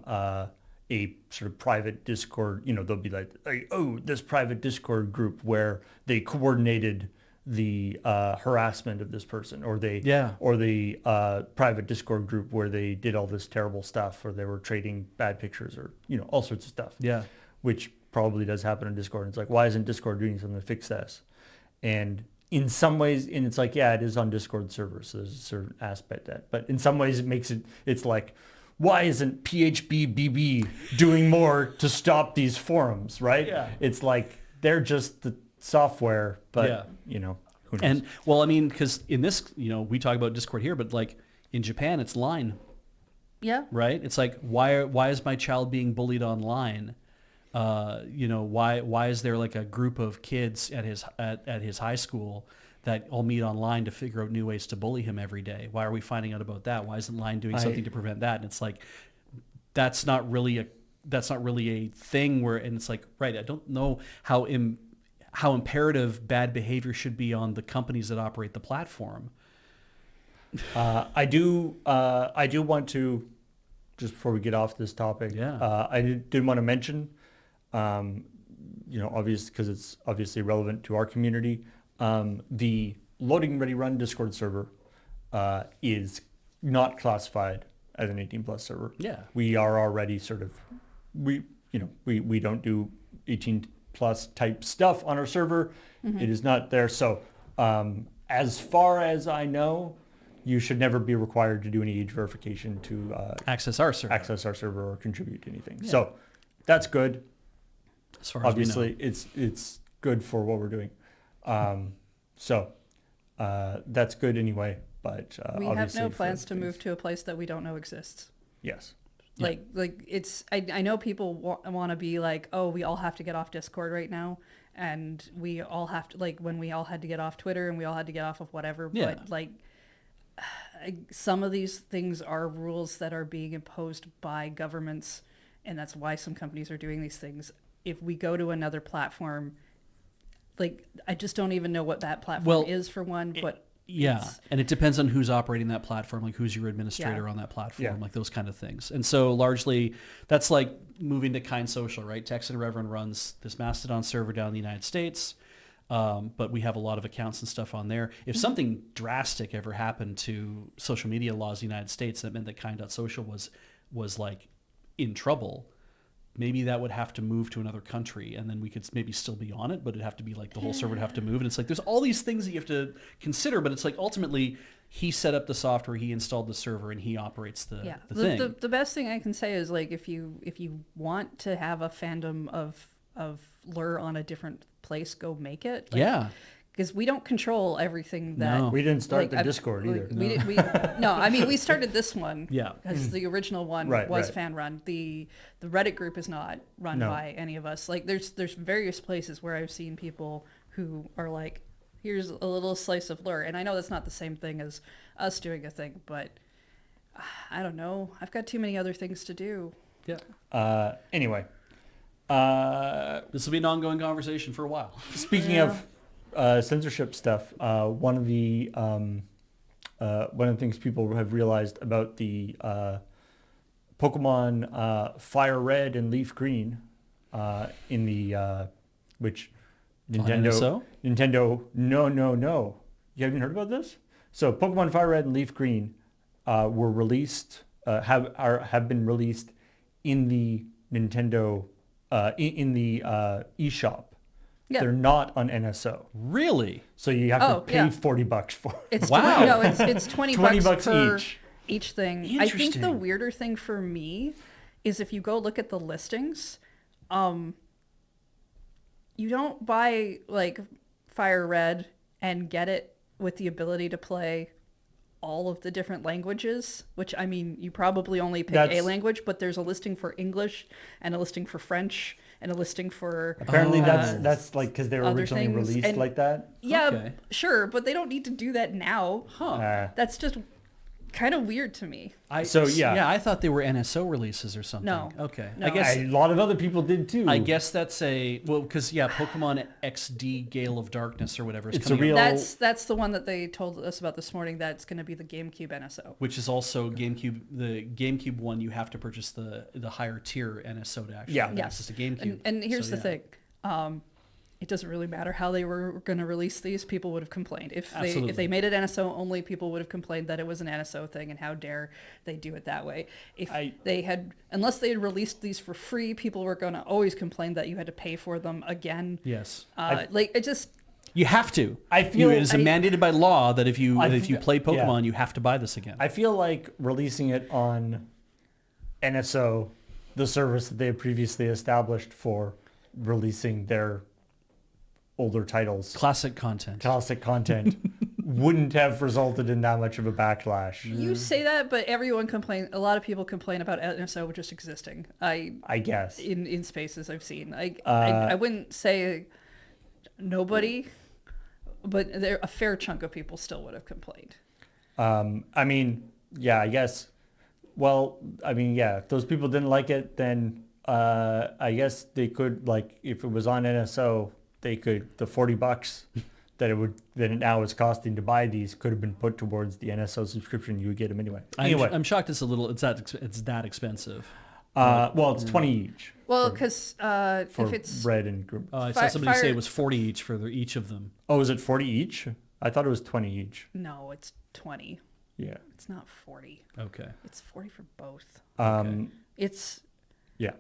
S1: a sort of private Discord, they'll be like, oh, this private Discord group where they coordinated the harassment of this person, or the private Discord group where they did all this terrible stuff, or they were trading bad pictures, or all sorts of stuff.
S2: Yeah.
S1: Which probably does happen in Discord. It's like, why isn't Discord doing something to fix this? And in some ways, and it's like, yeah, it is on Discord servers, so there's a certain aspect that, but in some ways it's like, why isn't PHPBB doing more to stop these forums, right?
S2: Yeah.
S1: It's like, they're just the software, but, who knows?
S2: And, well, I mean, because in this, we talk about Discord here, but like in Japan, it's Line.
S3: Yeah.
S2: Right? It's like, why is my child being bullied online? Why is there like a group of kids at his high school that all meet online to figure out new ways to bully him every day? Why are we finding out about that? Why isn't Line doing something to prevent that? And it's like, that's not really a thing where, and it's like, right, I don't know how imperative bad behavior should be on the companies that operate the platform.
S1: I do want to, just before we get off this topic, I did want to mention, obvious, because it's obviously relevant to our community, the Loading Ready Run Discord server is not classified as an 18 plus server.
S2: Yeah.
S1: We are already we don't do 18 plus type stuff on our server. Mm-hmm. It is not there. So as far as I know, you should never be required to do any age verification to
S2: access our server
S1: or contribute to anything. Yeah. So that's good.
S2: As far
S1: obviously,
S2: as we know.
S1: it's good for what we're doing. So that's good anyway. But
S3: we have no plans to move to a place that we don't know exists.
S1: Yes.
S3: Like it's, I know people want to be like, oh, we all have to get off Discord right now. And we all have to, like, when we all had to get off Twitter and we all had to get off of whatever.
S2: Yeah.
S3: But like, some of these things are rules that are being imposed by governments. And that's why some companies are doing these things. If we go to another platform, like, I just don't even know what that platform is for one, but
S2: and it depends on who's operating that platform, like who's your administrator on that platform, like those kind of things. And so largely that's like moving to Kind Social, right? Tex and Reverend runs this Mastodon server down in the United States, but we have a lot of accounts and stuff on there. If something drastic ever happened to social media laws in the United States, that meant that Kind.social was like in trouble, maybe that would have to move to another country, and then we could maybe still be on it, but it'd have to be like the whole server would have to move. And it's like, there's all these things that you have to consider, but it's like, ultimately he set up the software, he installed the server, and he operates the thing.
S3: The best thing I can say is, like, if you want to have a fandom of lure on a different place, go make it. Like, because we don't control everything that...
S1: We didn't start the Discord either.
S3: No, I mean, we started this one.
S2: Yeah.
S3: Because the original one was fan run. The Reddit group is not run by any of us. Like, there's various places where I've seen people who are like, here's a little slice of lure. And I know that's not the same thing as us doing a thing, but I don't know. I've got too many other things to do.
S1: Yeah. Anyway.
S2: This will be an ongoing conversation for a while.
S1: Speaking of... censorship stuff. One of the things people have realized about the Pokemon Fire Red and Leaf Green in the which Nintendo no. You haven't heard about this? So Pokemon Fire Red and Leaf Green were released have been released in the Nintendo in the eShop. Yeah. They're not on NSO.
S2: Really?
S1: So you have to pay $40 for it.
S3: It's it's 20 bucks per each thing. I think the weirder thing for me is if you go look at the listings, you don't buy like Fire Red and get it with the ability to play all of the different languages, which, I mean, you probably only pick a language, but there's a listing for English and a listing for French and a listing for...
S1: Apparently that's like because they were originally released like that?
S3: Yeah, sure, but they don't need to do that now.
S2: Huh.
S3: That's just kind of weird to me.
S2: I thought they were NSO releases or something.
S3: No.
S2: Okay.
S3: No.
S2: I guess
S1: A lot of other people did too.
S2: I guess that's because Pokemon XD Gale of Darkness or whatever is
S1: It's
S2: coming
S1: a real-
S2: out,
S3: That's the one that they told us about this morning. That's going to be the GameCube NSO.
S2: which is also GameCube. The GameCube one, you have to purchase the higher tier NSO to actually have
S1: Yeah.
S2: access to GameCube.
S3: And here's
S2: So,
S3: the thing. It doesn't really matter how they were going to release these. People would have complained. If
S2: Absolutely.
S3: they made it NSO only, people would have complained that it was an NSO thing and how dare they do it that way. Unless they had released these for free, people were going to always complain that you had to pay for them again.
S2: Yes. You have to.
S1: I feel-
S2: it is mandated by law that if you play Pokemon,
S1: yeah.
S2: you have to buy this again.
S1: I feel like releasing it on NSO, the service that they had previously established for releasing their older titles,
S2: Classic content.
S1: wouldn't have resulted in that much of a backlash.
S3: You say that, but everyone complain. A lot of people complain about NSO just existing.
S1: I guess.
S3: In spaces I've seen. I wouldn't say nobody, but a fair chunk of people still would have complained.
S1: I mean, yeah, I guess. Well, I mean, yeah, if those people didn't like it, then I guess they could, like, if it was on NSO, they could, the $40 that it now is costing to buy these could have been put towards the NSO subscription. You would get them anyway. Anyway,
S2: I'm shocked it's that expensive.
S1: well, it's 20 each.
S3: Well, because
S1: for
S3: if it's
S1: red and green.
S2: I saw somebody say it was 40 each for each of them.
S1: Oh, is it 40 each? I thought it was 20 each.
S3: no, it's 20.
S1: Yeah.
S3: It's not 40.
S2: Okay.
S3: It's 40 for both.
S1: Yeah.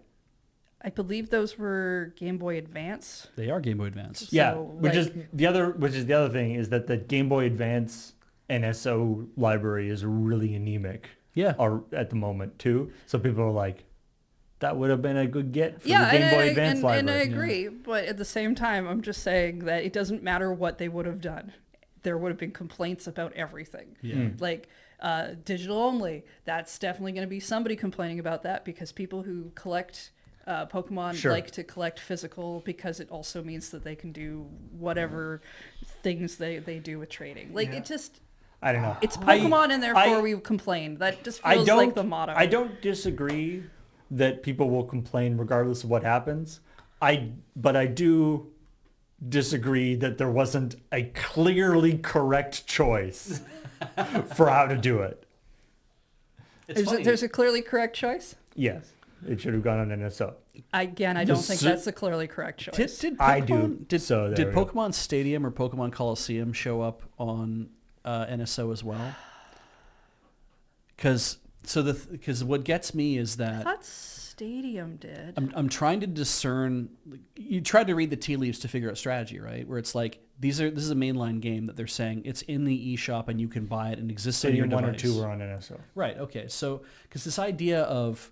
S3: I believe those were Game Boy Advance.
S2: They are Game Boy Advance.
S1: Yeah,
S3: So,
S1: which is the other thing is that the Game Boy Advance NSO library is really anemic.
S2: Yeah.
S1: At the moment too. So people are like, that would have been a good get for the
S3: Yeah,
S1: Game Boy Advance library.
S3: and I agree, but at the same time, I'm just saying that it doesn't matter what they would have done. There would have been complaints about everything.
S2: Yeah.
S3: Like digital only, that's definitely going to be somebody complaining about that because people who collect Pokemon
S1: Sure.
S3: like to collect physical because it also means that they can do whatever things they do with trading. Like it just,
S1: I don't know.
S3: it's Pokemon and therefore we complain. That just feels like the motto.
S1: I don't disagree that people will complain regardless of what happens. But I do disagree that there wasn't a clearly correct choice for how to do it.
S3: There's a clearly correct choice?
S1: Yes, it should have gone on NSO.
S3: Again, I don't think that's the clearly correct choice.
S2: Did Pokemon,
S1: I do.
S2: Did,
S1: So there
S2: did
S1: we go.
S2: Pokemon Stadium or Pokemon Coliseum show up on NSO as well? Because what gets me is
S3: I
S2: that
S3: thought Stadium did.
S2: I'm trying to discern. You tried to read the tea leaves to figure out strategy, right? Where it's like this is a mainline game that they're saying it's in the eShop and you can buy it and it exists on your
S1: Stadium 1 or
S2: device.
S1: 2 were on NSO.
S2: Right. Okay. So because this idea of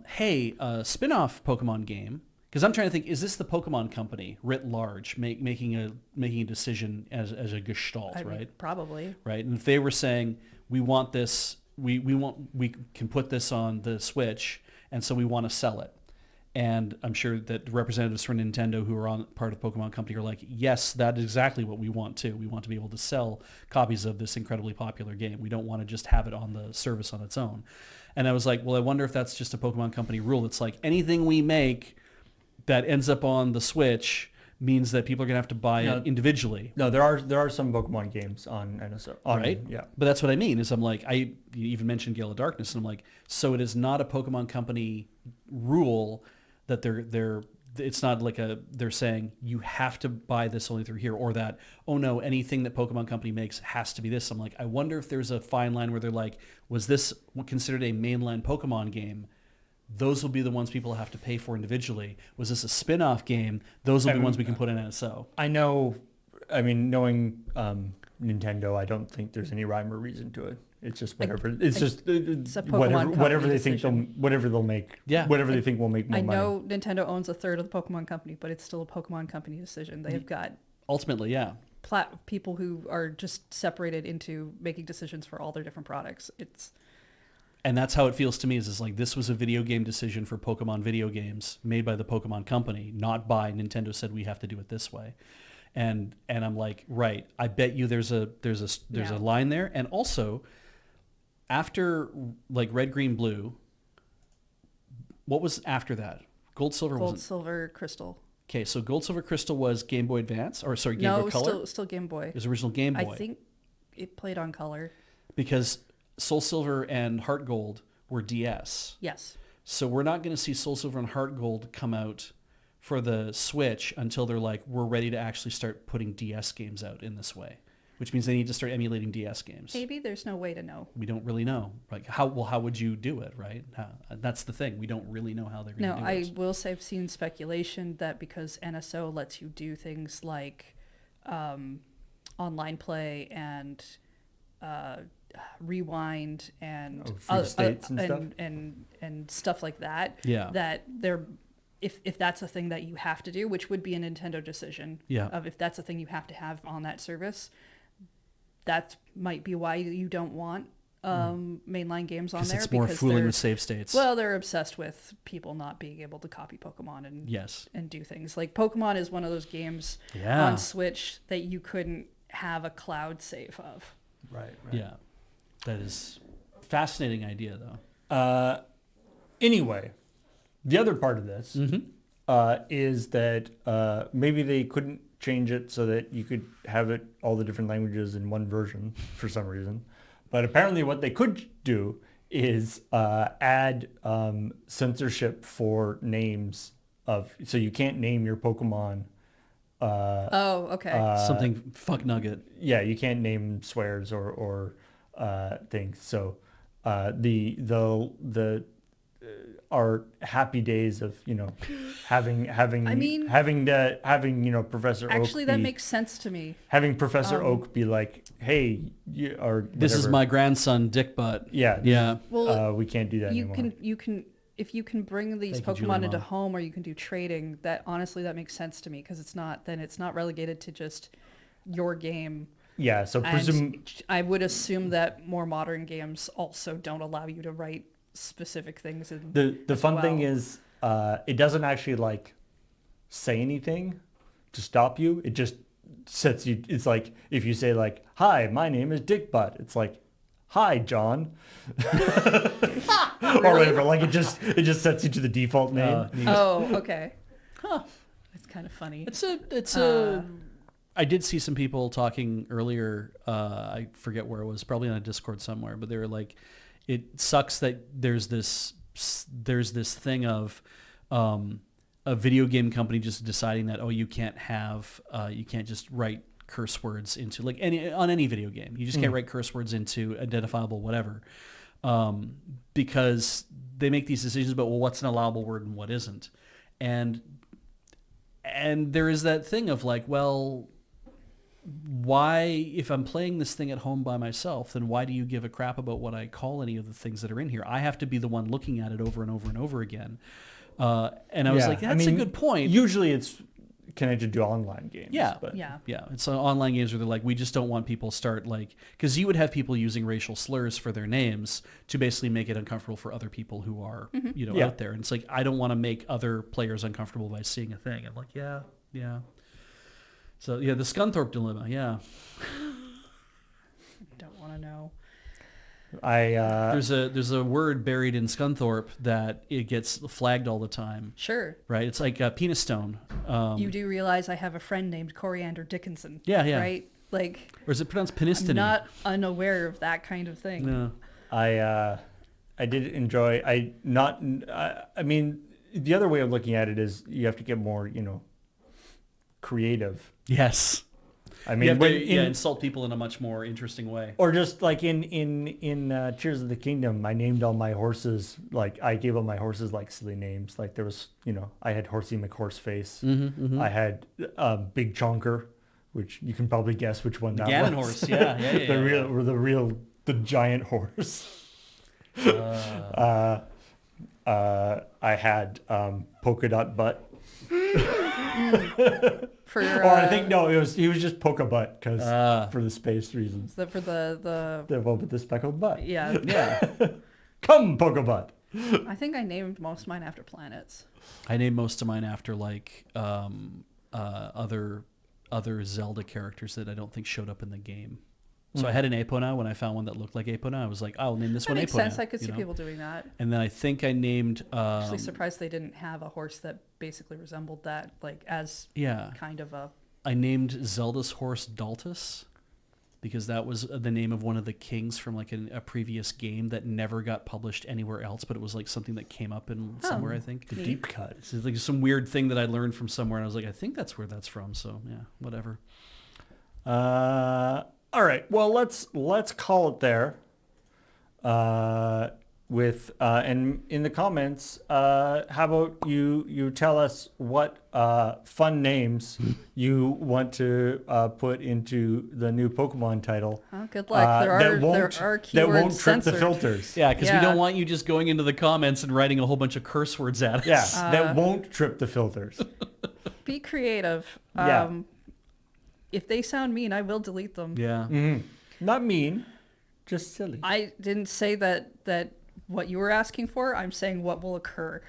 S2: hey, a spin-off Pokemon game. Because I'm trying to think, is this the Pokemon company writ large making a decision as a gestalt,
S3: I mean,
S2: right?
S3: probably.
S2: Right. And if they were saying we want this, we can put this on the Switch, and so we want to sell it. And I'm sure that representatives from Nintendo who are on part of the Pokemon company are like, yes, that is exactly what we want too. We want to be able to sell copies of this incredibly popular game. We don't want to just have it on the service on its own. And I was like, well, I wonder if that's just a Pokemon company rule. It's like anything we make that ends up on the Switch means that people are going to have to buy it individually.
S1: No, there are some Pokemon games on NSO.
S2: Right?
S1: Yeah.
S2: But that's what I mean is I'm like, you even mentioned Gale of Darkness, and I'm like, so it is not a Pokemon company rule that it's not like they're saying you have to buy this only through here, or that, oh no, anything that Pokemon company makes has to be this. I'm like, I wonder if there's a fine line where they're like, was this considered a mainline Pokemon game? Those will be the ones people have to pay for individually. Was this a spin-off game? Those will be ones we can put in NSO.
S1: I know, I mean, knowing Nintendo, I don't think there's any rhyme or reason to it. It's just whatever. It's
S3: a Pokemon
S1: whatever they
S3: company
S1: think whatever they'll make.
S2: Yeah.
S1: Whatever they think will make more
S3: I
S1: money.
S3: know Nintendo owns a third of the Pokemon company, but it's still a Pokemon company decision. They have got
S2: Ultimately, yeah.
S3: people who are just separated into making decisions for all their different products.
S2: And that's how it feels to me is like this was a video game decision for Pokemon video games made by the Pokemon company, not by Nintendo said we have to do it this way. And I'm like, right, I bet you there's a line there. And also after like red, green, blue, what was after that? Gold, silver
S3: Gold,
S2: wasn't.
S3: silver, crystal.
S2: Okay, so gold, silver, crystal was Game Boy Advance, or sorry, Game
S3: No,
S2: Boy
S3: it was
S2: Color.
S3: still Game Boy.
S2: It was original Game Boy.
S3: I think it played on color.
S2: Because Soul Silver and Heart Gold were DS.
S3: Yes.
S2: So we're not going to see Soul Silver and Heart Gold come out for the Switch until they're like, we're ready to actually start putting DS games out in this way, which means they need to start emulating DS games.
S3: Maybe there's no way to know.
S2: We don't really know. Like how would you do it, right? That's the thing. We don't really know how they're going to do it.
S3: I will say I've seen speculation that because NSO lets you do things like online play and rewind and
S1: free states and stuff?
S3: and stuff like that.
S2: Yeah.
S3: That they're if that's a thing that you have to do, which would be a Nintendo decision.
S2: Yeah.
S3: Of if that's a thing you have to have on that service, that might be why you don't want mainline games on there.
S2: It's more
S3: because
S2: fooling
S3: they're-
S2: with save states.
S3: Well, they're obsessed with people not being able to copy Pokemon and
S2: yes.
S3: and do things. Like Pokemon is one of those games
S2: Yeah.
S3: on Switch that you couldn't have a cloud save of.
S1: Right.
S2: Yeah. That is a fascinating idea, though.
S1: Anyway, the other part of this is that maybe they couldn't change it so that you could have it all the different languages in one version for some reason. But apparently what they could do is add censorship for names so you can't name your Pokemon.
S3: Oh, okay.
S2: Something fuck nugget.
S1: Yeah, you can't name swears or things. So the our happy days of having Professor
S3: Actually,
S1: Oak
S3: that makes sense to me.
S1: having Professor Oak be like, hey, or
S2: This is
S1: whatever.
S2: my grandson, Dick Butt.
S1: Yeah.
S2: Yeah.
S3: Well,
S1: we can't do that
S3: you
S1: anymore.
S3: can if you can bring these
S2: Thank you, Julie
S3: Pokemon into
S2: Mom.
S3: home, or you can do trading. That honestly, that makes sense to me because it's not relegated to just your game.
S1: Yeah. So presume.
S3: And I would assume that more modern games also don't allow you to write specific things.
S1: The fun thing is, it doesn't actually like say anything to stop you. It just sets you. It's like if you say like, "Hi, my name is Dick Butt." It's like, "Hi, John," or whatever. Like it just sets you to the default name.
S3: Oh, okay. Huh. It's kind of funny.
S2: It's a. I did see some people talking earlier. I forget where it was, probably on a Discord somewhere, but they were like, "It sucks that there's this thing of a video game company just deciding that you can't just write curse words into like any video game. You just can't write curse words into identifiable whatever, because they make these decisions about what's an allowable word and what isn't, and there is that thing of like, well, why, if I'm playing this thing at home by myself, then why do you give a crap about what I call any of the things that are in here? I have to be the one looking at it over and over and over again. And I was like, that's a good point.
S1: Usually it's connected to online games.
S2: Yeah.
S1: But
S3: Yeah.
S2: Yeah, it's online games where they're like, we just don't want people start like, because you would have people using racial slurs for their names to basically make it uncomfortable for other people who are,
S1: Yeah.
S2: out there. And it's like, I don't want to make other players uncomfortable by seeing a thing. I'm like, yeah. So yeah, the Scunthorpe dilemma. Yeah,
S3: Don't want to know.
S2: there's a word buried in Scunthorpe that it gets flagged all the time.
S3: Sure.
S2: Right? It's like penis stone.
S3: You do realize I have a friend named Coriander Dickinson.
S2: Yeah.
S3: Right? Like,
S2: Or is it pronounced penistony?
S3: I'm not unaware of that kind of thing.
S2: No.
S1: I did enjoy. I mean, the other way of looking at it is you have to get more, creative.
S2: Yes.
S1: I mean,
S2: insult people in a much more interesting way.
S1: or just like in Tears of the Kingdom, I named all my horses, like I gave all my horses like silly names. Like there was, I had Horsey McHorseface. I had Big Chonker, which you can probably guess which one that
S2: Gammon
S1: was.
S2: horse, yeah.
S1: the giant horse. I had Polka Dot Butt.
S3: For
S1: Or I think he was just Polka Butt because for the space reasons.
S3: for the
S1: The one with the speckled butt.
S3: yeah.
S2: Yeah.
S1: Come, Polka Butt.
S3: I think I named most of mine after planets.
S2: I named most of mine after like other Zelda characters that I don't think showed up in the game. So I had an Epona. When I found one that looked like Epona, I was like, I'll name this
S3: That
S2: one
S3: makes
S2: Epona.
S3: sense. I could see people doing that.
S2: And then I think I named...
S3: Actually surprised they didn't have a horse that basically resembled that, like as kind of a...
S2: I named Zelda's horse Daltus because that was the name of one of the kings from like a previous game that never got published anywhere else, but it was like something that came up in somewhere, I think.
S1: The deep cut.
S2: It's like some weird thing that I learned from somewhere, and I was like, I think that's where that's from. So yeah, whatever.
S1: All right. Well, let's call it there. And in the comments, how about you tell us what fun names you want to put into the new Pokemon title.
S3: Oh, good luck. There are keywords
S1: that won't trip
S3: censored.
S1: the filters.
S2: Yeah, because we don't want you just going into the comments and writing a whole bunch of curse words at us.
S1: Yeah, that won't trip the filters.
S3: Be creative. If they sound mean, I will delete them.
S2: Yeah.
S1: Mm-hmm. Not mean, just silly.
S3: I didn't say that what you were asking for. I'm saying what will occur.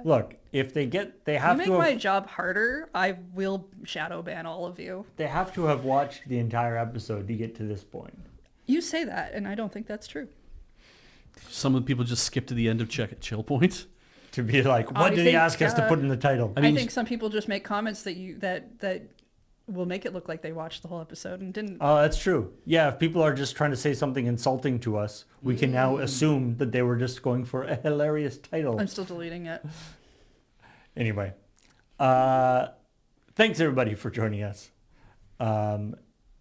S1: Look, if they have
S3: You make
S1: to
S3: my
S1: have,
S3: job harder, I will shadow ban all of you.
S1: they have to have watched the entire episode to get to this point.
S3: You say that, and I don't think that's true.
S2: Some of the people just skip to the end of ChillPoint.
S1: To be like, what did he ask us to put in the title?
S3: I think some people just make comments that will make it look like they watched the whole episode and didn't.
S1: Oh, that's true. Yeah, if people are just trying to say something insulting to us, we can now assume that they were just going for a hilarious title.
S3: I'm still deleting it.
S1: Anyway, thanks everybody for joining us. And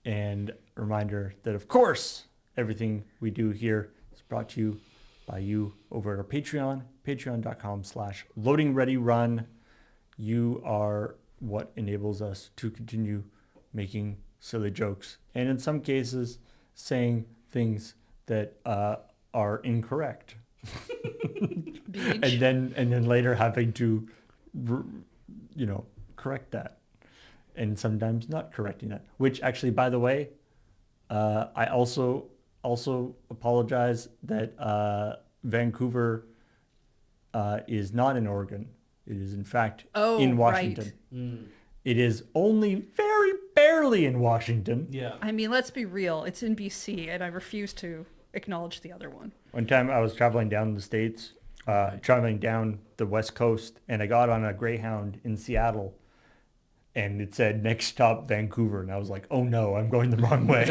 S1: a reminder that, of course, everything we do here is brought to you by you over at our Patreon, patreon.com/loadingreadyrun. You are what enables us to continue making silly jokes, and in some cases saying things that are incorrect. and then later having to correct that, and sometimes not correcting that, which actually, by the way, I also apologize that Vancouver is not in Oregon. It is, in fact, in Washington.
S3: Right.
S1: It is only very barely in Washington.
S2: Yeah.
S3: I mean, let's be real. It's in BC, and I refuse to acknowledge the other one.
S1: One time I was traveling down the States, traveling down the West Coast, and I got on a Greyhound in Seattle, and it said, next stop, Vancouver. And I was like, oh no, I'm going the wrong way.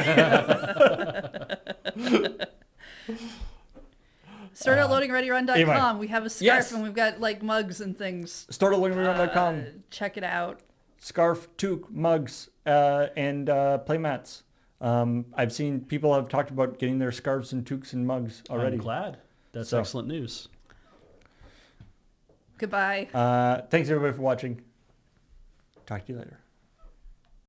S3: Start at loadingreadyrun.com.
S1: Anyway.
S3: We have a scarf,
S1: Yes.
S3: and we've got like mugs and things.
S1: Start at loadingreadyrun.com.
S3: Check it out.
S1: Scarf, toque, mugs, and playmats. I've seen people have talked about getting their scarves and toques and mugs already.
S2: I'm glad. That's
S1: So.
S2: excellent news.
S3: Goodbye.
S1: Thanks everybody for watching. Talk to you later.